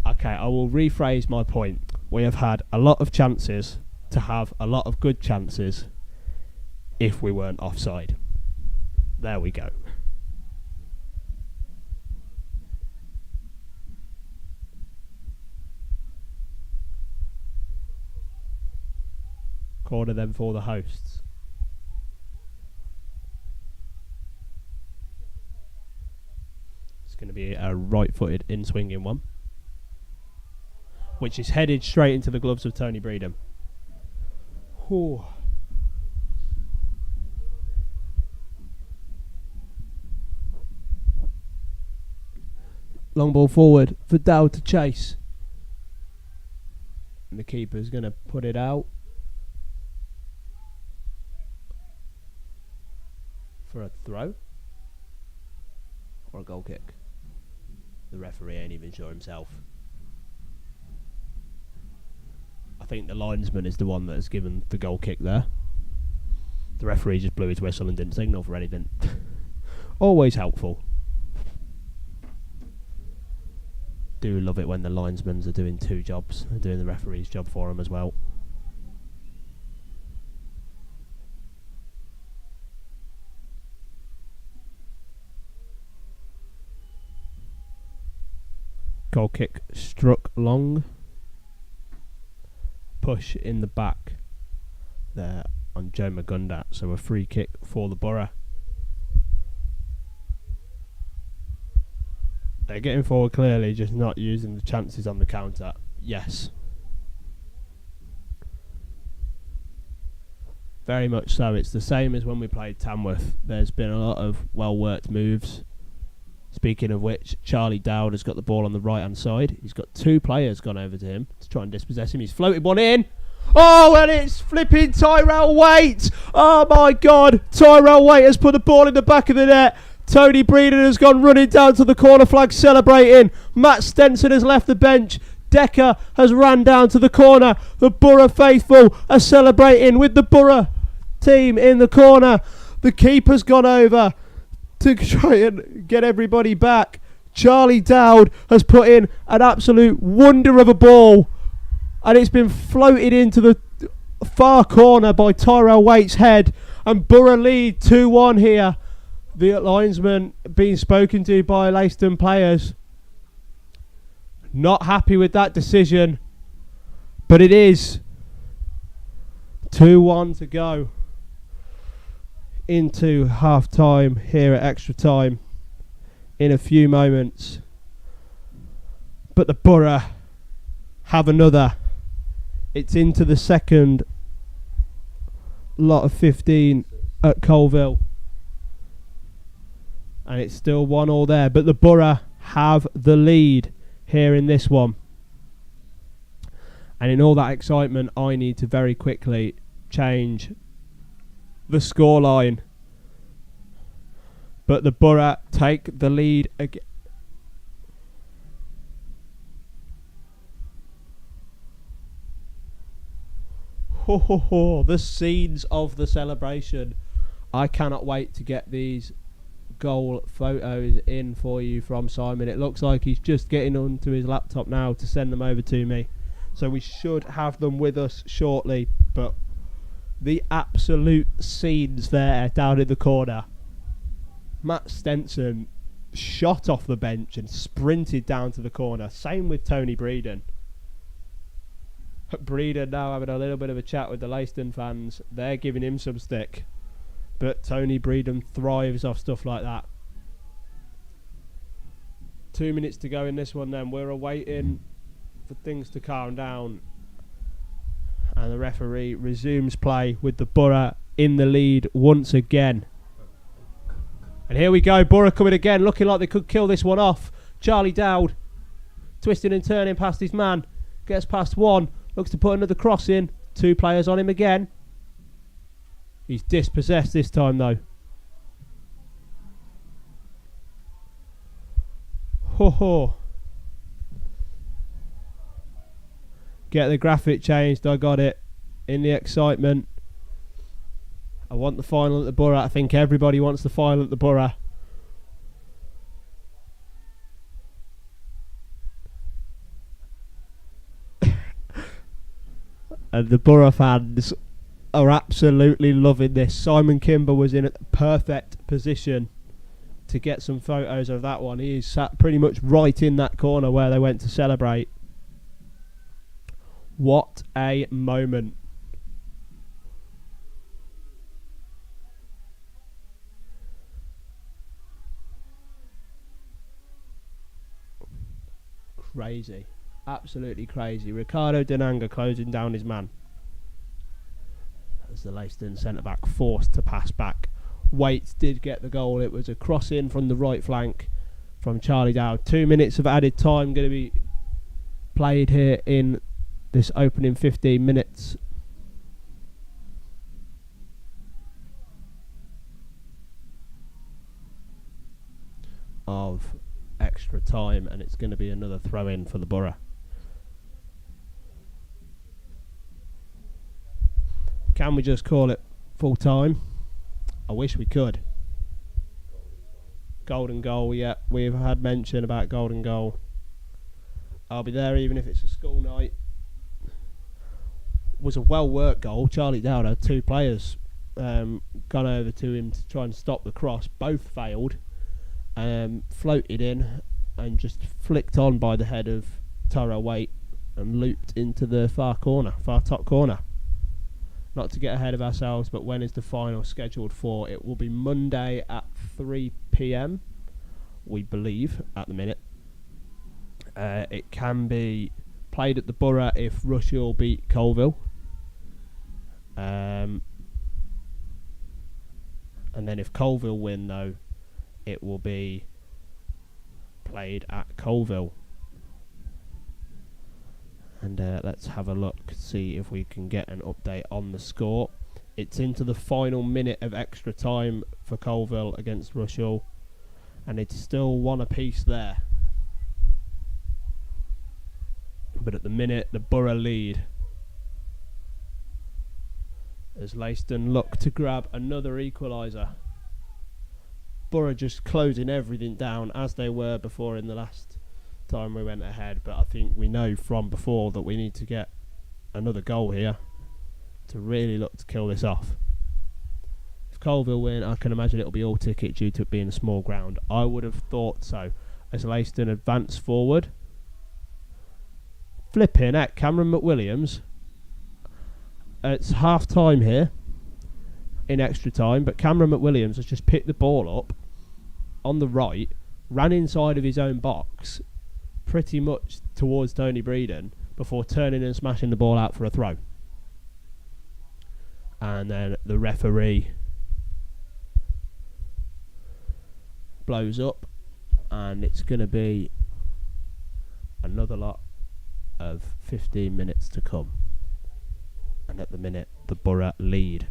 Okay, I will rephrase my point. We have had a lot of chances to have a lot of good chances if we weren't offside. There we go. Corner then for the hosts. It's going to be a right-footed in-swinging one, which is headed straight into the gloves of Tony Breedon. Whew. Long ball forward for Dowd to chase. And the keeper's going to put it out for a throw or a goal kick. The referee ain't even sure himself. I think the linesman is the one that has given the goal kick there. The referee just blew his whistle and didn't signal for anything. Always helpful. Do love it when the linesmen are doing two jobs. They're doing the referee's job for them as well. Goal kick struck long. Push in the back there on Joe Magundat. So a free kick for the Borough. They're getting forward clearly, just not using the chances on the counter. Yes. Very much so. It's the same as when we played Tamworth. There's been a lot of well-worked moves. Speaking of which, Charlie Dowd has got the ball on the right-hand side. He's got two players gone over to him to try and dispossess him. He's floated one in. Oh, and it's flipping Tyrell Waite. Oh, my God. Tyrell Waite has put the ball in the back of the net. Tony Breedon has gone running down to the corner flag celebrating. Matt Stenson has left the bench. Decker has ran down to the corner. The Borough faithful are celebrating with the Borough team in the corner. The keeper's gone over to try and get everybody back. Charlie Dowd has put in an absolute wonder of a ball, and it's been floated into the far corner by Tyrell Waite's head, and Borough lead 2-1 here. The linesman being spoken to by Leiston players. Not happy with that decision, but it is 2-1 to go into half time here at extra time in a few moments. But the Borough have another. It's into the second lot of 15 at Colville, and it's still 1-1 there, but the Borough have the lead here in this one. And in all that excitement, I need to very quickly change the scoreline, but the Borough take the lead again. The scenes of the celebration. I cannot wait to get these goal photos in for you from Simon. It looks like he's just getting onto his laptop now to send them over to me, so we should have them with us shortly. But the absolute scenes there down in the corner. Matt Stenson shot off the bench and sprinted down to the corner. Same with Tony Breedon. Breedon now having a little bit of a chat with the Leiston fans. They're giving him some stick, but Tony Breedon thrives off stuff like that. 2 minutes to go in this one then. We're awaiting for things to calm down And the referee resumes play with the Borough in the lead once again. And here we go, Borough coming again, looking like they could kill this one off. Charlie Dowd, twisting and turning past his man, gets past one, looks to put another cross in. 2 players on him again. He's dispossessed this time though. Ho ho. Get the graphic changed, I got it. In the excitement. I want the final at the Borough. I think everybody wants the final at the Borough. And the Borough fans are absolutely loving this. Simon Kimber was in a perfect position to get some photos of that one. He is sat pretty much right in that corner where they went to celebrate. What a moment. Crazy. Absolutely crazy. Ricardo Denanga closing down his man. As the Leiston centre-back forced to pass back. Waits did get the goal. It was a cross in from the right flank from Charlie Dowd. 2 minutes of added time going to be played here in this opening 15 minutes. Of extra time, and it's going to be another throw in for the Borough. Can we just call it full time? I wish we could. Golden goal, yeah, we've had mention about golden goal. I'll be there even if it's a school night. Was a well worked goal. Charlie Dowd had 2 players gone over to him to try and stop the cross. Both failed. Floated in and just flicked on by the head of Tyrell Waite and looped into the far top corner. Not to get ahead of ourselves, but when is the final scheduled for? It will be Monday at 3 p.m, we believe, at the minute. It can be played at the Borough if Rushill beat Colville. And then if Colville win, though, it will be played at Colville. And let's have a look, see if we can get an update on the score. It's into the final minute of extra time for Colville against Rushill, and it's still 1 apiece there. But at the minute, the Borough lead as Leiston look to grab another equaliser. Borough just closing everything down as they were before in the last time we went ahead, but I think we know from before that we need to get another goal here to really look to kill this off. If Colville win, I can imagine it'll be all ticket due to it being a small ground. I would have thought so. As Leiston advance forward, flipping at Cameron McWilliams. It's half time here in extra time, but Cameron McWilliams has just picked the ball up on the right, ran inside of his own box pretty much towards Tony Breeden before turning and smashing the ball out for a throw. And then the referee blows up, and it's going to be another lot of 15 minutes to come. And at the minute, the Borough lead.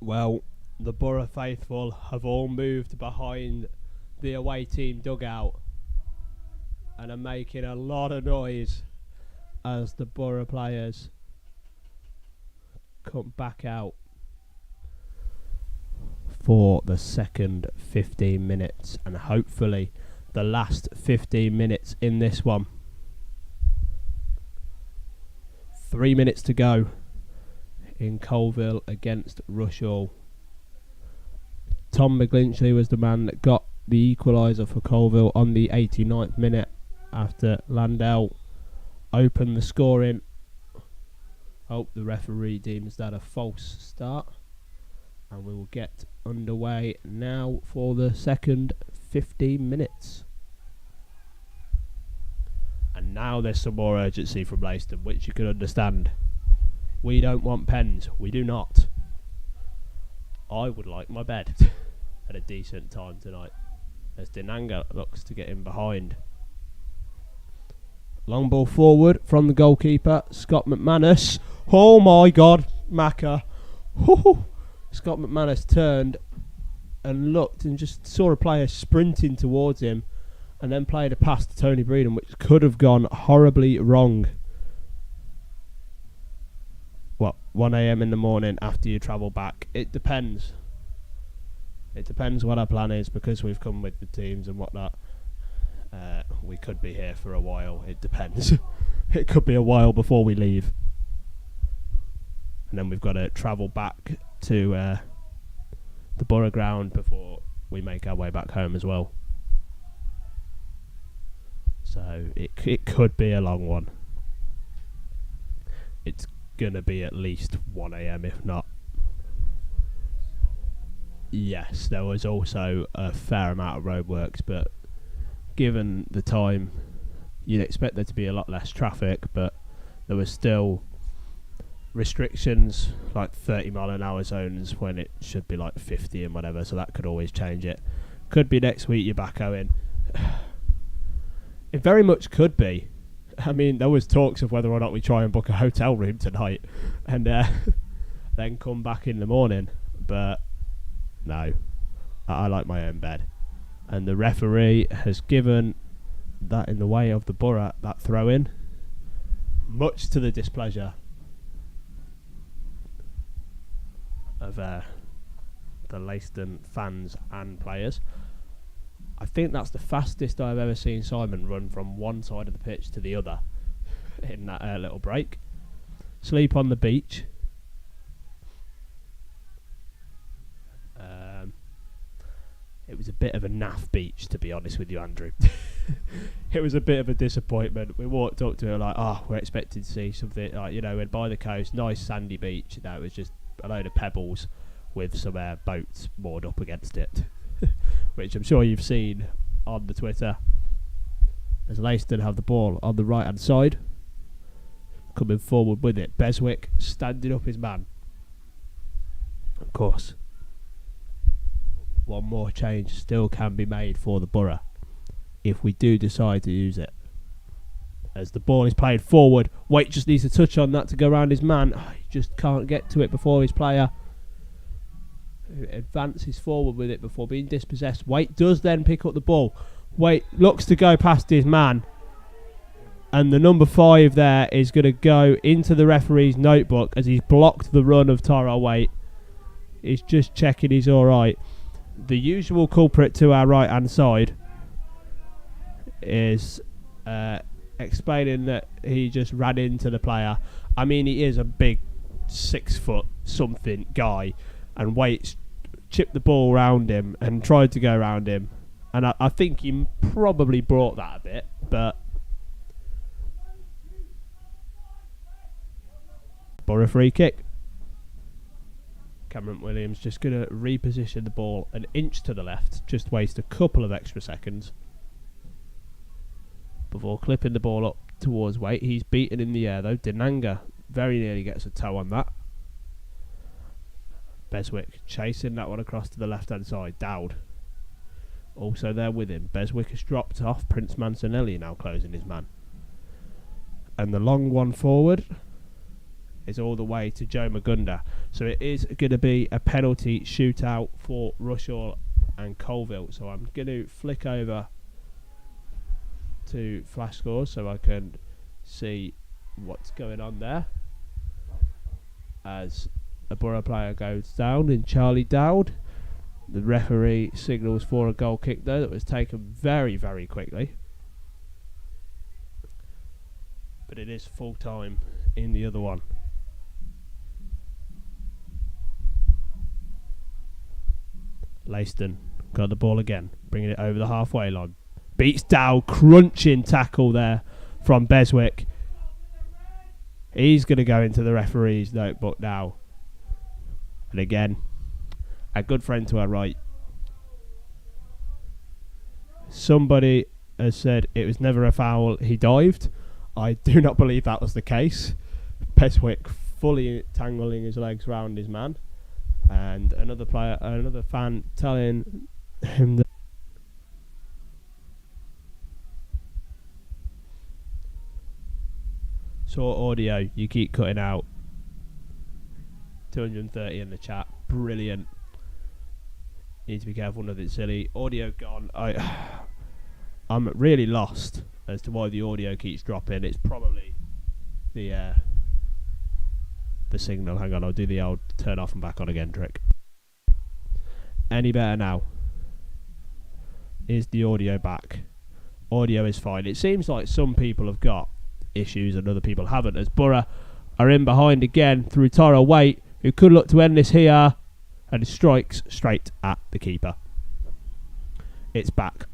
Well, the Borough faithful have all moved behind the away team dugout and are making a lot of noise as the Borough players come back out for the second 15 minutes and hopefully the last 15 minutes in this one. 3 minutes to go in Colville against Rushall. Tom McGlinchey was the man that got the equaliser for Colville on the 89th minute after Landell opened the scoring. The referee deems that a false start, and we will get underway now for the second 15 minutes. And now there's some more urgency from Leiston, which you can understand. We don't want pens. We do not. I would like my bed at a decent time tonight, as Dinanga looks to get in behind. Long ball forward from the goalkeeper, Scott McManus. Oh my God, Macca. Scott McManus turned and looked and just saw a player sprinting towards him and then played a pass to Tony Breeden, which could have gone horribly wrong. 1 a.m. in the morning after you travel back? It depends. It depends what our plan is, because we've come with the teams and whatnot. We could be here for a while. It depends. It could be a while before we leave. And then we've got to travel back to the Borough ground before we make our way back home as well. So it could be a long one. It's going to be at least 1 a.m. if not. Yes, there was also a fair amount of roadworks, but given the time, you'd expect there to be a lot less traffic, but there was still restrictions, like 30 mile an hour zones when it should be like 50 and whatever, so that could always change it. Could be next week you're back, Owen. It very much could be. I mean, there was talks of whether or not we try and book a hotel room tonight and then come back in the morning, but no, I like my own bed. And the referee has given that in the way of the Borough, that throw in, much to the displeasure of the Leiston fans and players. I think that's the fastest I've ever seen Simon run from one side of the pitch to the other in that little break. Sleep on the beach. It was a bit of a naff beach, to be honest with you, Andrew. It was a bit of a disappointment. We walked up to it like, we're expecting to see something like, we're by the coast, nice sandy beach. No, it was just a load of pebbles with some boats moored up against it, which I'm sure you've seen on the Twitter. As Leiston have the ball on the right hand side, coming forward with it. Beswick standing up his man. Of course, one more change still can be made for the Borough if we do decide to use it. As the ball is played forward, Waite just needs to touch on that to go around his man. He just can't get to it before his player advances forward with it before being dispossessed. Waite does then pick up the ball. Waite looks to go past his man, and the number 5 there is going to go into the referee's notebook as he's blocked the run of Tyrell Waite. He's just checking he's alright. The usual culprit to our right hand side is explaining that he just ran into the player. I mean, he is a big 6 foot something guy, and Waite chipped the ball around him and tried to go around him, and I think he probably brought that a bit, but Borough free kick. Cameron Williams just going to reposition the ball an inch to the left, just waste a couple of extra seconds before clipping the ball up towards Waite. He's beaten in the air though. Dinanga very nearly gets a toe on that. Beswick chasing that one across to the left hand side. Dowd also there with him. Beswick has dropped off. Prince Mancinelli now closing his man. And the long one forward is all the way to Joe Magunda. So it is going to be a penalty shootout for Rushall and Colville. So I'm going to flick over to flash scores so I can see what's going on there as a Borough player goes down in Charlie Dowd. The referee signals for a goal kick there that was taken very, very quickly. But it is full time in the other one. Leiston got the ball again, bringing it over the halfway line. Beats Dowd, crunching tackle there from Beswick. He's going to go into the referee's notebook now. And again, a good friend to our right. Somebody has said it was never a foul, he dived. I do not believe that was the case. Beswick fully tangling his legs round his man. And another fan telling him that audio, you keep cutting out. 230 in the chat. Brilliant. Need to be careful, nothing silly. Audio gone. I'm really lost as to why the audio keeps dropping. It's probably the signal. Hang on, I'll do the old turn off and back on again trick. Any better now? Is the audio back? Audio is fine. It seems like some people have got issues and other people haven't, as Borough are in behind again through Tyrell Waite, who could look to end this here, and strikes straight at the keeper. It's back.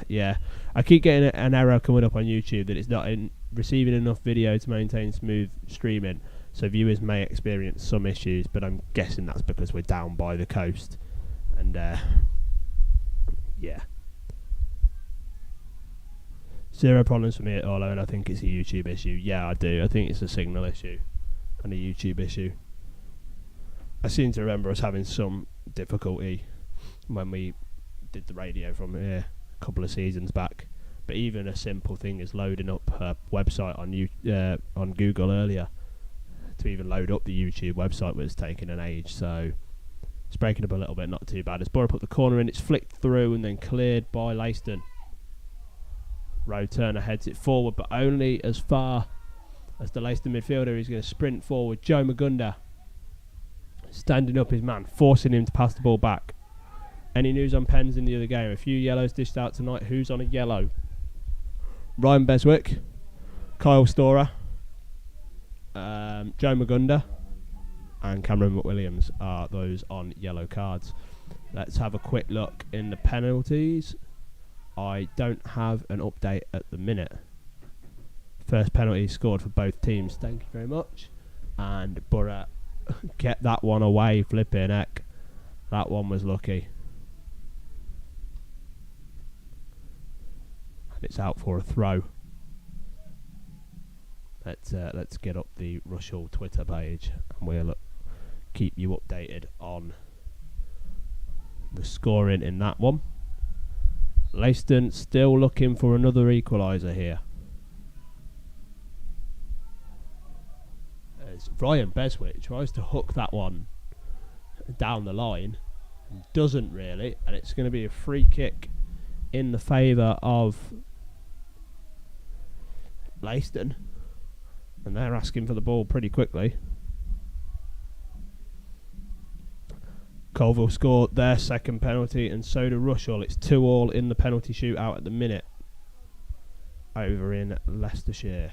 Yeah, I keep getting an error coming up on YouTube that it's not receiving enough video to maintain smooth streaming, so viewers may experience some issues, but I'm guessing that's because we're down by the coast. And yeah, zero problems for me at all, and I think it's a YouTube issue. Yeah, I do. I think it's a signal issue and a YouTube issue. I seem to remember us having some difficulty when we did the radio from here a couple of seasons back. But even a simple thing as loading up a website on Google earlier, to even load up the YouTube website was taking an age. So it's breaking up a little bit, not too bad. As Borough put the corner in, it's flicked through and then cleared by Leiston. Road Turner heads it forward, but only as far as the Leiston midfielder. He's going to sprint forward. Joe Magunda standing up his man, forcing him to pass the ball back. Any news on pens in the other game? A few yellows dished out tonight. Who's on a yellow? Ryan Beswick, Kyle Storer, Joe Magunda and Cameron McWilliams are those on yellow cards. Let's have a quick look in the penalties. I don't have an update at the minute. First penalty scored for both teams. Thank you very much. And Borough get that one away. Flipping heck. That one was lucky. And it's out for a throw. Let's get up the Rushall Twitter page and we'll keep you updated on the scoring in that one. Leiston still looking for another equaliser here. As Ryan Beswick tries to hook that one down the line, doesn't really, and it's going to be a free kick in the favour of Leiston, and they're asking for the ball pretty quickly. Colville scored their second penalty, and so do Rushall. It's 2-2 in the penalty shootout at the minute over in Leicestershire.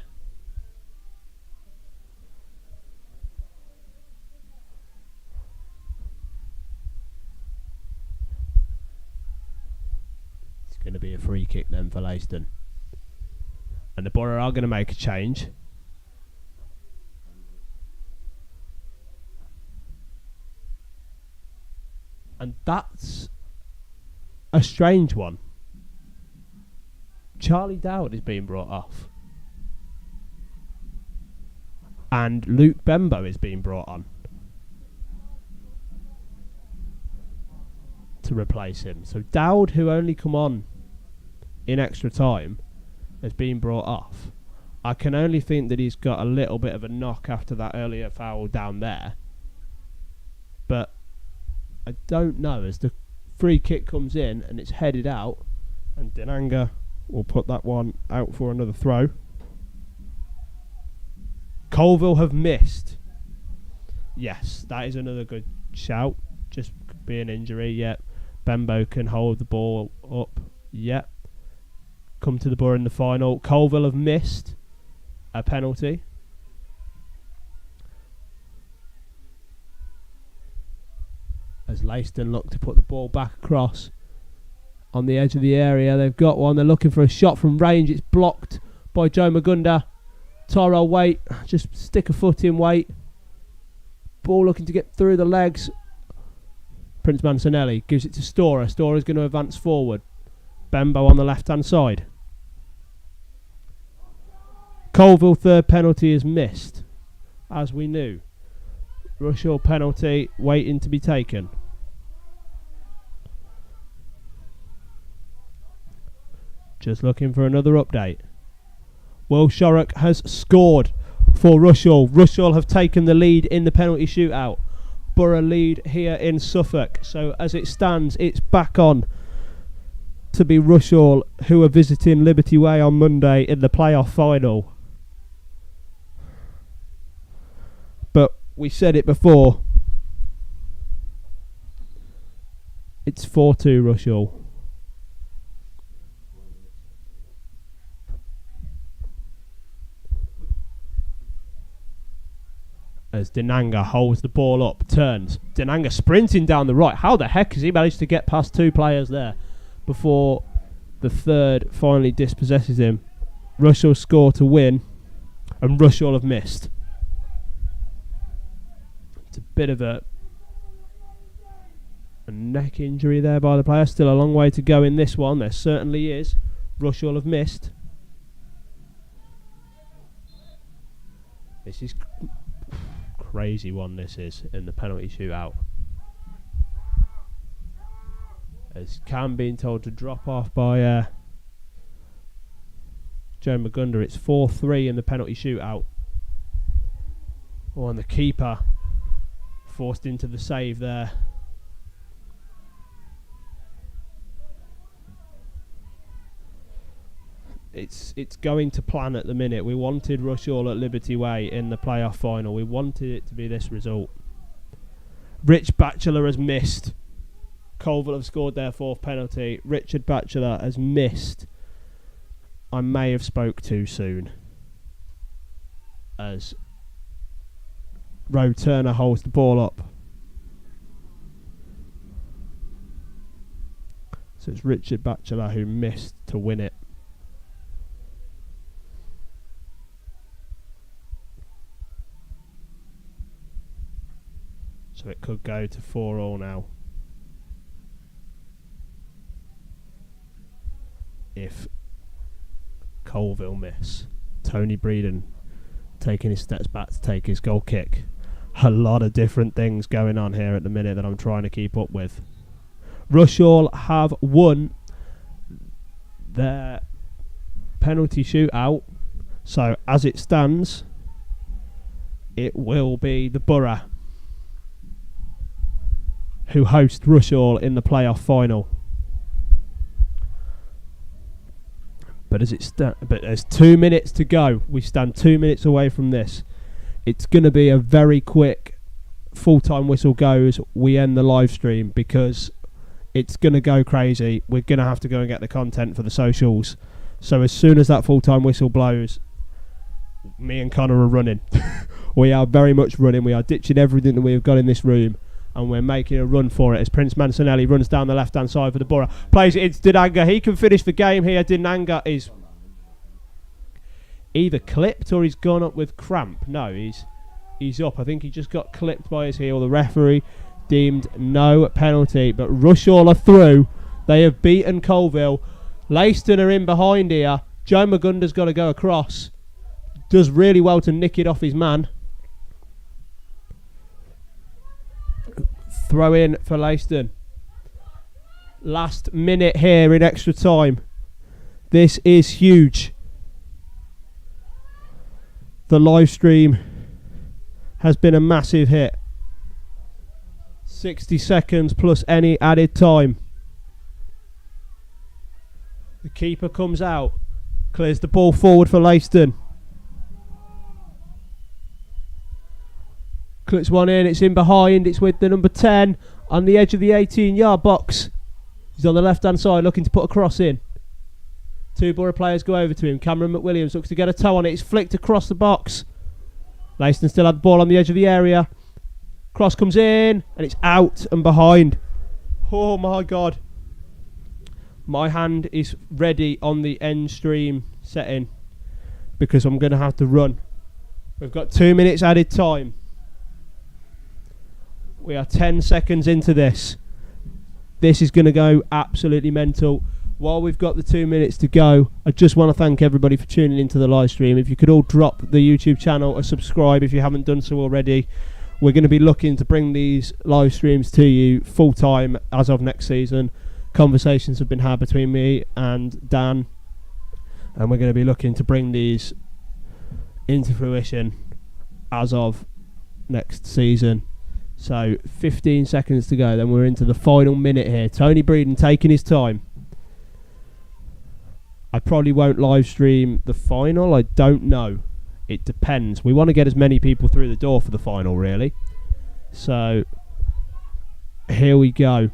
It's going to be a free kick then for Leiston. And the Borough are going to make a change. And that's a strange one. Charlie Dowd is being brought off. And Luke Bembo is being brought on to replace him. So Dowd, who only come on in extra time, has been brought off. I can only think that he's got a little bit of a knock after that earlier foul down there. But I don't know, as the free kick comes in and it's headed out, and Dinanga will put that one out for another throw. Colville have missed. Yes, that is another good shout. Just be an injury, yep. Bembo can hold the ball up, yep. Come to the Borough in the final. Colville have missed a penalty. As Leiston look to put the ball back across on the edge of the area. They've got one. They're looking for a shot from range. It's blocked by Joe Magunda. Tyrell Waite, just stick a foot in, Waite. Ball looking to get through the legs. Prince Mancinelli gives it to Storer. Storer's going to advance forward. Bembo on the left-hand side. Colville third penalty is missed, as we knew. Rushall penalty waiting to be taken. Just looking for another update. Will Shorrock has scored for Rushall. Rushall have taken the lead in the penalty shootout. Borough lead here in Suffolk. So as it stands, it's back on to be Rushall, who are visiting Liberty Way on Monday in the playoff final. But we said it before. It's 4-2 Rushall. As Dinanga holds the ball up, turns. Dinanga sprinting down the right. How the heck has he managed to get past two players there before the third finally dispossesses him? Rushall score to win, and Rushall have missed. It's a bit of a neck injury there by the player. Still a long way to go in this one. There certainly is. Rushall have missed. This is crazy one, this is, in the penalty shootout. As Cam being told to drop off by Joe Magunda. It's 4-3 in the penalty shootout. Oh, and the keeper forced into the save there. It's going to plan at the minute. We wanted Rushall at Liberty Way in the playoff final. We wanted it to be this result. Rich Batchelor has missed. Colville have scored their fourth penalty. Richard Batchelor has missed. I may have spoke too soon. As Rowe Turner holds the ball up. So it's Richard Batchelor who missed to win it. So it could go to 4-4 now. If Colville miss. Tony Breeden taking his steps back to take his goal kick. A lot of different things going on here at the minute that I'm trying to keep up with. Rushall have won their penalty shootout. So as it stands, it will be the Borough who host Rushall in the playoff final. But there's 2 minutes to go. We stand 2 minutes away from this. It's going to be a very quick full-time whistle goes. We end the live stream because it's going to go crazy. We're going to have to go and get the content for the socials. So as soon as that full-time whistle blows, me and Connor are running. We are very much running. We are ditching everything that we have got in this room, and we're making a run for it as Prince Mancinelli runs down the left-hand side for the Borough. Plays it into Dinanga. He can finish the game here. Dinanga is either clipped or he's gone up with cramp. No, he's up. I think he just got clipped by his heel. The referee deemed no penalty, but Rushall are through. They have beaten Colville. Leiston are in behind here. Joe Magunda's got to go across. Does really well to nick it off his man. Throw in for Leiston. Last minute here in extra time. This is huge. The live stream has been a massive hit. 60 seconds plus any added time. The keeper comes out, clears the ball forward for Leiston. Clips one in, it's in behind, it's with the number 10 on the edge of the 18-yard box. He's on the left-hand side looking to put a cross in. Two Borough players go over to him. Cameron McWilliams looks to get a toe on it. It's flicked across the box. Leiston still had the ball on the edge of the area. Cross comes in and it's out and behind. Oh my God. My hand is ready on the end stream setting because I'm going to have to run. We've got 2 minutes added time. We are 10 seconds into this. This is going to go absolutely mental. While we've got the 2 minutes to go, I just want to thank everybody for tuning into the live stream. If you could all drop the YouTube channel or subscribe if you haven't done so already. We're going to be looking to bring these live streams to you full time as of next season. Conversations have been had between me and Dan, and we're going to be looking to bring these into fruition as of next season. So 15 seconds to go, then we're into the final minute here. Tony Breeden taking his time. I probably won't live stream the final. I don't know. It depends. We want to get as many people through the door for the final, really. So here we go.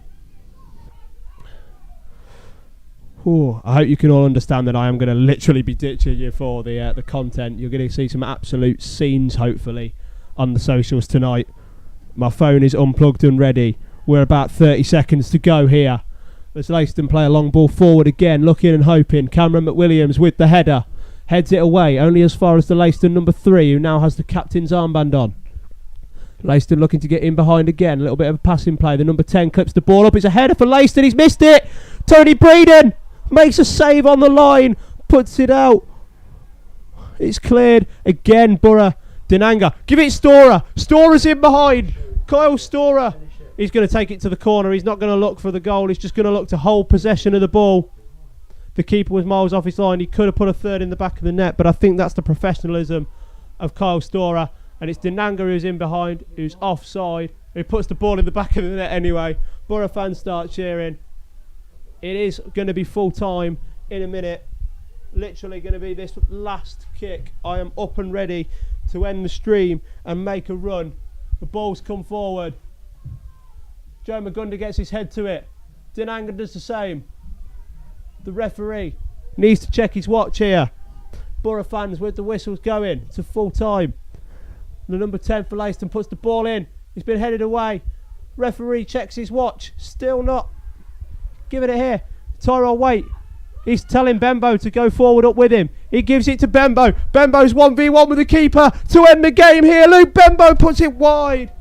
Ooh, I hope you can all understand that I am going to literally be ditching you for the content. You're going to see some absolute scenes, hopefully, on the socials tonight. My phone is unplugged and ready. We're about 30 seconds to go here. As Leiston play a long ball forward again, looking and hoping. Cameron McWilliams with the header. Heads it away, only as far as the Leiston number 3, who now has the captain's armband on. Leiston looking to get in behind again. A little bit of a passing play. The number 10 clips the ball up. It's a header for Leiston. He's missed it. Tony Breeden makes a save on the line. Puts it out. It's cleared. Again, Borough. Dinanga. Give it Storer. Storer's in behind. Kyle Storer. He's going to take it to the corner. He's not going to look for the goal. He's just going to look to hold possession of the ball. The keeper was miles off his line. He could have put a third in the back of the net, but I think that's the professionalism of Kyle Storer. And it's Dinanga who's in behind, who's offside, who puts the ball in the back of the net anyway. Borough fans start cheering. It is going to be full time in a minute. Literally going to be this last kick. I am up and ready to end the stream and make a run. The ball's come forward. Joe Magunda gets his head to it. Dinanga does the same. The referee needs to check his watch here. Borough fans with the whistles going to full time. The number 10 for Leiston puts the ball in. He's been headed away. Referee checks his watch. Still not. Giving it here. Tyrell Waite. He's telling Bembo to go forward up with him. He gives it to Bembo. Bembo's 1v1 with the keeper to end the game here. Luke Bembo puts it wide.